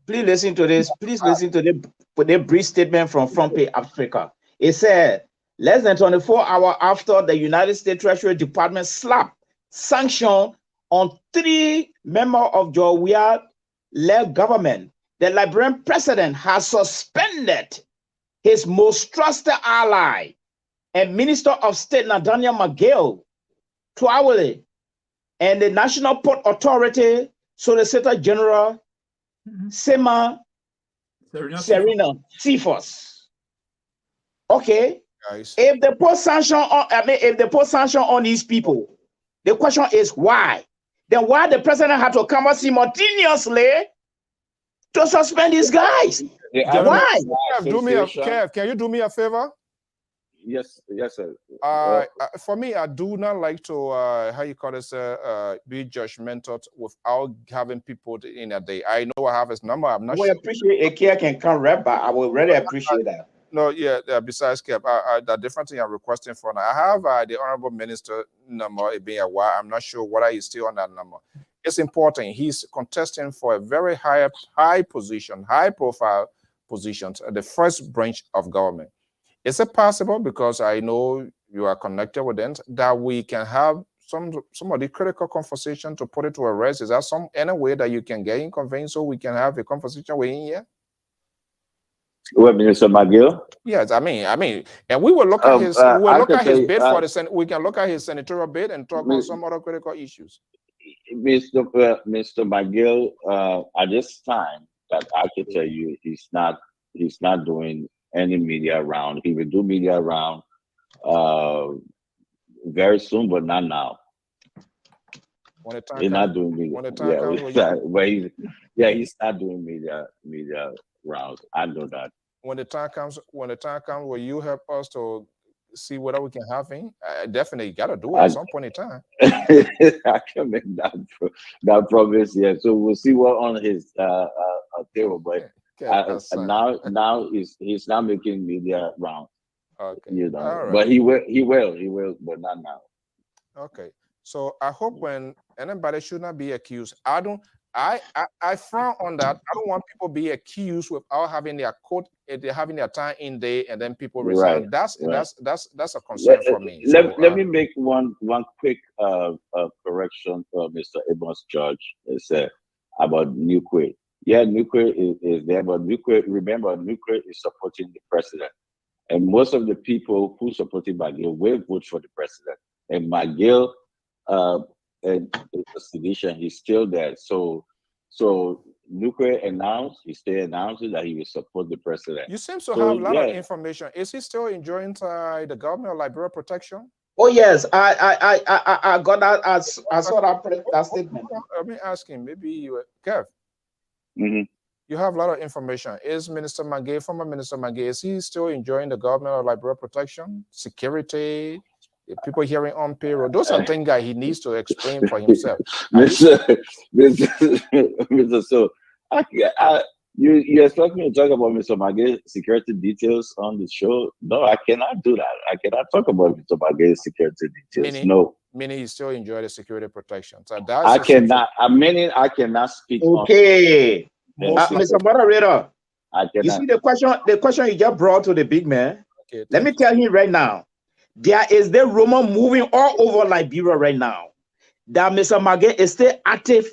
please listen to this. Please listen to the brief statement from Front Page Africa. It said, less than 24 hours after the United States Treasury Department slapped sanction on 3 members of Jowiat-led government, the Liberian president has suspended his most trusted ally and Minister of State Nathaniel McGill Twawele and the National Port Authority Solicitor General Sema Serena Cephas. Okay, guys. If they put sanction on these people, the question is why? Then why the president had to come out simultaneously to suspend these guys? Why? Kev, can you do me a favor? Yes, sir. For me, I do not like to how you call this be judgmental without having people in a day. I know I have his number. I'm not. I would appreciate a care can come right back. I would really appreciate that. No, yeah. Besides, Kev, the different thing I'm requesting for now, I have the Honorable Minister number. It being a while, I'm not sure whether he's still on that number. It's important. He's contesting for a very high position, high profile positions at the first branch of government. Is it possible, because I know you are connected with them, that we can have some of the critical conversation to put it to a rest? Is that any way that you can get in conveying so we can have a conversation with him here? Well, Minister McGill? Yes, I mean, and we will look at his bid for the Senate. We can look at his senatorial bid and talk about some other critical issues. Mr. McGill, at this time, that I can tell you, he's not doing any media round. He will do media round very soon, but not now. He's not doing media. He's not doing media rounds. I know that. When the time comes, will you help us to see whether we can have him? Definitely got to do it at some point in time. I can make that promise. Yeah, so we'll see what on his table, but. Now he's not making media rounds. Okay. You know, right. But he will, but not now. Okay. So I hope when anybody should not be accused. I frown on that. I don't want people be accused without having their court, having their time in there, and then people resign. Right. That's a concern for me. Let me make one quick correction for Mr. Amos George. It's about Newquay. Yeah, nuclear is there, but remember, nuclear is supporting the president. And most of the people who supported McGill will vote for the president. And McGill is a sedition, he's still there. So nuclear he still announced that he will support the president. You seem to have a lot of information. Is he still enjoying the government of Liberia protection? Oh yes, I got that. I saw that statement. Let me ask him. Maybe you, Kev. Mm-hmm. You have a lot of information. Is Minister Magay, former Minister Magay, is he still enjoying the government of Liberia protection, security, people hearing on payroll? Those are things that he needs to explain for himself. Mr. So, you expect me to talk about Mr. Magay's security details on the show? No, I cannot do that. I cannot talk about Mr. Magay's security details. Meaning he still enjoy the security protection. So I cannot. I cannot speak. Okay. Mr. Moderator, you see the question you just brought to the big man. Okay, let me tell him right now, there is the rumor moving all over Liberia right now that Mr. Magay is still active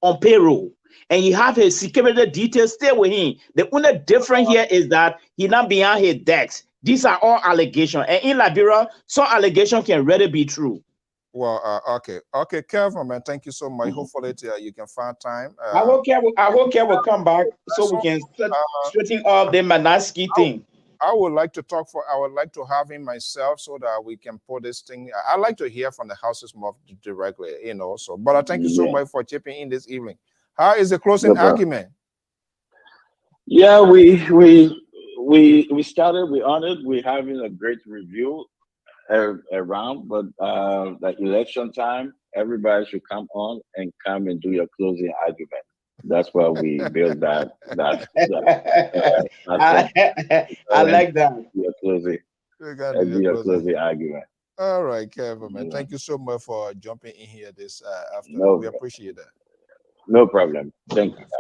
on payroll and he have his security details still with him. The only difference here is that he not behind his decks. These are all allegations, and in Liberia, some allegations can really be true. Well, okay, Kevin, man, thank you so much. Hopefully, you can find time. I hope Kev will come back so we can straighten up the Manaski thing. I would like to have him myself so that we can put this thing. I like to hear from the house's mouth directly, So, but I thank you so much for chipping in this evening. How is the closing argument? Yeah, we started. We honored. We're having a great review around, but like election time, everybody should come on and do your closing argument. That's why we built that. I like that. Your closing argument. All right, Kevin, man. Thank you so much for jumping in here this afternoon. We appreciate that. No problem. Thank you, guys.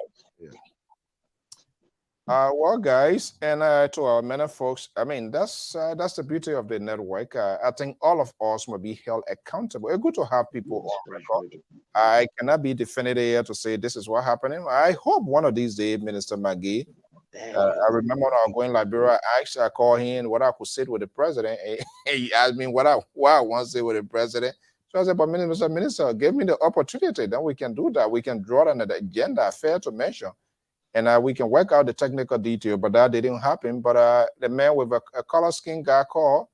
Well, guys, and to our many folks, I mean, that's the beauty of the network. I think all of us will be held accountable. It's good to have people on record. I cannot be definitive here to say this is what happening. I hope one of these days, Minister Magay, I remember when I was going to Liberia, I called him what I could sit with the president. He asked me what I want to say with the president. So I said, but Minister, give me the opportunity. Then we can do that. We can draw on the agenda, fair to mention. And we can work out the technical detail, but that didn't happen. But the man with a color skin guy called,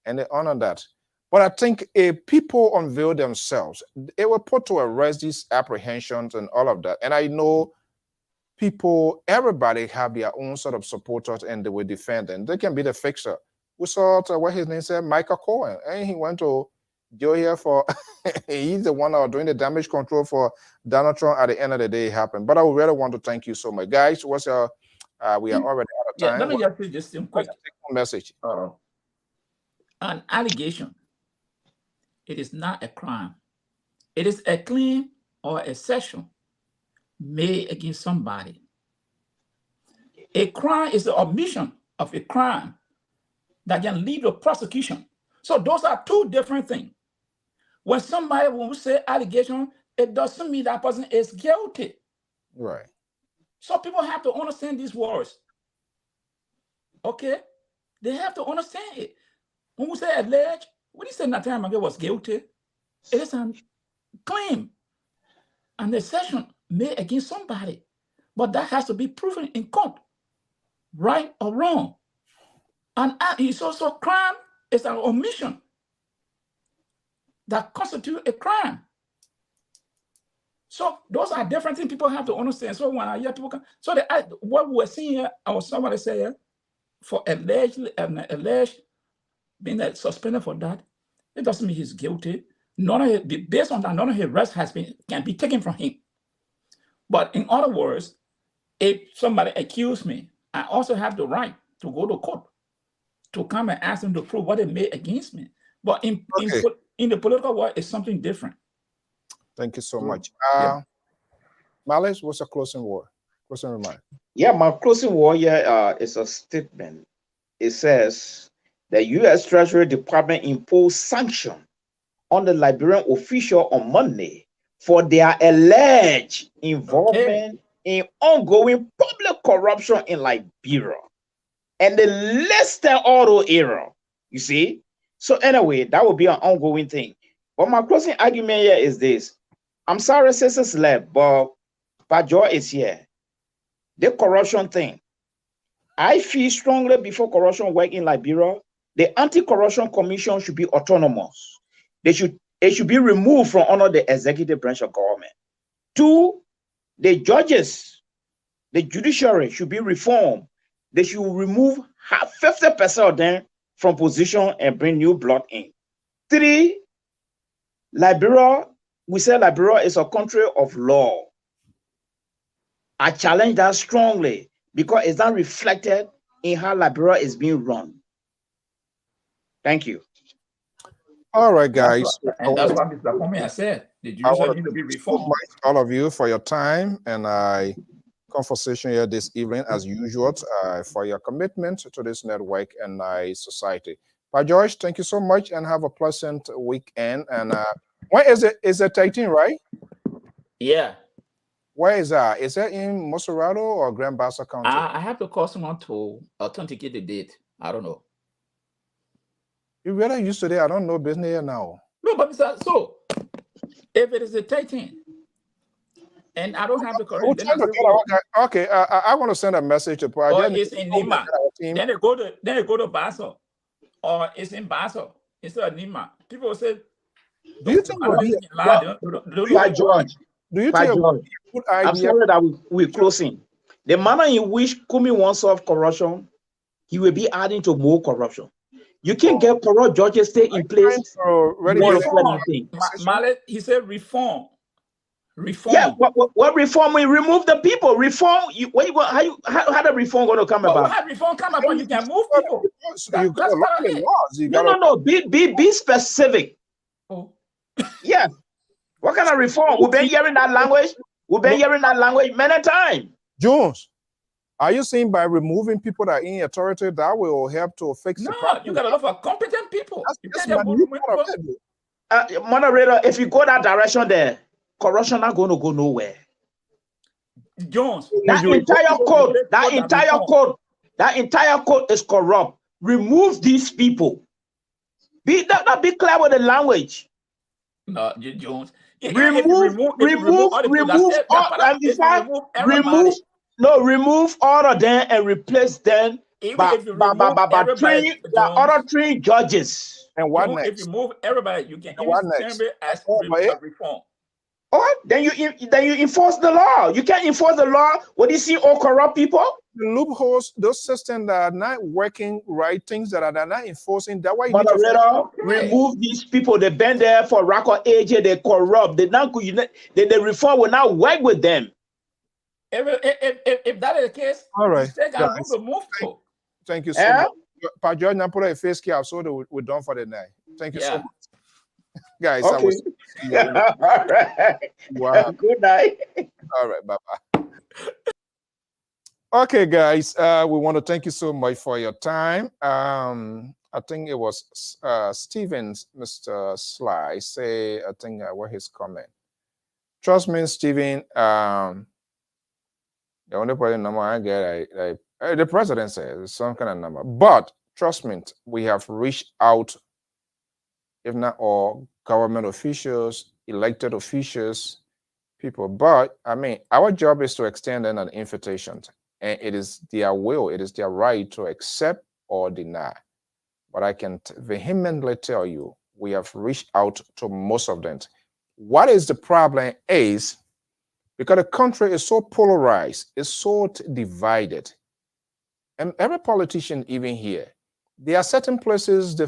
and they honor that. But I think if people unveil themselves, it will put to rest these apprehensions and all of that. And I know everybody have their own sort of supporters, and they will defend them. They can be the fixer. We saw what his name said, Michael Cohen, and he went to Joe here for he's the one that was doing the damage control for Donald Trump. At the end of the day, it happened. But I would really want to thank you so much, guys. What's your we are already out of time. Let me just say this quick message. An allegation, it is not a crime. It is a claim or assertion made against somebody. A crime is the omission of a crime that can lead to prosecution. So those are two different things. When we say allegation, it doesn't mean that person is guilty. Right. So people have to understand these words. Okay? They have to understand it. When we say allege, when you say Nathan Magay was guilty, it is a claim, an assertion made against somebody. But that has to be proven in court, right or wrong. And it's also a crime, it's an omission that constitute a crime. So those are different things people have to understand. So when I hear people what we're seeing here, or somebody say for alleged being suspended for that, it doesn't mean he's guilty. Based on that, none of his arrest can be taken from him. But in other words, if somebody accused me, I also have the right to go to court to come and ask them to prove what they made against me. But in the political world, it's something different. Thank you so much. Malice, what's a closing word? Closing remark? Yeah, my closing word here is a statement. It says the U.S. Treasury Department imposed sanction on the Liberian official on Monday for their alleged involvement in ongoing public corruption in Liberia. And they listed all those errors. You see? So anyway, that will be an ongoing thing. But my closing argument here is this. I'm sorry, sisters left, but Pajo is here. The corruption thing. I feel strongly before corruption work in Liberia, the Anti-Corruption Commission should be autonomous. It should be removed from under the executive branch of government. 2, the judges, the judiciary should be reformed. They should remove 50% of them from position and bring new blood in. 3, Liberia, we say Liberia is a country of law. I challenge that strongly because it's not reflected in how Liberia is being run. Thank you. All right, guys. And that's what Mr. Kwame has said. The judiciary need to be reformed. All of you for your time and conversation here this evening, as usual, for your commitment to this network and society. George, thank you so much and have a pleasant weekend. And when is it? Is it 13, right? Yeah. Where is that? Is that in Moserado or Grand Bassa County? I have to call someone to authenticate the date. I don't know. You really used to there. I don't know business here now. No, but Mr. So if it is a 13 and I don't have the correct, okay. I want to send a message to or it's in Nima. Then they go to Basel, or it's in Basel instead of Nima. People say, do you think George? Do you think I'm sorry that we're closing. The manner in which Kumi wants to solve corruption, he will be adding to more corruption. You can't get corrupt judges stay in place. Mallet, he said reform. Reform. Yeah, what reform? We remove the people. Reform. How the reform going to come about? How reform come about? You can move people. No. Be specific. Oh. Yeah. What kind of reform? We've been hearing that language. We've been hearing that language many times. Jones, are you saying by removing people that are in authority that will help to fix the problem? You got to look for competent people. Moderator, if you go that direction there, corruption not going to go nowhere. Jones, that entire code is corrupt. Remove these people. Be clear with the language. No, Jones. Remove all of them and replace them by other 3 judges. And what next? If you move everybody, you can even as reform. Oh, then you enforce the law. You can't enforce the law when you see all corrupt people. The loopholes, those systems that are not working right, things that are not enforcing. That way, remove these people. They've been there for record age. They corrupt. The reform will not work with them. If that is the case, all right. Thank you so much. Pa George, now put a face cap so we're done for the night. Thank you so much. Guys, okay. All right. Wow. Good night. All right, bye-bye. Okay, guys, we want to thank you so much for your time. I think it was Stevens, Mr. Sly, say, I think what his comment. Trust me, Steven, the only person number I get, the president says some kind of number. But trust me, we have reached out, if not all, government officials, elected officials, people. But I mean, our job is to extend them an invitation. And it is their will, it is their right to accept or deny. But I can vehemently tell you, we have reached out to most of them. What is the problem is, because the country is so polarized, it's so divided. And every politician, even here, there are certain places they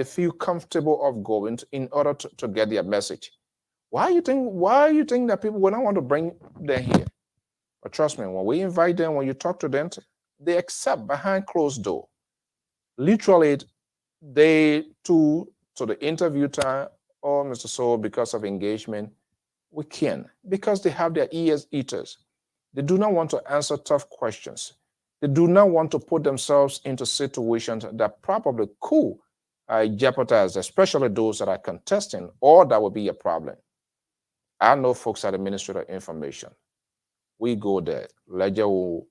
feel comfortable of going to in order to get their message. Why you think that people will not want to bring them here? But trust me, when we invite them, when you talk to them, they accept behind closed door. Literally, they to the interview time, oh, Mr. Soe, because of engagement, we can, because they have their ears eaters. They do not want to answer tough questions. They do not want to put themselves into situations that probably could jeopardize, especially those that are contesting, or that would be a problem. I know folks at the Ministry of Information. We go there. Ledger will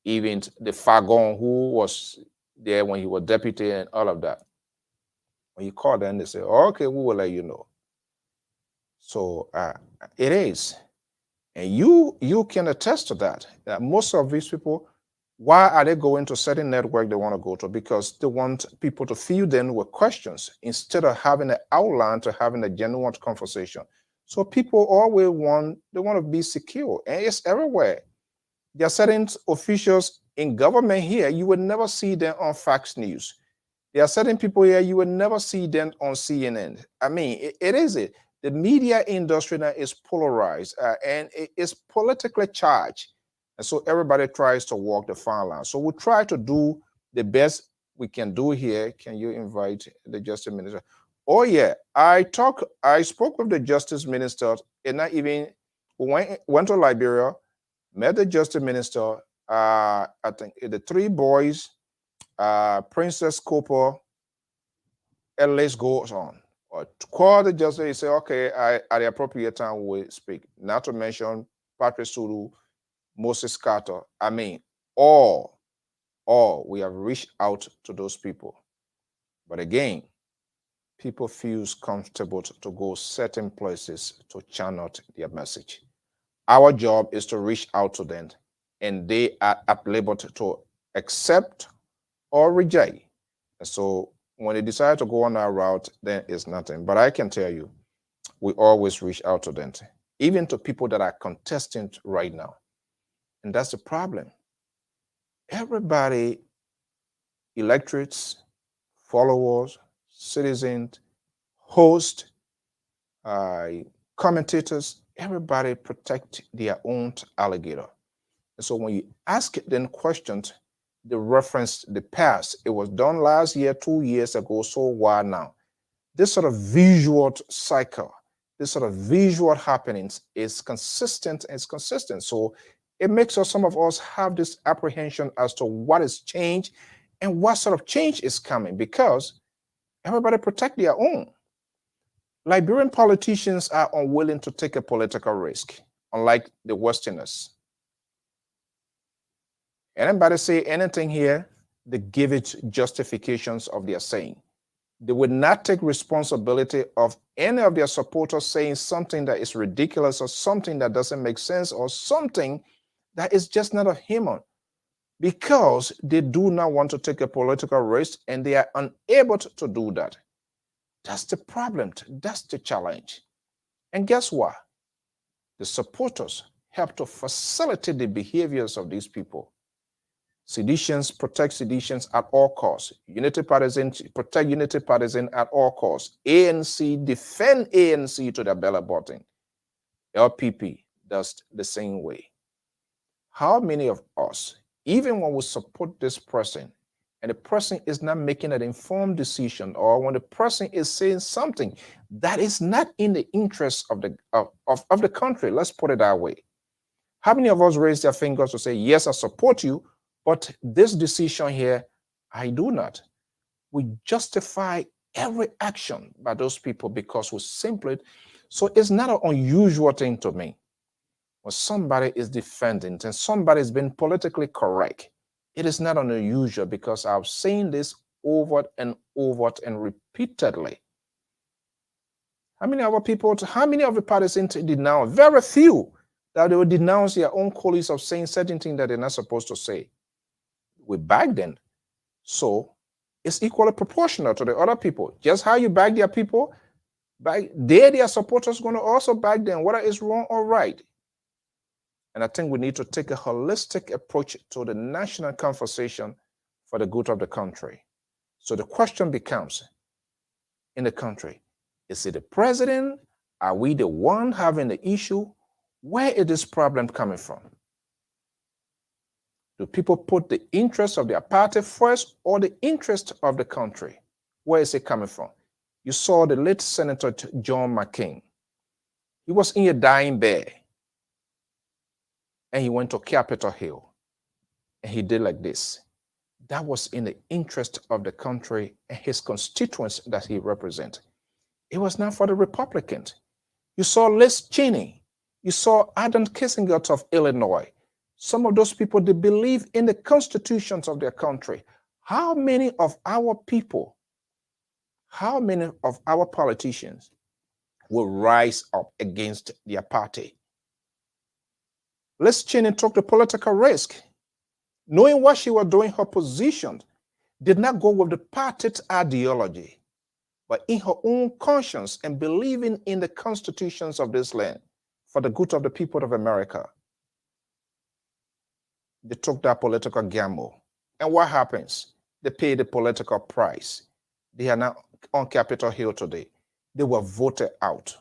even the Fagon who was there when he was deputy and all of that. When you call them, they say, okay, we will let you know. So it is. And you can attest to that. That most of these people, why are they going to certain network they want to go to? Because they want people to fill them with questions instead of having an outline to having a genuine conversation. So people always want to be secure, and it's everywhere. There are certain officials in government here, you would never see them on Fox News. There are certain people here, you would never see them on CNN. I mean, it is it. The media industry now is polarized and it is politically charged. And so everybody tries to walk the fine line. So we try to do the best we can do here. Can you invite the Justice Minister? Oh yeah, I spoke with the Justice Minister, and not even went to Liberia, met the Justice Minister. I think the three boys, Princess Cooper, and list goes on. Or to call the justice, you say, okay, at the appropriate time we speak. Not to mention Patrick Sulu, Moses Carter. I mean, all we have reached out to those people. But again, people feel comfortable to go certain places to channel their message. Our job is to reach out to them, and they are at liberty to accept or reject. And so when they decide to go on that route, then it's nothing. But I can tell you, we always reach out to them, even to people that are contesting right now. And that's the problem. Everybody, electorates, followers, citizens, hosts, commentators, everybody protect their own alligator. And so when you ask them questions, they reference the past. It was done last year, 2 years ago, so why now? This sort of visual cycle, this sort of visual happenings is consistent. So it makes some of us have this apprehension as to what is changed and what sort of change is coming, because everybody protect their own. Liberian politicians are unwilling to take a political risk, unlike the Westerners. Anybody say anything here, they give it justifications of their saying. They would not take responsibility of any of their supporters saying something that is ridiculous or something that doesn't make sense or something that is just not a human, because they do not want to take a political risk and they are unable to do that. That's the problem. That's the challenge. And guess what? The supporters help to facilitate the behaviors of these people. Seditions protect seditions at all costs. Unity partisans protect unity partisans at all costs. ANC defend ANC to the belly button. LPP does the same way. How many of us, even when we support this person, and the person is not making an informed decision, or when the person is saying something that is not in the interest of the country, let's put it that way. How many of us raise their fingers to say, yes, I support you, but this decision here, I do not? We justify every action by those people because we simply, so it's not an unusual thing to me. When somebody is defending and somebody is being politically correct, it is not unusual, because I've seen this over and repeatedly. How many other people, how many of the parties denounce? Very few that they will denounce their own colleagues of saying certain things that they're not supposed to say. We back them. So it's equally proportional to the other people. Just how you back their people, their supporters going to also back them, whether it's wrong or right. And I think we need to take a holistic approach to the national conversation for the good of the country. So the question becomes, in the country, is it the president? Are we the one having the issue? Where is this problem coming from? Do people put the interest of their party first or the interest of the country? Where is it coming from? You saw the late Senator John McCain. He was in a dying bed, and he went to Capitol Hill, and he did like this. That was in the interest of the country and his constituents that he represented. It was not for the Republicans. You saw Liz Cheney. He was in a dying bed, and he went to Capitol Hill, and he did like this. That was in the interest of the country and his constituents that he represented. It was not for the Republicans. You saw Les Cheney. You saw Adam Kissinger of Illinois. Some of those people, they believe in the constitutions of their country. How many of our people, how many of our politicians will rise up against their party? Let's change and talk the political risk. Knowing what she was doing, her position did not go with the party's ideology, but in her own conscience and believing in the constitutions of this land for the good of the people of America. They took that political gamble. And what happens? They pay the political price. They are now on Capitol Hill today. They were voted out.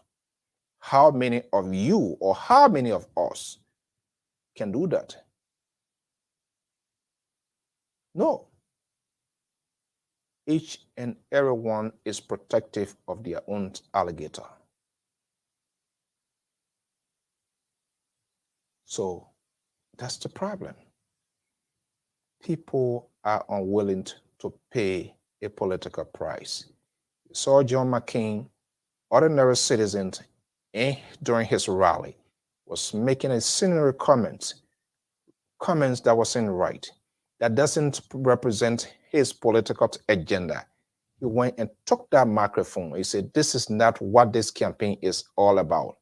How many of you or how many of us can do that? No. Each and every one is protective of their own alligator. So that's the problem. People are unwilling to pay a political price. You saw John McCain, ordinary citizen, during his rally, was making a similar comments that wasn't right, that doesn't represent his political agenda. He went and took that microphone. He said, this is not what this campaign is all about.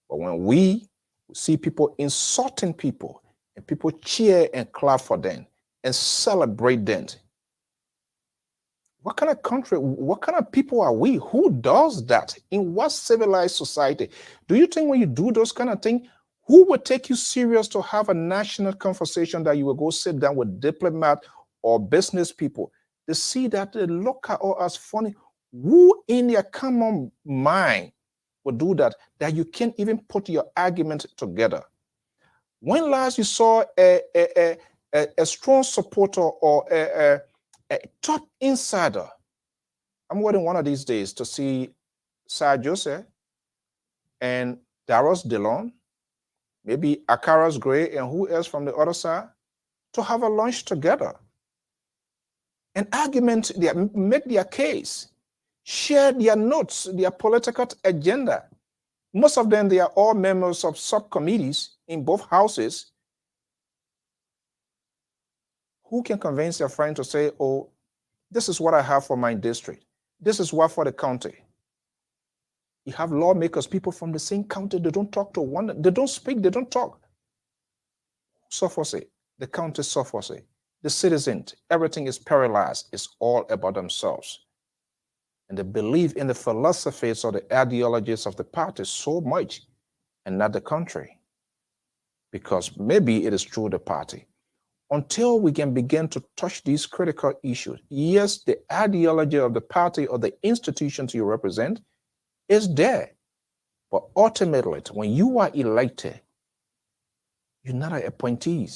But when we see people insulting people and people cheer and clap for them and celebrate them, what kind of country, what kind of people are we? Who does that? In what civilized society? Do you think when you do those kind of things, who would take you serious to have a national conversation that you will go sit down with diplomat or business people? They see that, they look at us as funny. Who in their common mind would do that, that you can't even put your argument together? When last you saw a strong supporter or a top insider? I'm waiting one of these days to see Zean Soe and Darius DeLon, maybe Akaras Gray, and who else from the other side, to have a lunch together. An argument, make their case, share their notes, their political agenda. Most of them, they are all members of subcommittees in both houses. Who can convince their friend to say, oh, this is what I have for my district. This is what for the county. You have lawmakers, people from the same county, they don't talk to one, they don't speak, they don't talk. Suffers it. The county suffers it. The citizens, everything is paralyzed. It's all about themselves. And they believe in the philosophies or the ideologies of the party so much and not the country. Because maybe it is through the party. Until we can begin to touch these critical issues, yes, the ideology of the party or the institutions you represent is there. But ultimately, when you are elected, you're not an appointee.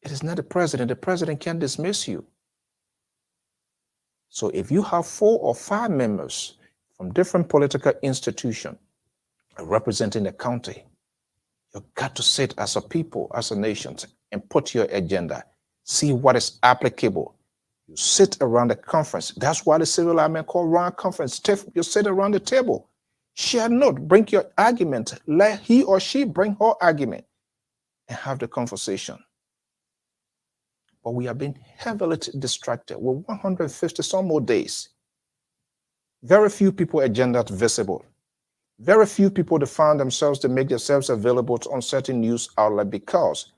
It is not the president. The president can't dismiss you. So if you have 4 or 5 members from different political institutions representing the county, you've got to sit as a people, as a nation, and put your agenda. See what is applicable. You sit around the conference. That's why the civil men call round conference. You sit around the table. Share note. Bring your argument. Let he or she bring her argument and have the conversation. But we have been heavily distracted with 150 some more days. Very few people agenda visible. Very few people that found themselves to make themselves available on certain news outlets because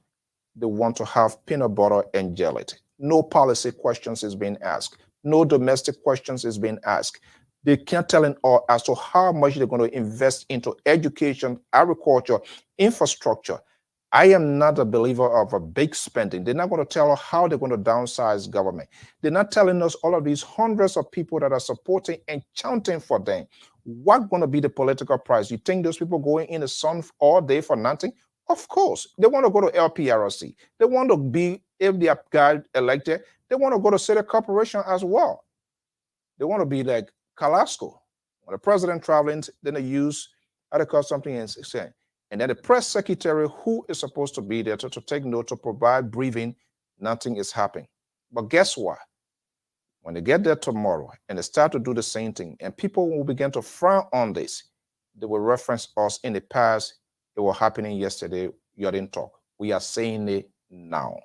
they want to have peanut butter and jelly. No policy questions is being asked. No domestic questions is being asked. They can't tell us as to how much they're going to invest into education, agriculture, infrastructure. I am not a believer of a big spending. They're not going to tell us how they're going to downsize government. They're not telling us all of these hundreds of people that are supporting and chanting for them. What's going to be the political price? You think those people going in the sun all day for nothing? Of course. They want to go to LPR-TV. They want to be, if they got elected, they want to go to city corporation as well. They want to be like Carrasco. When the president traveling, then they use, how to call something and say, and then the press secretary who is supposed to be there to take note, to provide briefing, nothing is happening. But guess what? When they get there tomorrow and they start to do the same thing, and people will begin to frown on this, they will reference us in the past It was happening yesterday. You didn't talk. We are saying it now.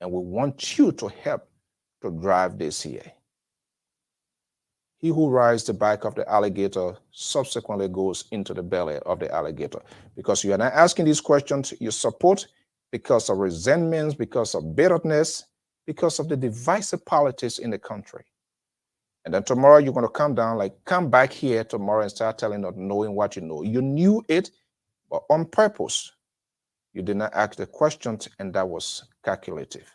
And we want you to help to drive this here. He who rides the back of the alligator subsequently goes into the belly of the alligator. Because you are not asking these questions, you support because of resentments, because of bitterness, because of the divisive politics in the country. And then tomorrow you're going to come down, like come back here tomorrow and start telling us knowing what you know. You knew it, but on purpose. You did not ask the questions, and that was calculative.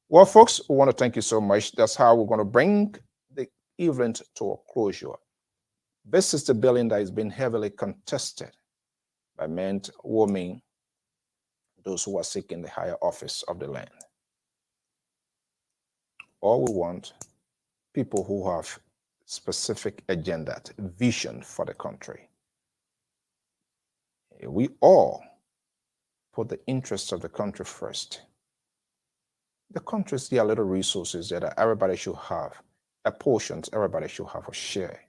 Well, folks, we want to thank you so much. That's how we're going to bring the event to a closure. This is the building that has been heavily contested by men, women, those who are seeking the higher office of the land. All we want, people who have specific agenda, vision for the country. We all put the interests of the country first. The countries, there are little resources that everybody should have, a portion everybody should have a share.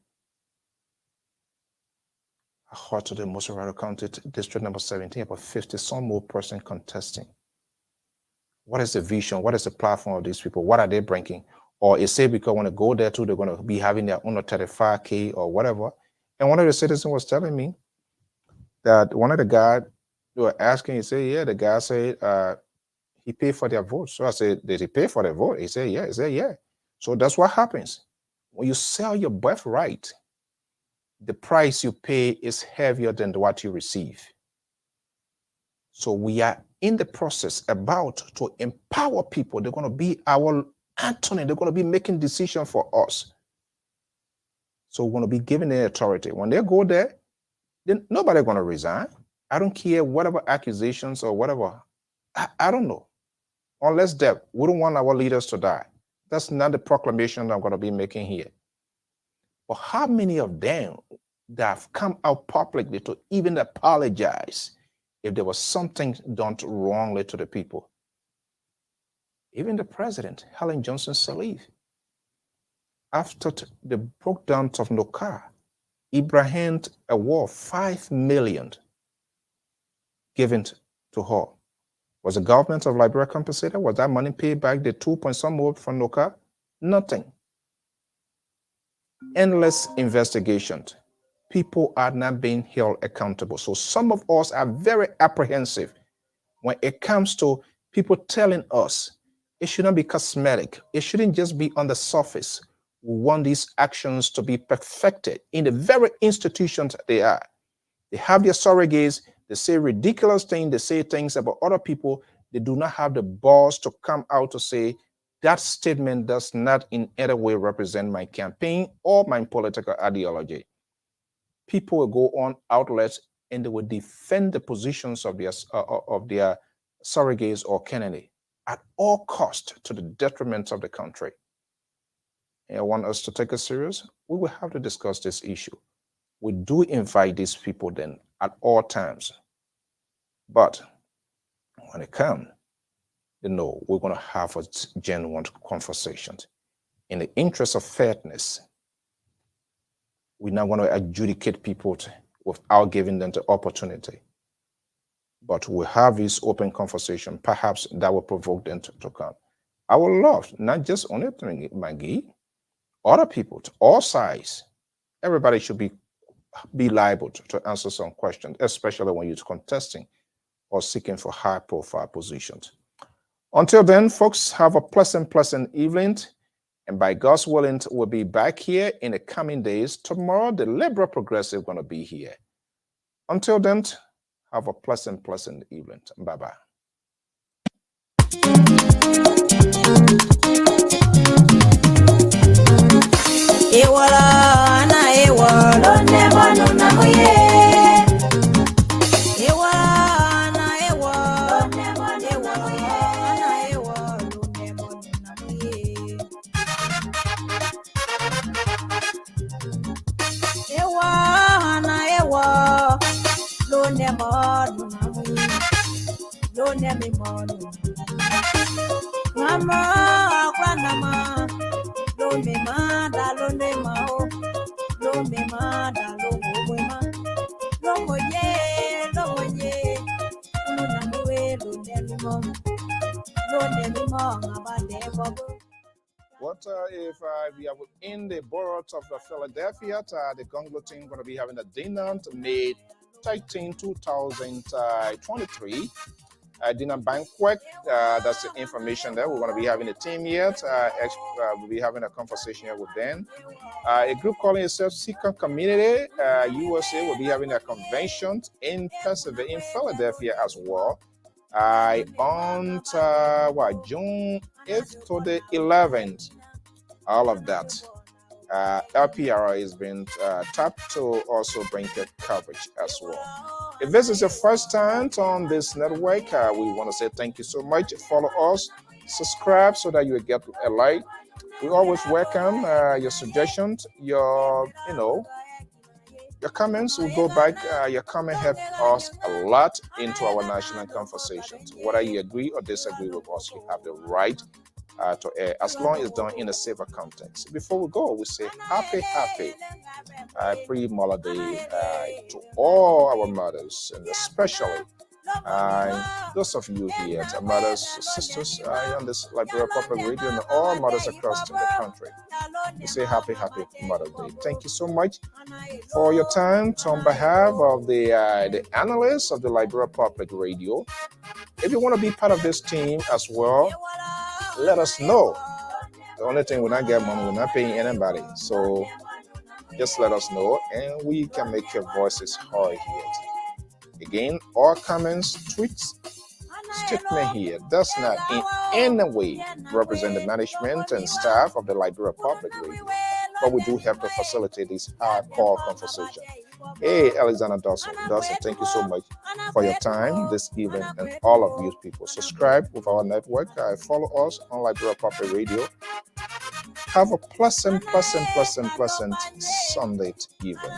I heard today, Mossoraro County, District number 17, about 50 some more person contesting. What is the vision? What is the platform of these people? What are they bringing? Or is it because when they go there too, they're going to be having their own 35K or whatever? And one of the citizens was telling me that one of the guys they were asking, he said, yeah, the guy said he paid for their vote. So I said, did he pay for their vote? He said, yeah. He said, yeah. So that's what happens. When you sell your birthright, the price you pay is heavier than what you receive. So we are in the process about to empower people. They're going to be our Anthony. They're going to be making decisions for us. So we're going to be giving them authority. When they go there, then nobody's going to resign. I don't care whatever accusations or whatever. I don't know. Unless that, we don't want our leaders to die. That's not the proclamation I'm going to be making here. But how many of them that have come out publicly to even apologize if there was something done wrongly to the people? Even the president, Helen Johnson Sirleaf, after the breakdown of Nokar, Ibrahim award $5 million given to her. Was the government of Liberia compensated? Was that money paid back the 2 point some more from Nokar? Nothing. Endless investigations. People are not being held accountable. So some of us are very apprehensive when it comes to people telling us it shouldn't be cosmetic. It shouldn't just be on the surface. We want these actions to be perfected in the very institutions they are. They have their surrogates. They say ridiculous things. They say things about other people. They do not have the balls to come out to say that statement does not in any way represent my campaign or my political ideology. People will go on outlets and they will defend the positions of their surrogates or candidates at all costs to the detriment of the country. And I want us to take it serious. We will have to discuss this issue. We do invite these people then at all times. But when it comes, you know, we're going to have a genuine conversation. In the interest of fairness, we're not going to adjudicate people without giving them the opportunity. But we'll have this open conversation. Perhaps that will provoke them to come. I would love, not just only Maggie, other people, to all sides. Everybody should be liable to answer some questions, especially when you're contesting or seeking for high-profile positions. Until then, folks, have a pleasant evening. And by God's willing, we'll be back here in the coming days. Tomorrow, the Liberal Progressive going to be here. Until then, have a pleasant evening. Bye-bye. Lo What if we are in the borough of Philadelphia? The Gonglo team going to be having a dinner on May 13, 2023. Dinner banquet. That's the information there. We're going to be having a team yet. We'll be having a conversation here with them. A group calling itself Seeker Community USA will be having a convention in Philadelphia as well. On June 8th to the 11th. All of that. LPR has been tapped to also bring coverage as well. If this is your first time on this network, we want to say thank you so much. Follow us, subscribe so that you get a like. We always welcome your suggestions, your comments. Will go back. Your comment help us a lot into our national conversations. Whether you agree or disagree with us, you have the right to air, as long as it's done in a safer context. Before we go, we say happy pre-holiday to all our mothers, and especially those of you here, mothers, sisters on this Liberia Public Radio, and all mothers across the country. We say happy Mother's Day. Thank you so much for your time. On behalf of the analysts of the Liberia Public Radio, if you want to be part of this team as well, let us know. The only thing we're not getting money, we're not paying anybody. So just let us know and we can make your voices heard here. Again, all comments, tweets, statement here does not in any way represent the management and staff of the Liberia Public Radio, but we do have to facilitate this hardcore conversation. Hey, Alexander Dawson, thank you so much for your time this evening, and all of you people. Subscribe with our network. Follow us on Liberia Public Radio. Have a pleasant Sunday evening,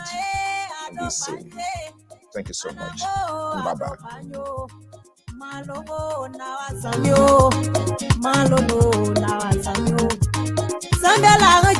and be safe. Thank you so much. Bye-bye. Sandala